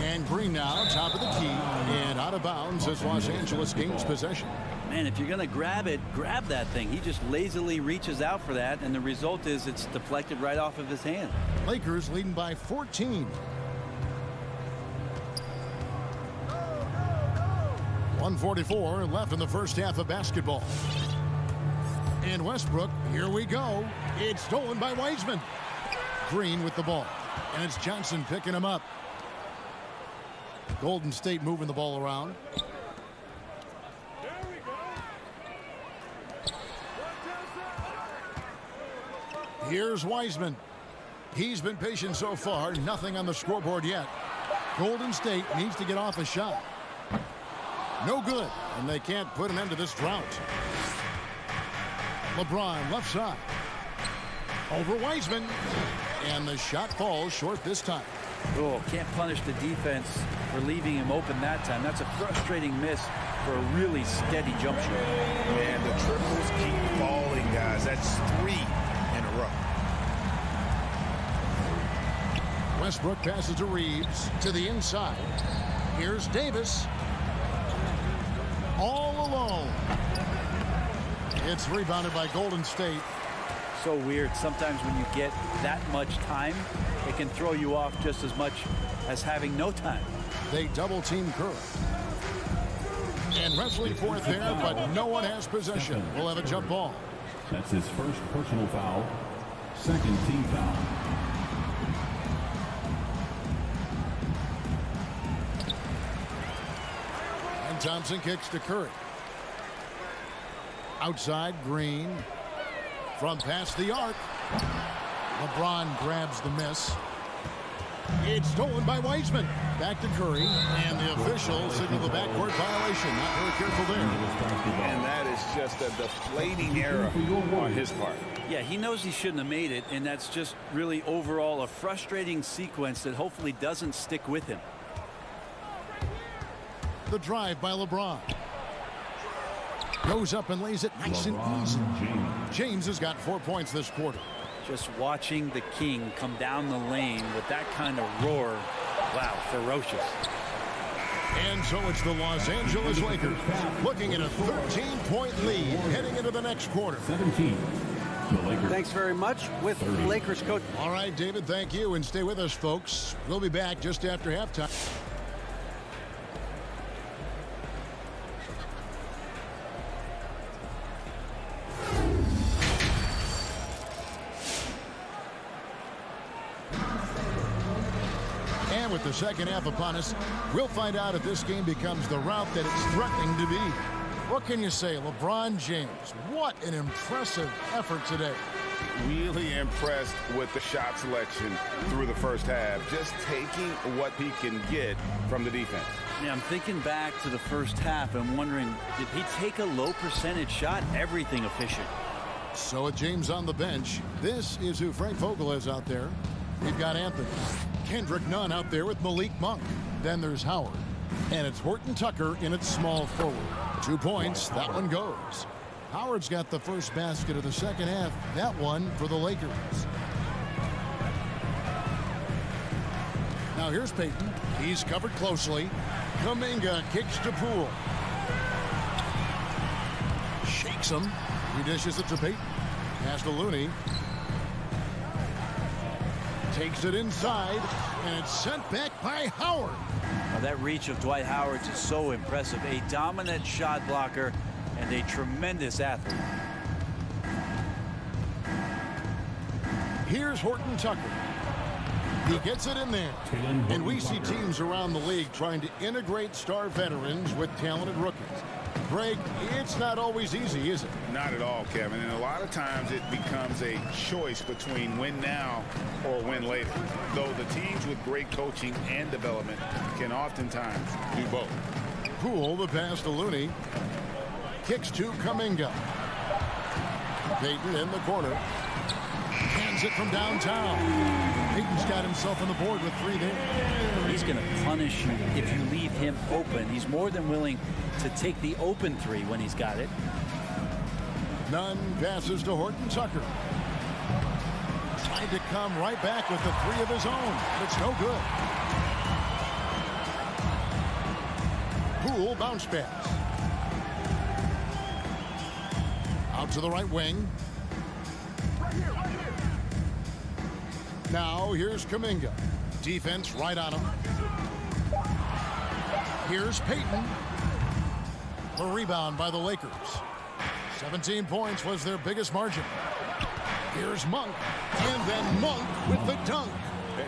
And Green now, top of the key. And out of bounds as Los Angeles gains possession. Man, if you're going to grab it, grab that thing. He just lazily reaches out for that, and the result is it's deflected right off of his hand. Lakers leading by 14. .144 left in the first half of basketball. And Westbrook, here we go. It's stolen by Wiseman. Green with the ball. And it's Johnson picking him up. Golden State moving the ball around. Here's Wiseman. He's been patient so far. Nothing on the scoreboard yet. Golden State needs to get off a shot. No good. And they can't put an end to this drought. LeBron left side. Over Wiseman. And the shot falls short this time. Oh, can't punish the defense for leaving him open that time. That's a frustrating miss for a really steady jump shot. Man, the triples keep falling, guys. That's 3 in a row. Westbrook passes to Reeves to the inside. Here's Davis. All alone. It's rebounded by Golden State. So weird. Sometimes when you get that much time, it can throw you off just as much as having no time. They double team Curry. And wrestling for it there, but no one has possession. We'll have a jump ball. That's his first personal foul. Second team foul. And Thompson kicks to Curry. Outside, Green. From past the arc. LeBron grabs the miss. It's stolen by Wiseman. Back to Curry. And the official signaled the backcourt violation. Not very careful there. And that is just a deflating error on his part. Yeah, he knows he shouldn't have made it, and that's just really overall a frustrating sequence that hopefully doesn't stick with him. The drive by LeBron. Goes up and lays it nice and easy. James has got 4 points this quarter. Just watching the King come down the lane with that kind of roar. Wow, ferocious. And so it's the Los Angeles Lakers looking at a 13-point lead heading into the next quarter. 17. Thanks very much with Lakers coach. All right, David, thank you. And stay with us, folks. We'll be back just after halftime. With the second half upon us, we'll find out if this game becomes the route that it's threatening to be. What can you say, LeBron James? What an impressive effort today. Really impressed with the shot selection through the first half, just taking what he can get from the defense. Yeah, I'm thinking back to the first half and wondering, did he take a low percentage shot? Everything efficient. So with James on the bench, this is who Frank Vogel is out there. We've got Anthony. Kendrick Nunn out there with Malik Monk. Then there's Howard. And it's Horton Tucker in its small forward. 2 points. That one goes. Howard's got the first basket of the second half. That one for the Lakers. Now here's Payton. He's covered closely. Kuminga kicks to Poole. Shakes him. He dishes it to Payton. Pass to Looney. Takes it inside, and it's sent back by Howard. Now that reach of Dwight Howard is so impressive. A dominant shot blocker and a tremendous athlete. Here's Horton Tucker. He gets it in there. And we see teams around the league trying to integrate star veterans with talented rookies. Greg, it's not always easy, is it? Not at all, Kevin. And a lot of times it becomes a choice between win now or win later. Though the teams with great coaching and development can oftentimes do both. Poole, the pass to Looney. Kicks to Kuminga. Payton in the corner. Hands it from downtown. Payton's got himself on the board with 3 there. He's going to punish you if you leave him open. He's more than willing to take the open 3 when he's got it. Nunn passes to Horton Tucker. Trying to come right back with the 3 of his own. It's no good. Poole bounce pass. Out to the right wing. Now here's Kuminga. Defense right on him. Here's Payton. The rebound by the Lakers. 17 points was their biggest margin. Here's Monk. And then Monk with the dunk.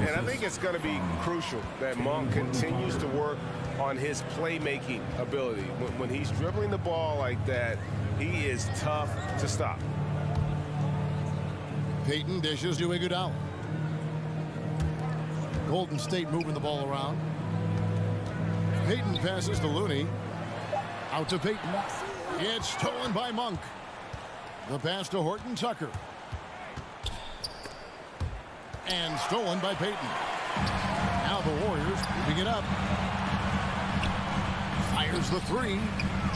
And I think it's going to be crucial that Monk continues to work on his playmaking ability. When he's dribbling the ball like that, he is tough to stop. Payton dishes to Iguodala. Golden State moving the ball around. Payton passes to Looney. Out to Payton. It's stolen by Monk. The pass to Horton Tucker. And stolen by Payton. Now the Warriors moving it up. Fires the 3.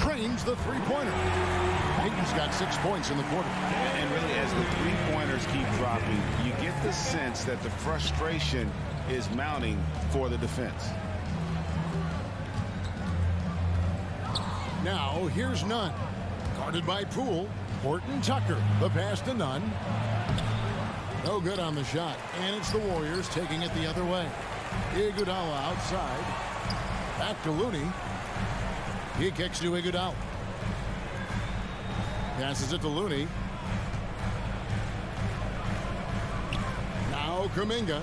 Trains the 3-pointer. Payton's got 6 points in the quarter. And really, as the 3-pointers keep dropping, you get the sense that the frustration is mounting for the defense. Now here's Nunn. Guarded by Poole. Horton Tucker. The pass to Nunn. No good on the shot. And it's the Warriors taking it the other way. Iguodala outside. Back to Looney. He kicks to Iguodala. Passes it to Looney. Now Kuminga.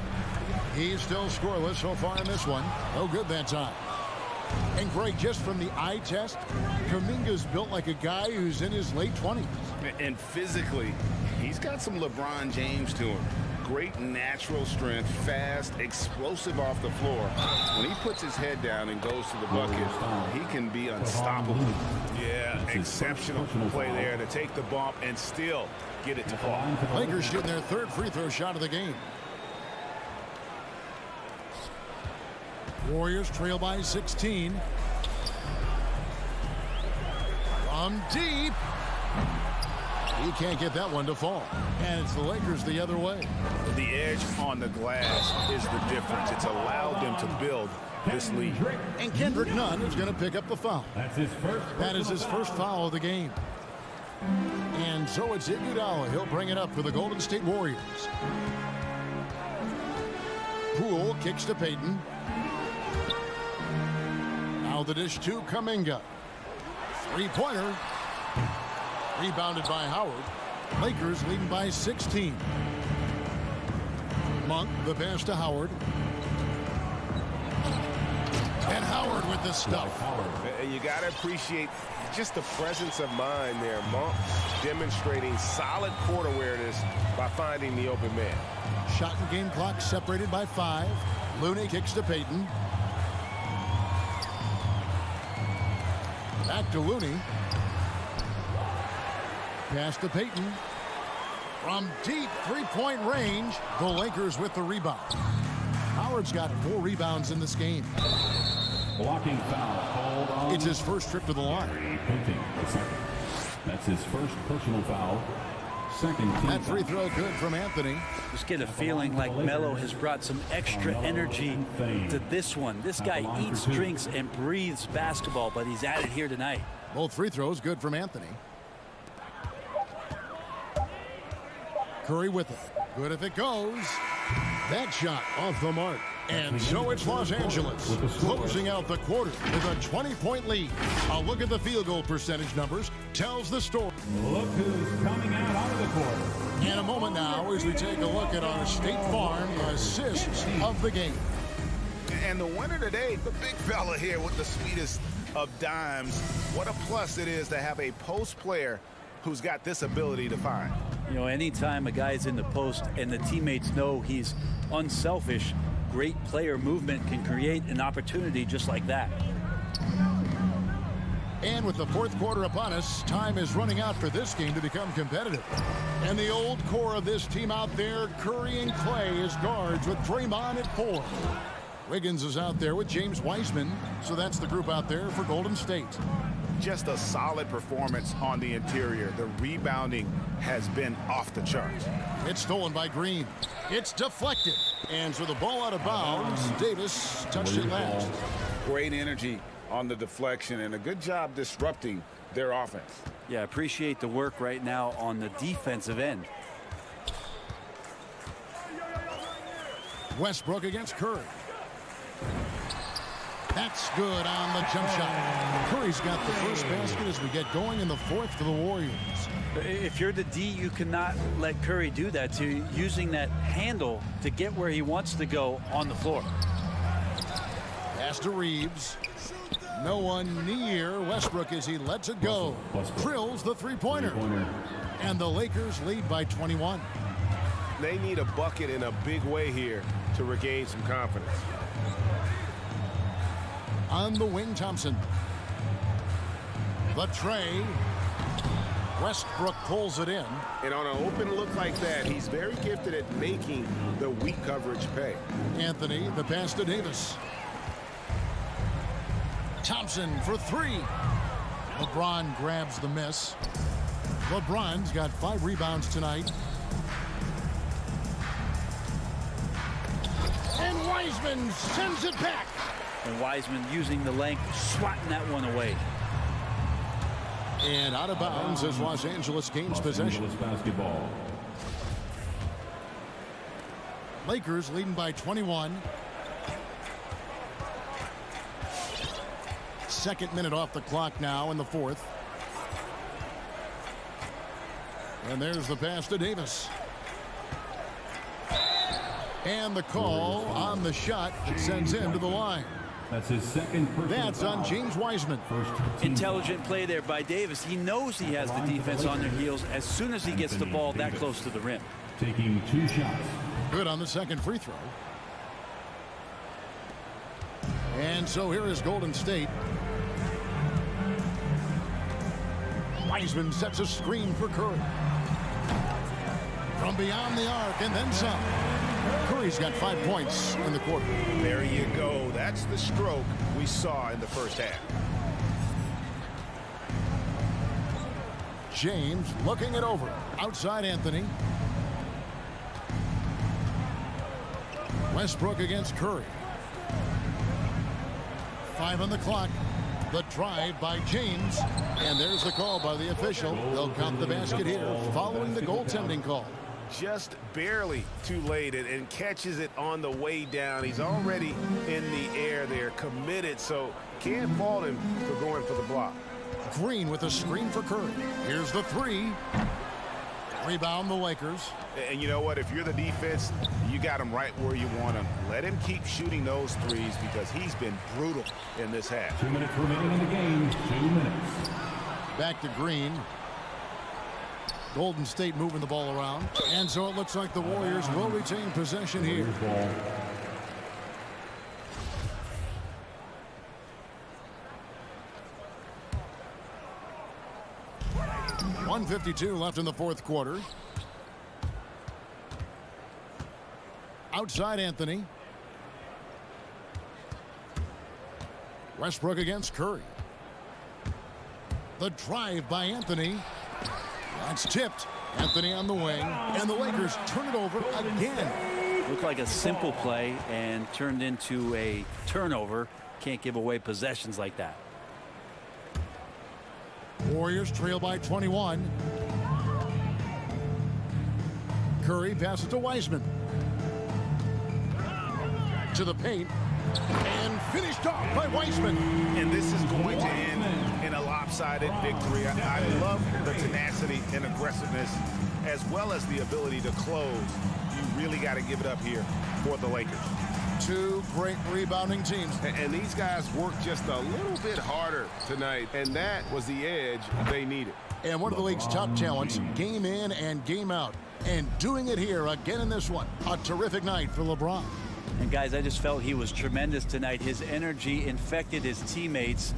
He's still scoreless so far in this one. No good that time. And Greg, just from the eye test, Kuminga's built like a guy who's in his late 20s. And physically, he's got some LeBron James to him. Great natural strength, fast, explosive off the floor. When he puts his head down and goes to the bucket, he can be unstoppable. Yeah, exceptional play there to take the bump and still get it to fall. Lakers shooting their 3rd free throw shot of the game. Warriors trail by 16. From deep. He can't get that one to fall. And it's the Lakers the other way. The edge on the glass is the difference. It's allowed them to build this lead. And Kendrick Nunn is going to pick up the foul. That is his first foul of the game. And so it's Iguodala. He'll bring it up for the Golden State Warriors. Poole kicks to Payton. Now the dish to Kuminga. 3-pointer. Rebounded by Howard. Lakers leading by 16. Monk, the pass to Howard. And Howard with the stuff. You got to appreciate just the presence of mind there. Monk demonstrating solid court awareness by finding the open man. Shot and game clock separated by 5. Looney kicks to Payton. Back to Looney. Pass to Payton. From deep 3-point range, the Lakers with the rebound. Howard's got 4 rebounds in this game. Blocking foul called on. It's his first trip to the line. That's his first personal foul. Second team. That free throw good from Anthony. Just get a feeling like Melo has brought some extra energy to this one. This guy eats, drinks, and breathes basketball, but he's at it here tonight. Both free throws good from Anthony. Curry with it. Good if it goes. That shot off the mark. And so it's Los Angeles closing out the quarter with a 20-point lead. A look at the field goal percentage numbers tells the story. Look who's coming out of the quarter. In a moment now as we take a look at our State Farm assists of the game. And the winner today, the big fella here with the sweetest of dimes. What a plus it is to have a post player who's got this ability to find. You know, anytime a guy's in the post and the teammates know he's unselfish, great player movement can create an opportunity just like that. And with the fourth quarter upon us, time is running out for this game to become competitive. And the old core of this team out there, Curry and Clay as guards with Draymond at 4. Wiggins is out there with James Wiseman. So that's the group out there for Golden State. Just a solid performance on the interior. The rebounding has been off the charts. It's stolen by Green. It's deflected. And so the ball out of bounds. Davis touched it last. Great energy on the deflection and a good job disrupting their offense. Yeah, appreciate the work right now on the defensive end. Westbrook against Curry. That's good on the jump shot. Curry's got the first basket as we get going in the fourth for the Warriors. If you're the D, you cannot let Curry do that to using that handle to get where he wants to go on the floor. Pass to Reeves. No one near Westbrook as he lets it go. Drills the three-pointer. And the Lakers lead by 21. They need a bucket in a big way here to regain some confidence. On the wing, Thompson. The tray. Westbrook pulls it in. And on an open look like that, he's very gifted at making the weak coverage pay. Anthony, the pass to Davis. Thompson for 3. LeBron grabs the miss. LeBron's got 5 rebounds tonight. And Wiseman sends it back. And Wiseman using the length, swatting that one away. And out of bounds as Los Angeles gains possession. Basketball. Lakers leading by 21. Second minute off the clock now in the fourth. And there's the pass to Davis. And the call on the shot that sends him to the line. That's his second. That's on James Wiseman. Intelligent play there by Davis. He knows he has the defense on their heels as soon as he gets the ball that close to the rim. Taking 2 shots. Good on the second free throw. And so here is Golden State. Wiseman sets a screen for Curry. From beyond the arc and then some. Curry's got 5 points in the quarter. There you go. That's the stroke we saw in the first half. James looking it over. Outside Anthony. Westbrook against Curry. 5 on the clock. The drive by James. And there's the call by the official. They'll count the basket here following the goaltending call. Just barely too late and catches it on the way down. He's already in the air there, committed, so can't fault him for going for the block. Green with a screen for Curry. Here's the 3. Rebound the Lakers. And you know what? If you're the defense, you got him right where you want him. Let him keep shooting those threes because he's been brutal in this half. 2 minutes remaining in the game. 2 minutes. Back to Green. Golden State moving the ball around. And so it looks like the Warriors will retain possession here. 1:52 left in the fourth quarter. Outside Anthony. Westbrook against Curry. The drive by Anthony. That's tipped. Anthony on the wing. And the Lakers turn it over again. Looked like a simple play and turned into a turnover. Can't give away possessions like that. Warriors trail by 21. Curry passes to Wiseman. To the paint. And finished off by Wiseman. And this is going to end in a lopsided victory. I love the tenacity and aggressiveness as well as the ability to close. You really got to give it up here for the Lakers. Two great rebounding teams. And these guys worked just a little bit harder tonight, and that was the edge they needed. And one of the league's top talents, game in and game out. And doing it here again in this one. A terrific night for LeBron. And guys, I just felt he was tremendous tonight. His energy infected his teammates,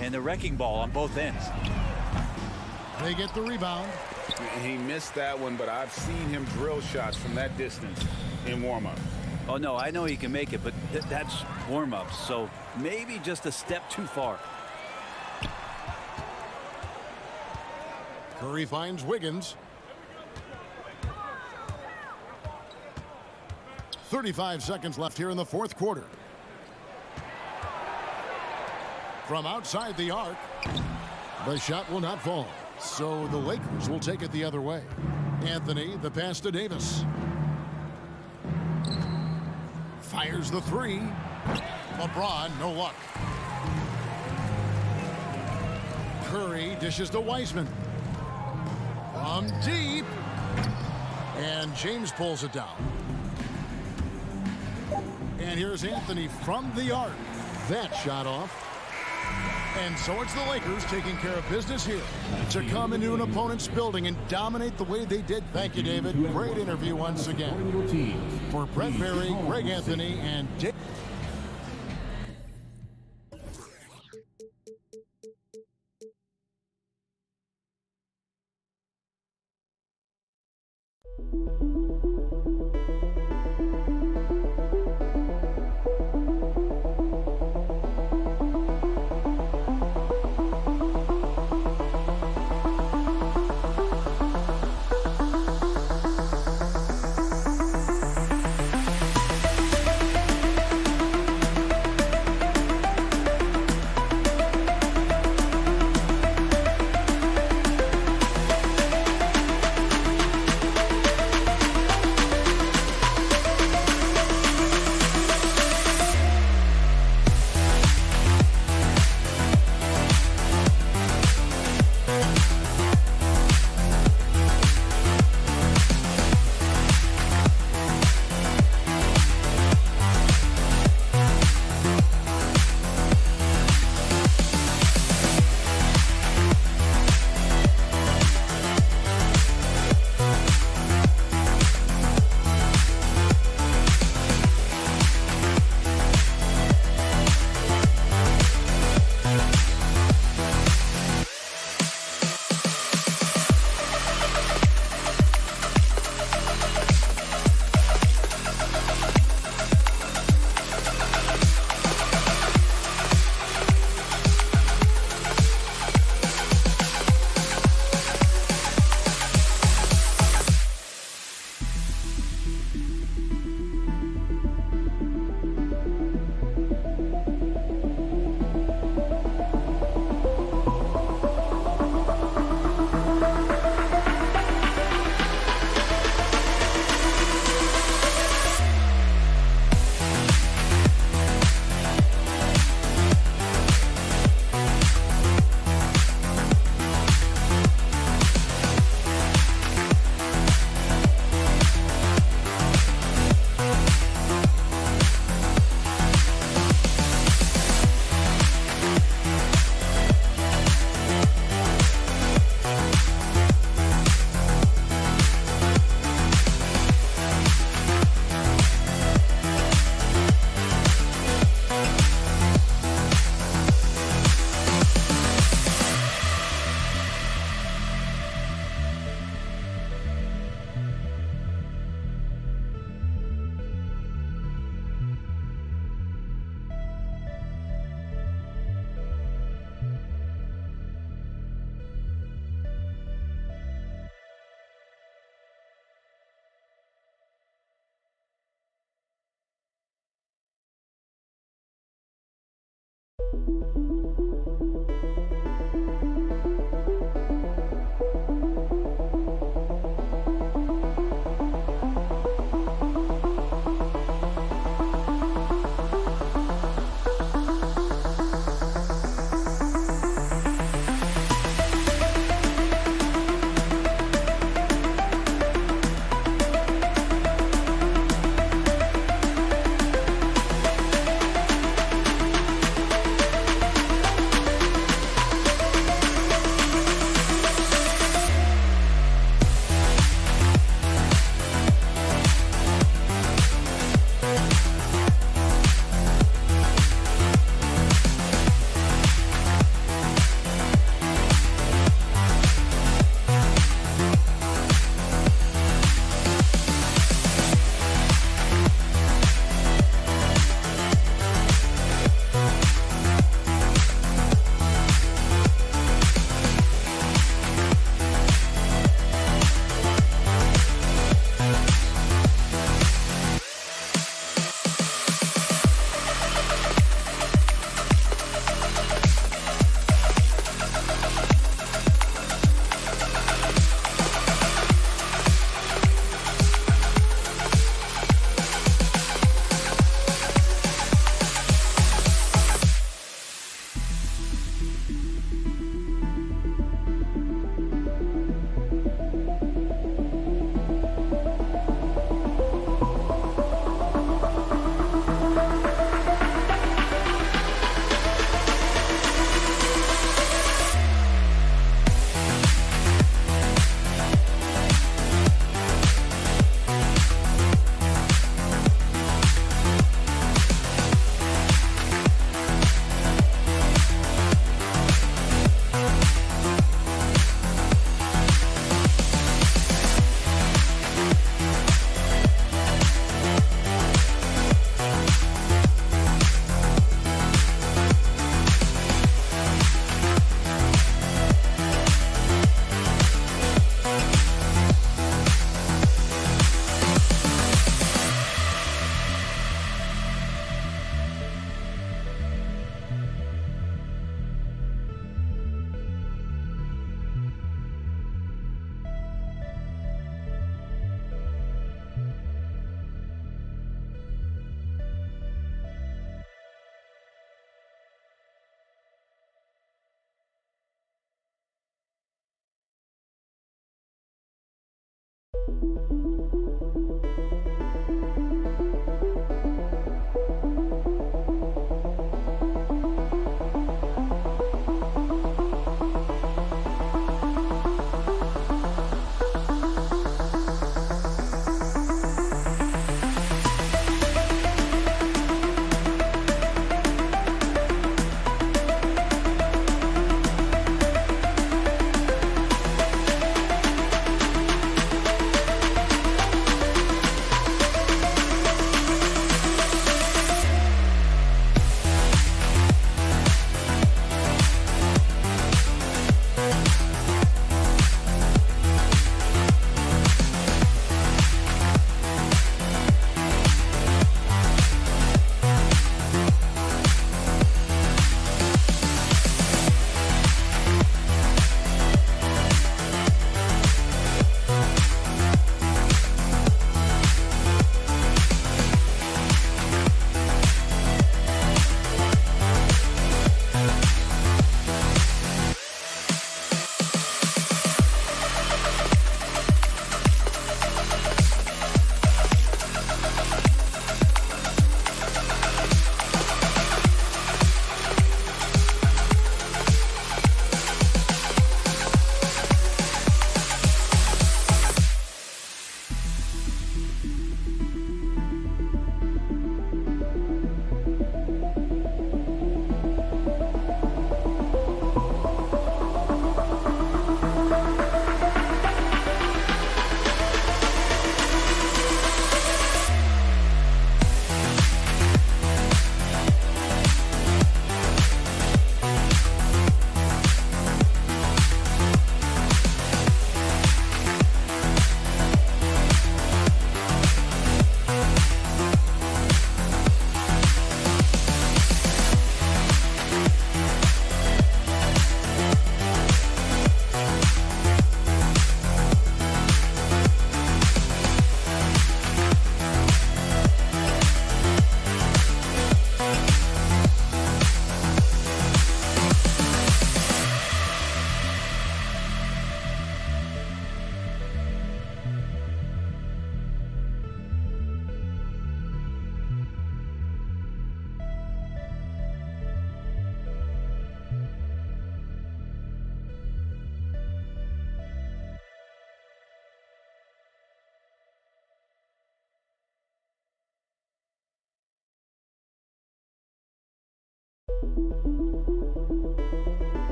and the wrecking ball on both ends. They get the rebound. He missed that one, but I've seen him drill shots from that distance in warm-up. Oh, no, I know he can make it, but that's warm-ups, so maybe just a step too far. Curry finds Wiggins. 35 seconds left here in the fourth quarter. From outside the arc, the shot will not fall. So the Lakers will take it the other way. Anthony, the pass to Davis. Fires the three. LeBron, no luck. Curry dishes to Wiseman. From deep. And James pulls it down. And here's Anthony from the arc. That shot off. And so it's the Lakers taking care of business here to come into an opponent's building and dominate the way they did. Thank you, David. Great interview once again. For Brett Berry, Greg Anthony, and Dick.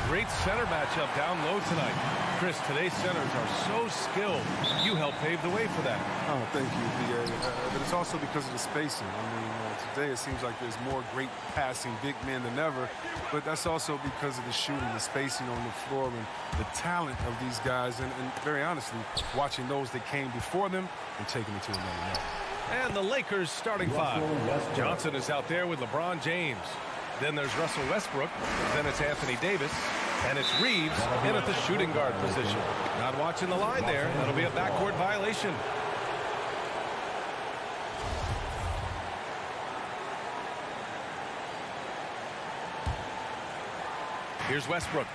Great center matchup down low tonight. Chris, today's centers are so skilled. You help pave the way for that. Oh, thank you, B.A. But it's also because of the spacing. I mean, today it seems like there's more great passing big men than ever, but that's also because of the shooting, the spacing on the floor, and the talent of these guys, and very honestly, watching those that came before them and taking it to another level. And the Lakers starting five. Johnson is out there with LeBron James. Then there's Russell Westbrook. Then it's Anthony Davis. And it's Reeves in at the shooting guard position. Not watching the line there. That'll be a backcourt violation. Here's Westbrook.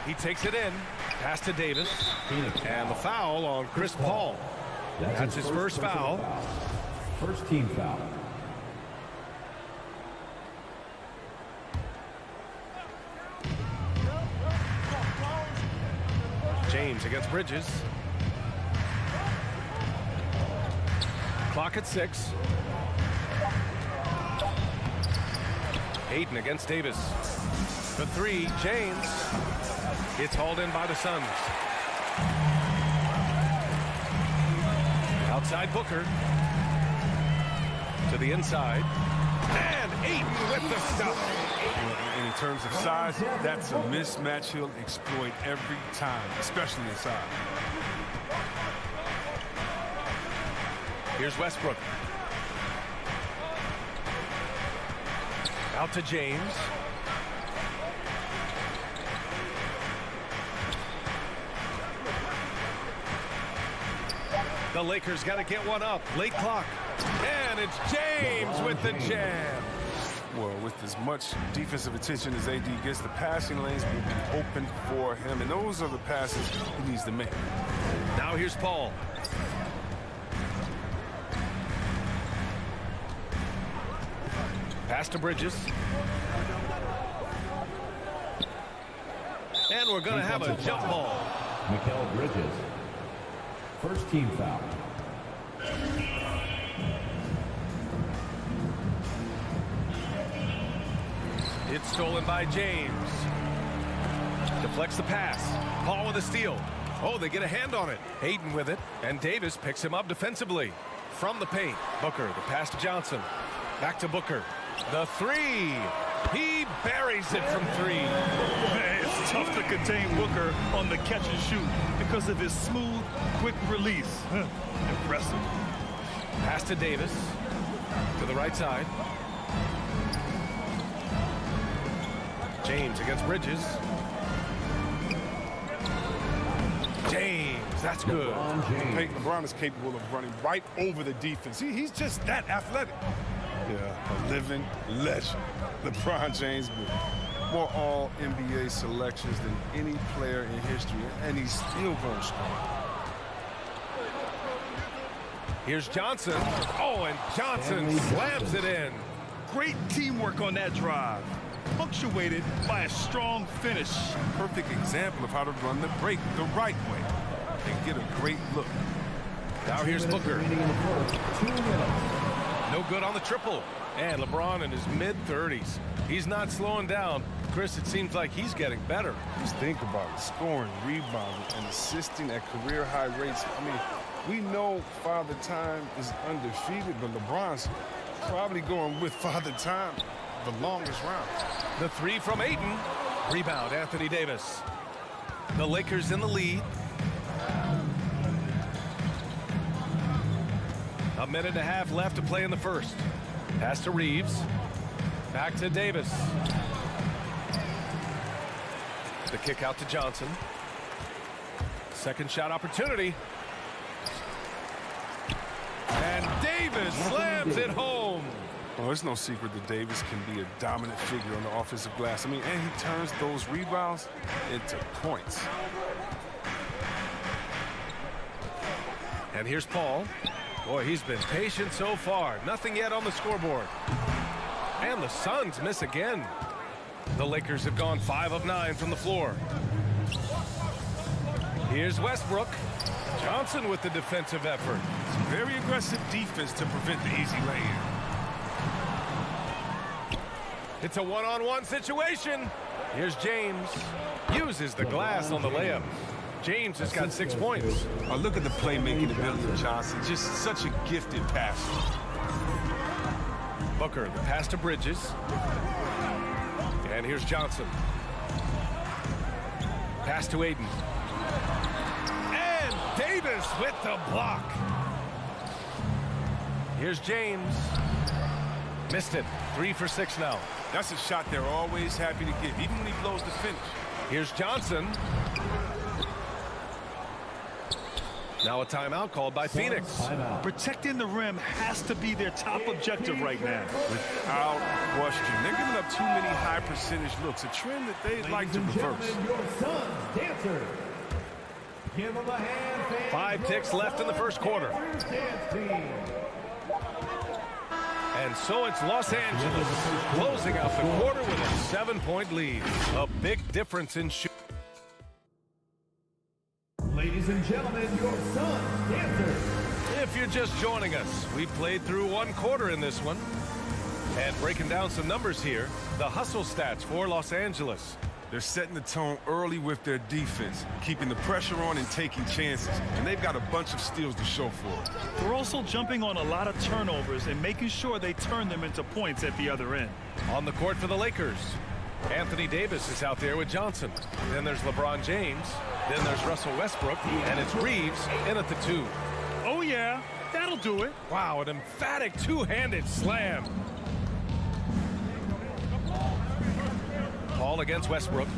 He takes it in. Pass to Davis. And the foul on Chris Paul. That's his first foul. First team foul. James against Bridges. Clock at 6. Hayden against Davis. The 3, James. It's hauled in by the Suns. Outside Booker. To the inside. And Ayton with the stuff. And in terms of size, that's a mismatch he'll exploit every time, especially inside. Here's Westbrook. Out to James. The Lakers got to get one up. Late clock. And it's James with the jam. Well, with as much defensive attention as AD gets, the passing lanes will be open for him. And those are the passes he needs to make. Now here's Paul. Pass to Bridges. And we're going to have a jump ball. Mikal Bridges. First team foul. It's stolen by James. Deflects the pass. Paul with a steal. Oh, they get a hand on it. Hayden with it. And Davis picks him up defensively. From the paint. Booker, the pass to Johnson. Back to Booker. The 3. He buries it from 3. It's tough to contain Booker on the catch and shoot because of his smooth, quick release. Impressive. Pass to Davis. To the right side. James against Bridges. James, that's good. LeBron is capable of running right over the defense. He's just that athletic. Yeah, a living legend. LeBron James with more all-NBA selections than any player in history, and he's still going strong. Here's Johnson. Oh, and Johnson slams it in. Great teamwork on that drive, punctuated by a strong finish. Perfect example of how to run the break the right way and get a great look. Now here's Booker. No good on the triple. And LeBron in his mid-30s. He's not slowing down. Chris, it seems like he's getting better. Just think about it. Scoring, rebounding, and assisting at career-high rates. I mean, we know Father Time is undefeated, but LeBron's probably going with Father Time the longest round. The 3 from Ayton. Rebound, Anthony Davis. The Lakers in the lead. A minute and a half left to play in the first. Pass to Reeves. Back to Davis. The kick out to Johnson. Second shot opportunity. And Davis slams it home. Well, it's no secret that Davis can be a dominant figure on the offensive glass. I mean, and he turns those rebounds into points. And here's Paul. Boy, he's been patient so far. Nothing yet on the scoreboard. And the Suns miss again. The Lakers have gone 5 of 9 from the floor. Here's Westbrook. Johnson with the defensive effort. Very aggressive defense to prevent the easy lay-in. It's a one-on-one situation. Here's James. Uses the glass on the layup. James has got 6 points. Oh, look at the playmaking ability of Johnson. Just such a gifted passer. Booker, the pass to Bridges. And here's Johnson. Pass to Aiden. And Davis with the block. Here's James. Missed it. 3 for 6 now. That's a shot they're always happy to give, even when he blows the finish. Here's Johnson. Now a timeout called by Phoenix. Protecting the rim has to be their top objective right now. Without question. They're giving up too many high percentage looks, a trend that they'd like to reverse. Your son's dancer. Give them a hand, fans. 5 ticks left in the first quarter. And so it's Los Angeles closing out the quarter with a 7-point lead. A big difference in shooting. Ladies and gentlemen, your son's dancer. If you're just joining us, we played through 1 quarter in this one. And breaking down some numbers here, the hustle stats for Los Angeles. They're setting the tone early with their defense, keeping the pressure on and taking chances. And they've got a bunch of steals to show for it. They're also jumping on a lot of turnovers and making sure they turn them into points at the other end. On the court for the Lakers, Anthony Davis is out there with Johnson. Then there's LeBron James. Then there's Russell Westbrook. And it's Reeves in at the 2. Oh, yeah. That'll do it. Wow, an emphatic two-handed slam. Ball against Westbrook.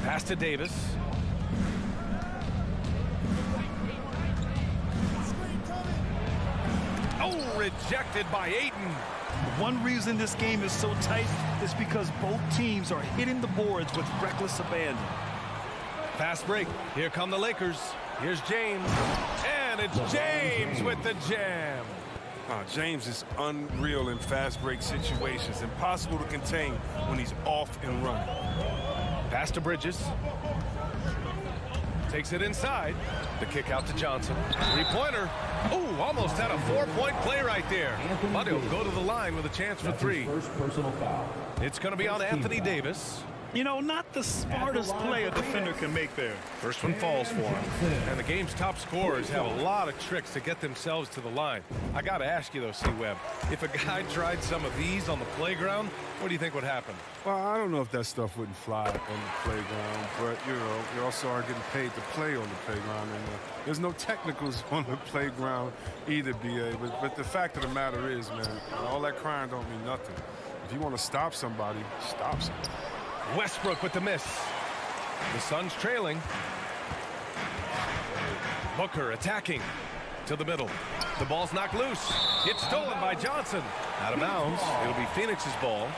Pass to Davis. Oh, rejected by Ayton. One reason this game is so tight is because both teams are hitting the boards with reckless abandon. Fast break. Here come the Lakers. Here's James. And it's James with the jam. James is unreal in fast break situations. Impossible to contain when he's off and running. Pass to Bridges. Takes it inside. The kick out to Johnson. 3-pointer. Oh, almost had a 4-point play right there. But he'll go to the line with a chance for 3. First personal foul. It's going to be on Anthony Davis. You know, not the smartest play a defender can make there. First one falls for him. And the game's top scorers have a lot of tricks to get themselves to the line. I got to ask you, though, C-Webb, if a guy tried some of these on the playground, what do you think would happen? Well, I don't know if that stuff wouldn't fly on the playground, but, you know, you also are getting paid to play on the playground, and there's no technicals on the playground either, B.A., but the fact of the matter is, man, all that crying don't mean nothing. If you want to stop somebody, stop somebody. Westbrook with the miss. The Suns trailing. Booker attacking to the middle. The ball's knocked loose. It's stolen by Johnson. Out of bounds. It'll be Phoenix's ball.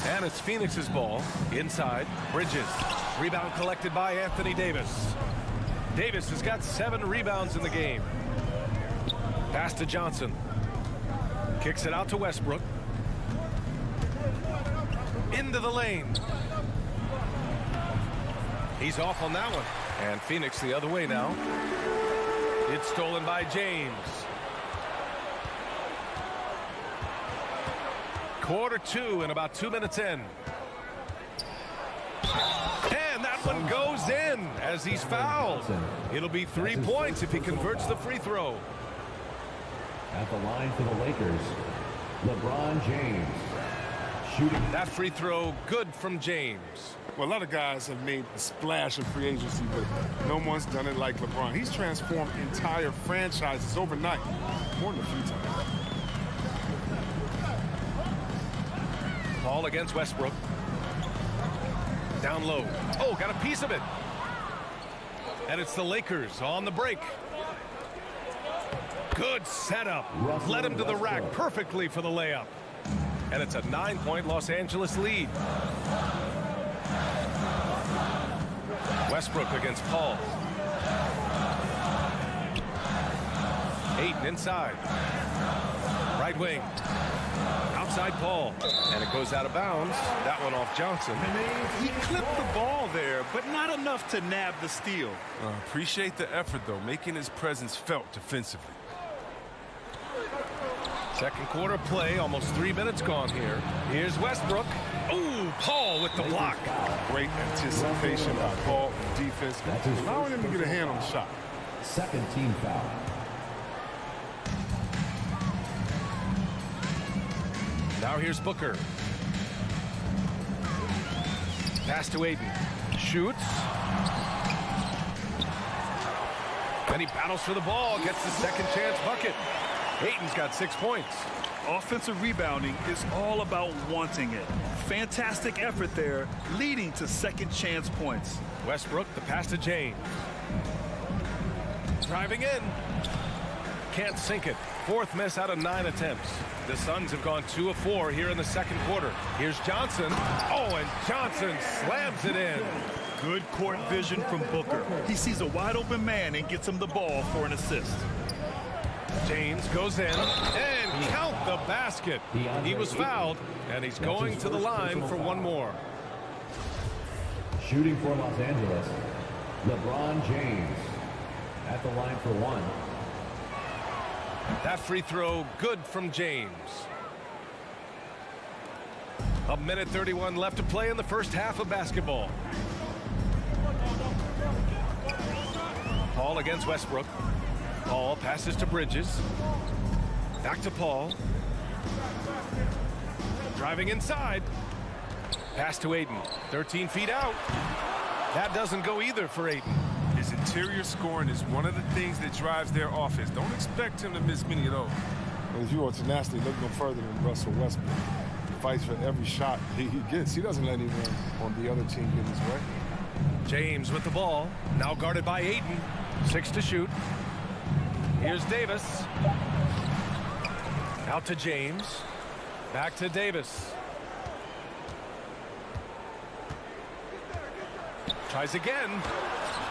And it's Phoenix's ball. Inside. Bridges. Rebound collected by Anthony Davis. Davis has got 7 rebounds in the game. Pass to Johnson. Kicks it out to Westbrook. Into the lane. He's off on that one. And Phoenix the other way now. It's stolen by James. Quarter 2 and about 2 minutes in. And that one goes in as he's fouled. It'll be 3 points if he converts the free throw. At the line for the Lakers, LeBron James. Shooting. That free throw good from James. Well, a lot of guys have made a splash in free agency, but no one's done it like LeBron. He's transformed entire franchises overnight, more than a few times. Ball against Westbrook. Down low. Oh, got a piece of it. And it's the Lakers on the break. Good setup. Led him to the rack perfectly for the layup. And it's a 9-point Los Angeles lead. Westbrook against Paul. Ayton inside. Right wing. Outside Paul. And it goes out of bounds. That one off Johnson. He clipped the ball there, but not enough to nab the steal. Appreciate the effort, though, making his presence felt defensively. Second quarter play, almost 3 minutes gone here. Here's Westbrook. Ooh, Paul with the block. Great anticipation by Paul and defense, allowing him to get a hand on the shot. Second team foul. Now here's Booker. Pass to Aiden. Shoots. Then he battles for the ball, gets the second chance bucket. Aiden's got 6 points. Offensive rebounding is all about wanting it. Fantastic effort there, leading to second chance points. Westbrook, the pass to James. Driving in. Can't sink it. Fourth miss out of 9 attempts. The Suns have gone 2 of 4 here in the second quarter. Here's Johnson. Oh, and Johnson slams it in. Good court vision from Booker. He sees a wide open man and gets him the ball for an assist. James goes in and count the basket. He was fouled, and he's going to the line for one more. Shooting for Los Angeles, LeBron James at the line for one. That free throw good from James. A minute 31 left to play in the first half of basketball. Paul against Westbrook. Paul passes to Bridges. Back to Paul. Driving inside. Pass to Aiden. 13 feet out. That doesn't go either for Aiden. His interior scoring is one of the things that drives their offense. Don't expect him to miss many of those. If you want to tenacity, look no further than Russell Westbrook. He fights for every shot he gets. He doesn't let anyone on the other team get his way. James with the ball. Now guarded by Aiden. 6 to shoot. Here's Davis. Out to James. Back to Davis. Tries again.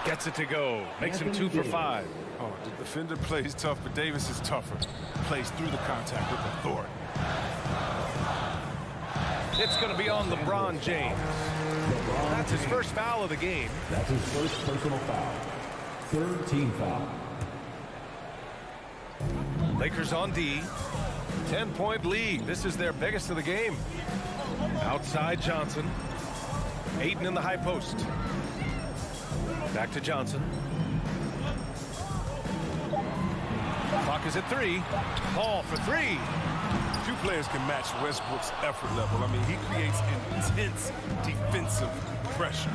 Gets it to go. Makes him 2 for 5. Oh, the defender plays tough, but Davis is tougher. Plays through the contact with authority. It's going to be on LeBron James. That's his first foul of the game. That's his first personal foul. Third team foul. Lakers on D. 10-point lead. This is their biggest of the game. Outside Johnson. Aiden in the high post. Back to Johnson. Clock is at 3. Paul for 3. Few players can match Westbrook's effort level. I mean, he creates intense defensive pressure.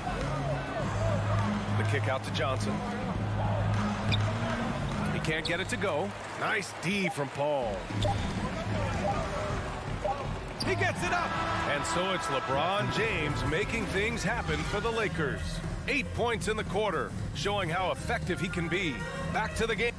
The kick out to Johnson. He can't get it to go. Nice D from Paul. He gets it up. And so it's LeBron James making things happen for the Lakers. 8 points in the quarter, showing how effective he can be. Back to the game.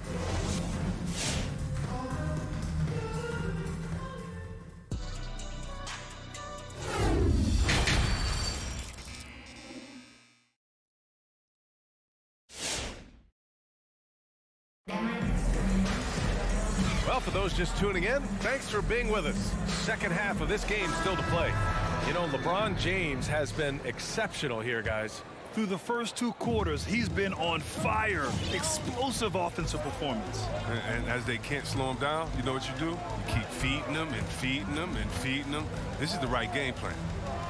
Well, for those just tuning in, thanks for being with us. Second half of this game still to play. You know, LeBron James has been exceptional here, guys. Through the first 2 quarters, he's been on fire. Explosive offensive performance. And as they can't slow him down, you know what you do? You keep feeding them and feeding them and feeding them. This is the right game plan.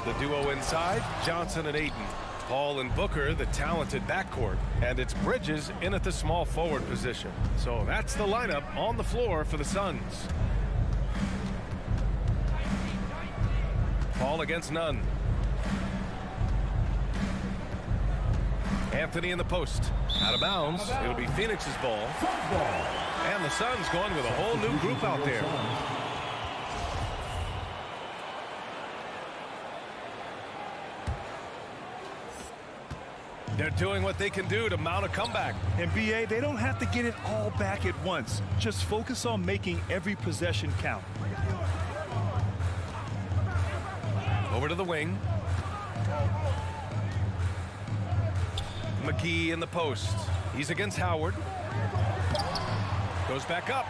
The duo inside, Johnson and Aiden. Paul and Booker, the talented backcourt. And it's Bridges in at the small forward position. So that's the lineup on the floor for the Suns. Paul against Nunn. Anthony in the post. Out of bounds. It'll be Phoenix's ball. And the Suns going with a whole new group out there. They're doing what they can do to mount a comeback. And BA, they don't have to get it all back at once. Just focus on making every possession count. Over to the wing. McGee in the post. He's against Howard. Goes back up.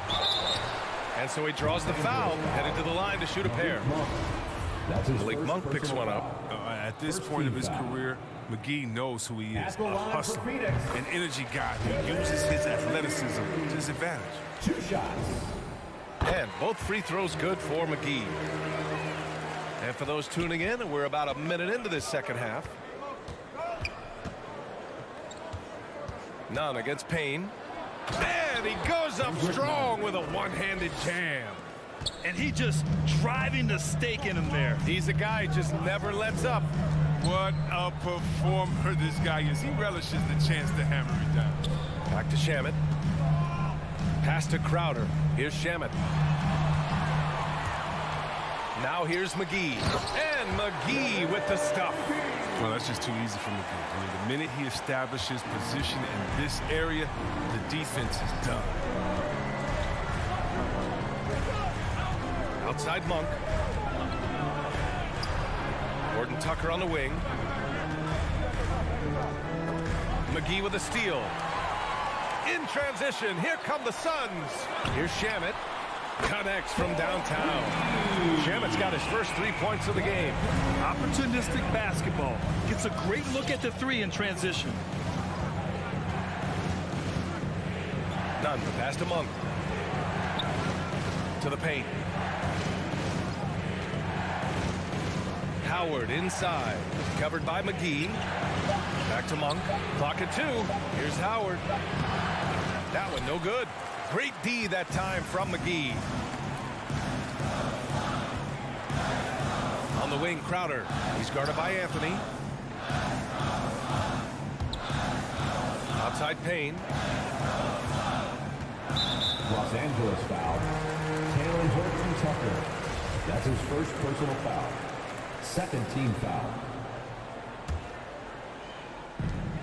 And so he draws the foul, headed to the line to shoot a pair. Malik Monk picks one up. At this point of his career, McGee knows who he is. A hustler, an energy guy who uses his athleticism to his advantage. 2 shots. And both free throws good for McGee. And for those tuning in, we're about a minute into this second half. Nunn against Payne. And he goes up strong with a one-handed jam. And he just driving the stake in him there. He's a guy who just never lets up. What a performer this guy is. He relishes the chance to hammer it down. Back to Shamet. Pass to Crowder. Here's Shamet. Now here's McGee. And McGee with the stuff. Well, that's just too easy for McGee. I mean, the minute he establishes position in this area, the defense is done. Outside Monk. Horton Tucker on the wing. McGee with a steal. In transition, here come the Suns. Here's Shamet. Connects from downtown. Shamet's got his first 3 points of the game. Opportunistic basketball. Gets a great look at the 3 in transition. Nunn, the pass to Monk. To the paint. Howard inside. Covered by McGee. Back to Monk. Clock at 2. Here's Howard. That one no good. Great D that time from McGee. On the wing, Crowder. He's guarded by Anthony. Outside Payne. Los Angeles foul. Taylor Horton Tucker. That's his first personal foul. Second team foul.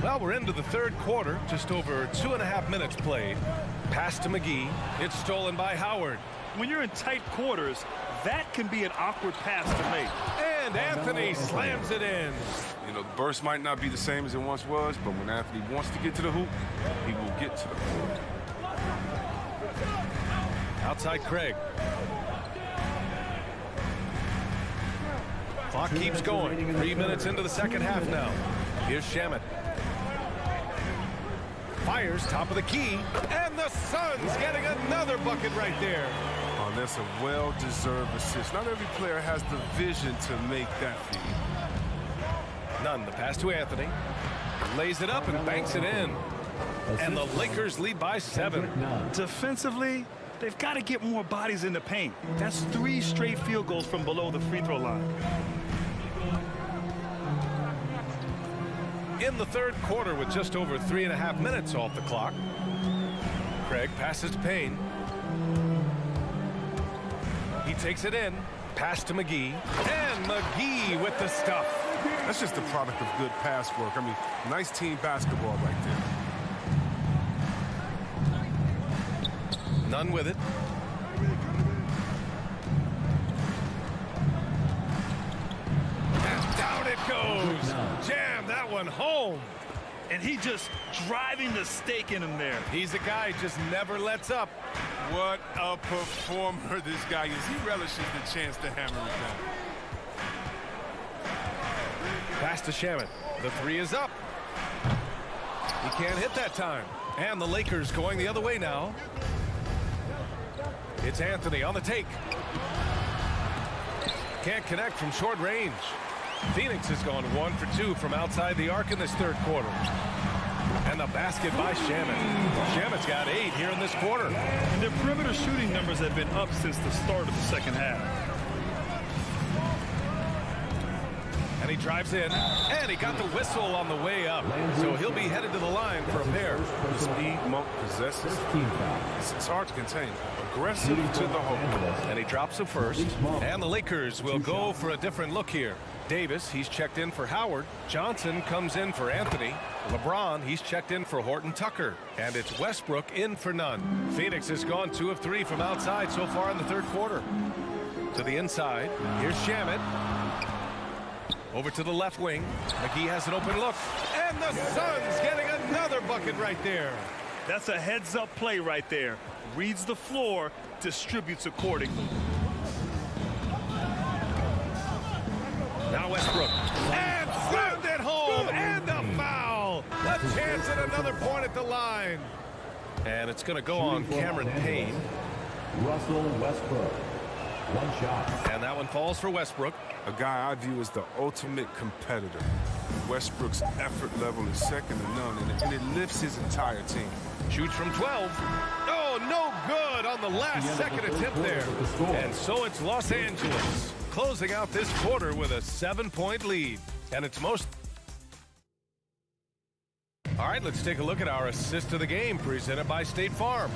Well, we're into the third quarter. Just over 2.5 minutes played. Pass to McGee. It's stolen by Howard. When you're in tight quarters, that can be an awkward pass to make. And Anthony slams it in. You know, the burst might not be the same as it once was, but when Anthony wants to get to the hoop, he will get to the hoop. Outside Craig. Clock keeps going. 3 minutes into the second half now. Here's Shamet. Fires, top of the key, and the Suns getting another bucket right there. Oh, that's a well-deserved assist. Not every player has the vision to make that feed. Nunn, the pass to Anthony. Lays it up and banks it in. And the Lakers lead by 7. Defensively, they've got to get more bodies in the paint. That's 3 straight field goals from below the free throw line. In the third quarter with just over 3.5 minutes off the clock. Craig passes to Payne. He takes it in. Pass to McGee. And McGee with the stuff. That's just the product of good pass work. I mean, nice team basketball right there. Nunn with it. And down it goes. Jam that one home. And he just driving the stake in him there. He's a guy who just never lets up. What a performer this guy is. He relishes the chance to hammer it down. Pass to Shamet. The 3 is up. He can't hit that time. And the Lakers going the other way now. It's Anthony on the take. Can't connect from short range. Phoenix has gone 1 for 2 from outside the arc in this third quarter. And the basket by Shamet. Shamet's got 8 here in this quarter. And their perimeter shooting numbers have been up since the start of the second half. And he drives in, and he got the whistle on the way up. So he'll be headed to the line for a pair. The speed Monk possesses, it's hard to contain. Aggressive to the hole. And he drops it first. And the Lakers will go for a different look here. Davis, he's checked in for Howard. Johnson comes in for Anthony. LeBron, he's checked in for Horton Tucker. And it's Westbrook in for Nunn. Phoenix has gone 2 of 3 from outside so far in the third quarter. To the inside, here's Shamet. Over to the left wing. McGee has an open look. And the Suns getting another bucket right there. That's a heads-up play right there. reads the floor, distributes accordingly. Now Westbrook. And slammed it home. And a foul. A chance at another point at the line. And it's going to go on Cameron Payne. Russell Westbrook. One shot. And that one falls for Westbrook. A guy I view as the ultimate competitor. Westbrook's effort level is second to none, and it lifts his entire team. Shoots from 12. Oh, no good on the last second attempt there. And so it's Los Angeles closing out this quarter with a 7-point lead. And it's most... All right, let's take a look at our assist of the game presented by State Farm.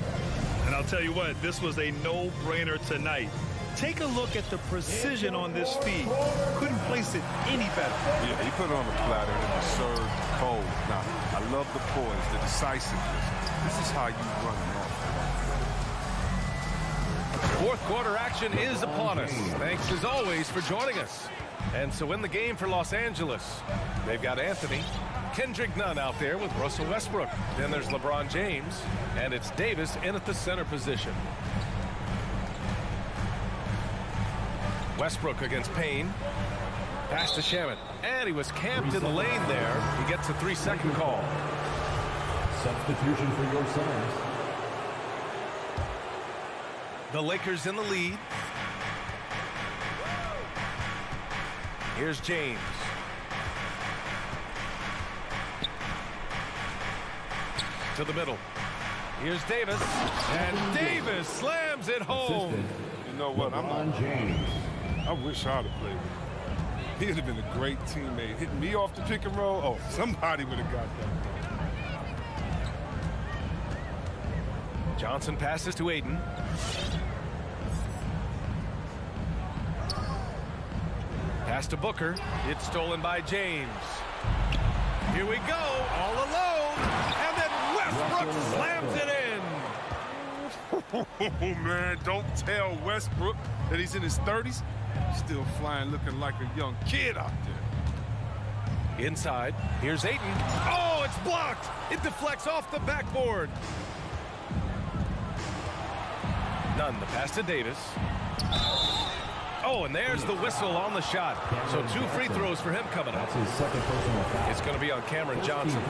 And I'll tell you what, this was a no-brainer tonight. Take a look at the precision on this feed. Couldn't place it any better. Yeah, he put it on the platter and it served cold. Now, I love the poise, the decisiveness. This is how you run an offense. Fourth quarter action is upon us. Thanks as always for joining us. And so in the game for Los Angeles, they've got Anthony, Kendrick Nunn out there with Russell Westbrook. Then there's LeBron James, and it's Davis in at the center position. Westbrook against Payne. Pass to Shaman. And he was camped in the lane there. He gets a 3-second call. Substitution for your Suns. The Lakers in the lead. Here's James. To the middle. Here's Davis. And Davis slams it home. You know what? I wish I'd have played with him. He'd have been a great teammate. Hitting me off the pick and roll, oh, somebody would have got that. Johnson passes to Aiden. Pass to Booker. It's stolen by James. Here we go, all alone. And then Westbrook slams it in. Oh, man, don't tell Westbrook that he's in his 30s. Still flying, looking like a young kid out there. Inside, here's Ayton. Oh, it's blocked. It deflects off the backboard. Nunn, the pass to Davis. Oh, and there's the whistle on the shot. So 2 free throws for him coming up. That's his second personal foul. It's going to be on Cameron Johnson.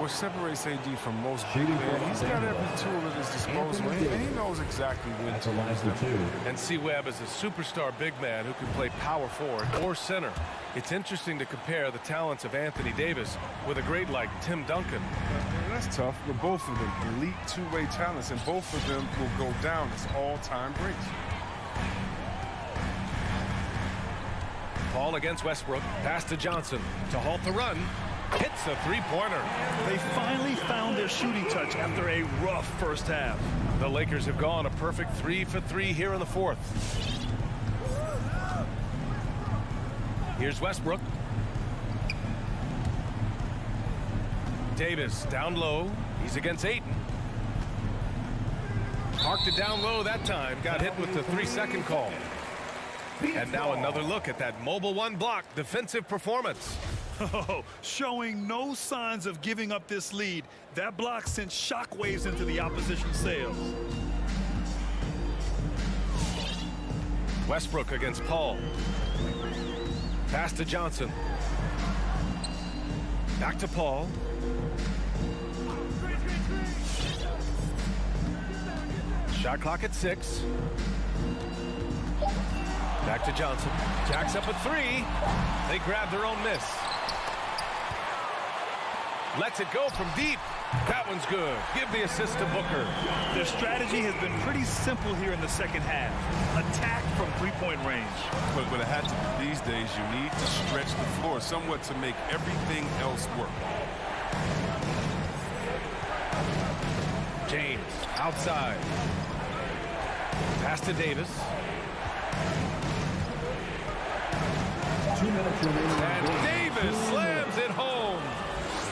What separates AD from most big men, he's got every tool at his disposal, and he knows exactly when to use them. And C. Webb is a superstar big man who can play power forward or center. It's interesting to compare the talents of Anthony Davis with a great like Tim Duncan. That's tough, but both of them elite two-way talents, and both of them will go down as all-time greats. Paul against Westbrook. Pass to Johnson to halt the run. Hits a three-pointer. They finally found their shooting touch after a rough first half. The Lakers have gone a perfect 3 for 3 here in the fourth. Here's Westbrook. Davis down low. He's against Ayton. Parked it down low that time. Got hit with the 3-second call. And now another look at that mobile one block defensive performance. Oh, showing no signs of giving up this lead. That block sent shockwaves into the opposition sails. Westbrook against Paul. Pass to Johnson. Back to Paul. Shot clock at 6. Back to Johnson. Jacks up at 3. They grab their own miss. Lets it go from deep. That one's good. Give the assist to Booker. Their strategy has been pretty simple here in the second half. Attack from three-point range. But it had to be these days, you need to stretch the floor somewhat to make everything else work. James outside. Pass to Davis. 2 minutes remaining. And Davis slams it home.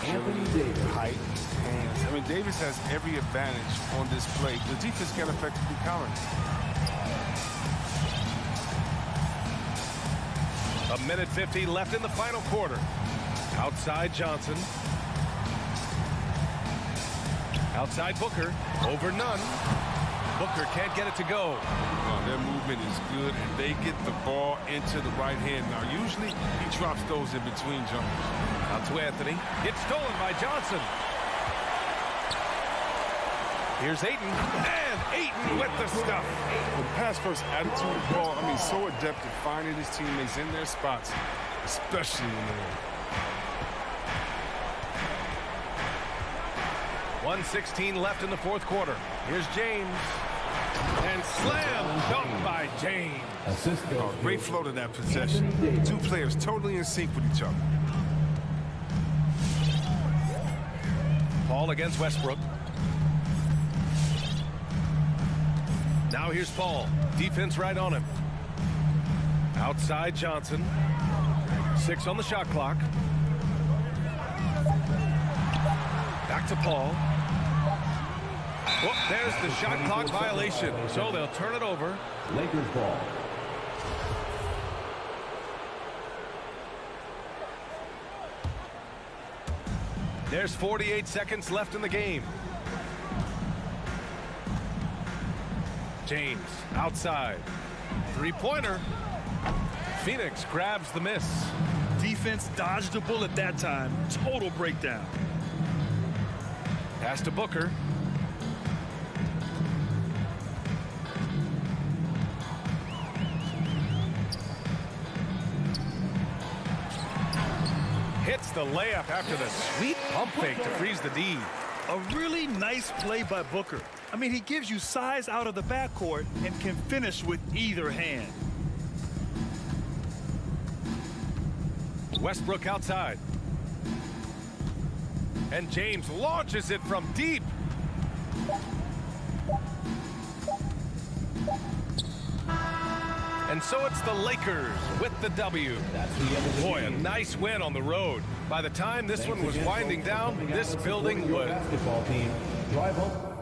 Anthony Davis. Height, hands. I mean, Davis has every advantage on this play. The defense can effectively counter it. A minute 50 left in the final quarter. Outside Johnson. Outside Booker. Over Nunn. Booker can't get it to go. Their movement is good, and they get the ball into the right hand. Now, usually he drops those in between jumpers. Out to Anthony. It's stolen by Johnson. Here's Ayton, and Ayton with the stuff. The pass-first attitude of the ball, so adept at finding his teammates in their spots, especially when they're 1:16 left in the fourth quarter. Here's James. And slam dunk by James. Great flow to that possession. Two players totally in sync with each other. Paul against Westbrook. Now here's Paul. Defense right on him. Outside Johnson. 6 on the shot clock. Back to Paul. Oh, there's the shot clock violation. So they'll turn it over. Lakers ball. There's 48 seconds left in the game. James outside. Three-pointer. Phoenix grabs the miss. Defense dodged a bullet that time. Total breakdown. Pass to Booker. Hits the layup after the sweet pump fake to freeze the D. A really nice play by Booker. He gives you size out of the backcourt and can finish with either hand. Westbrook outside. And James launches it from deep. And so it's the Lakers with the W. Boy, a nice win on the road. By the time this one was winding down, this building would. Basketball team, drive up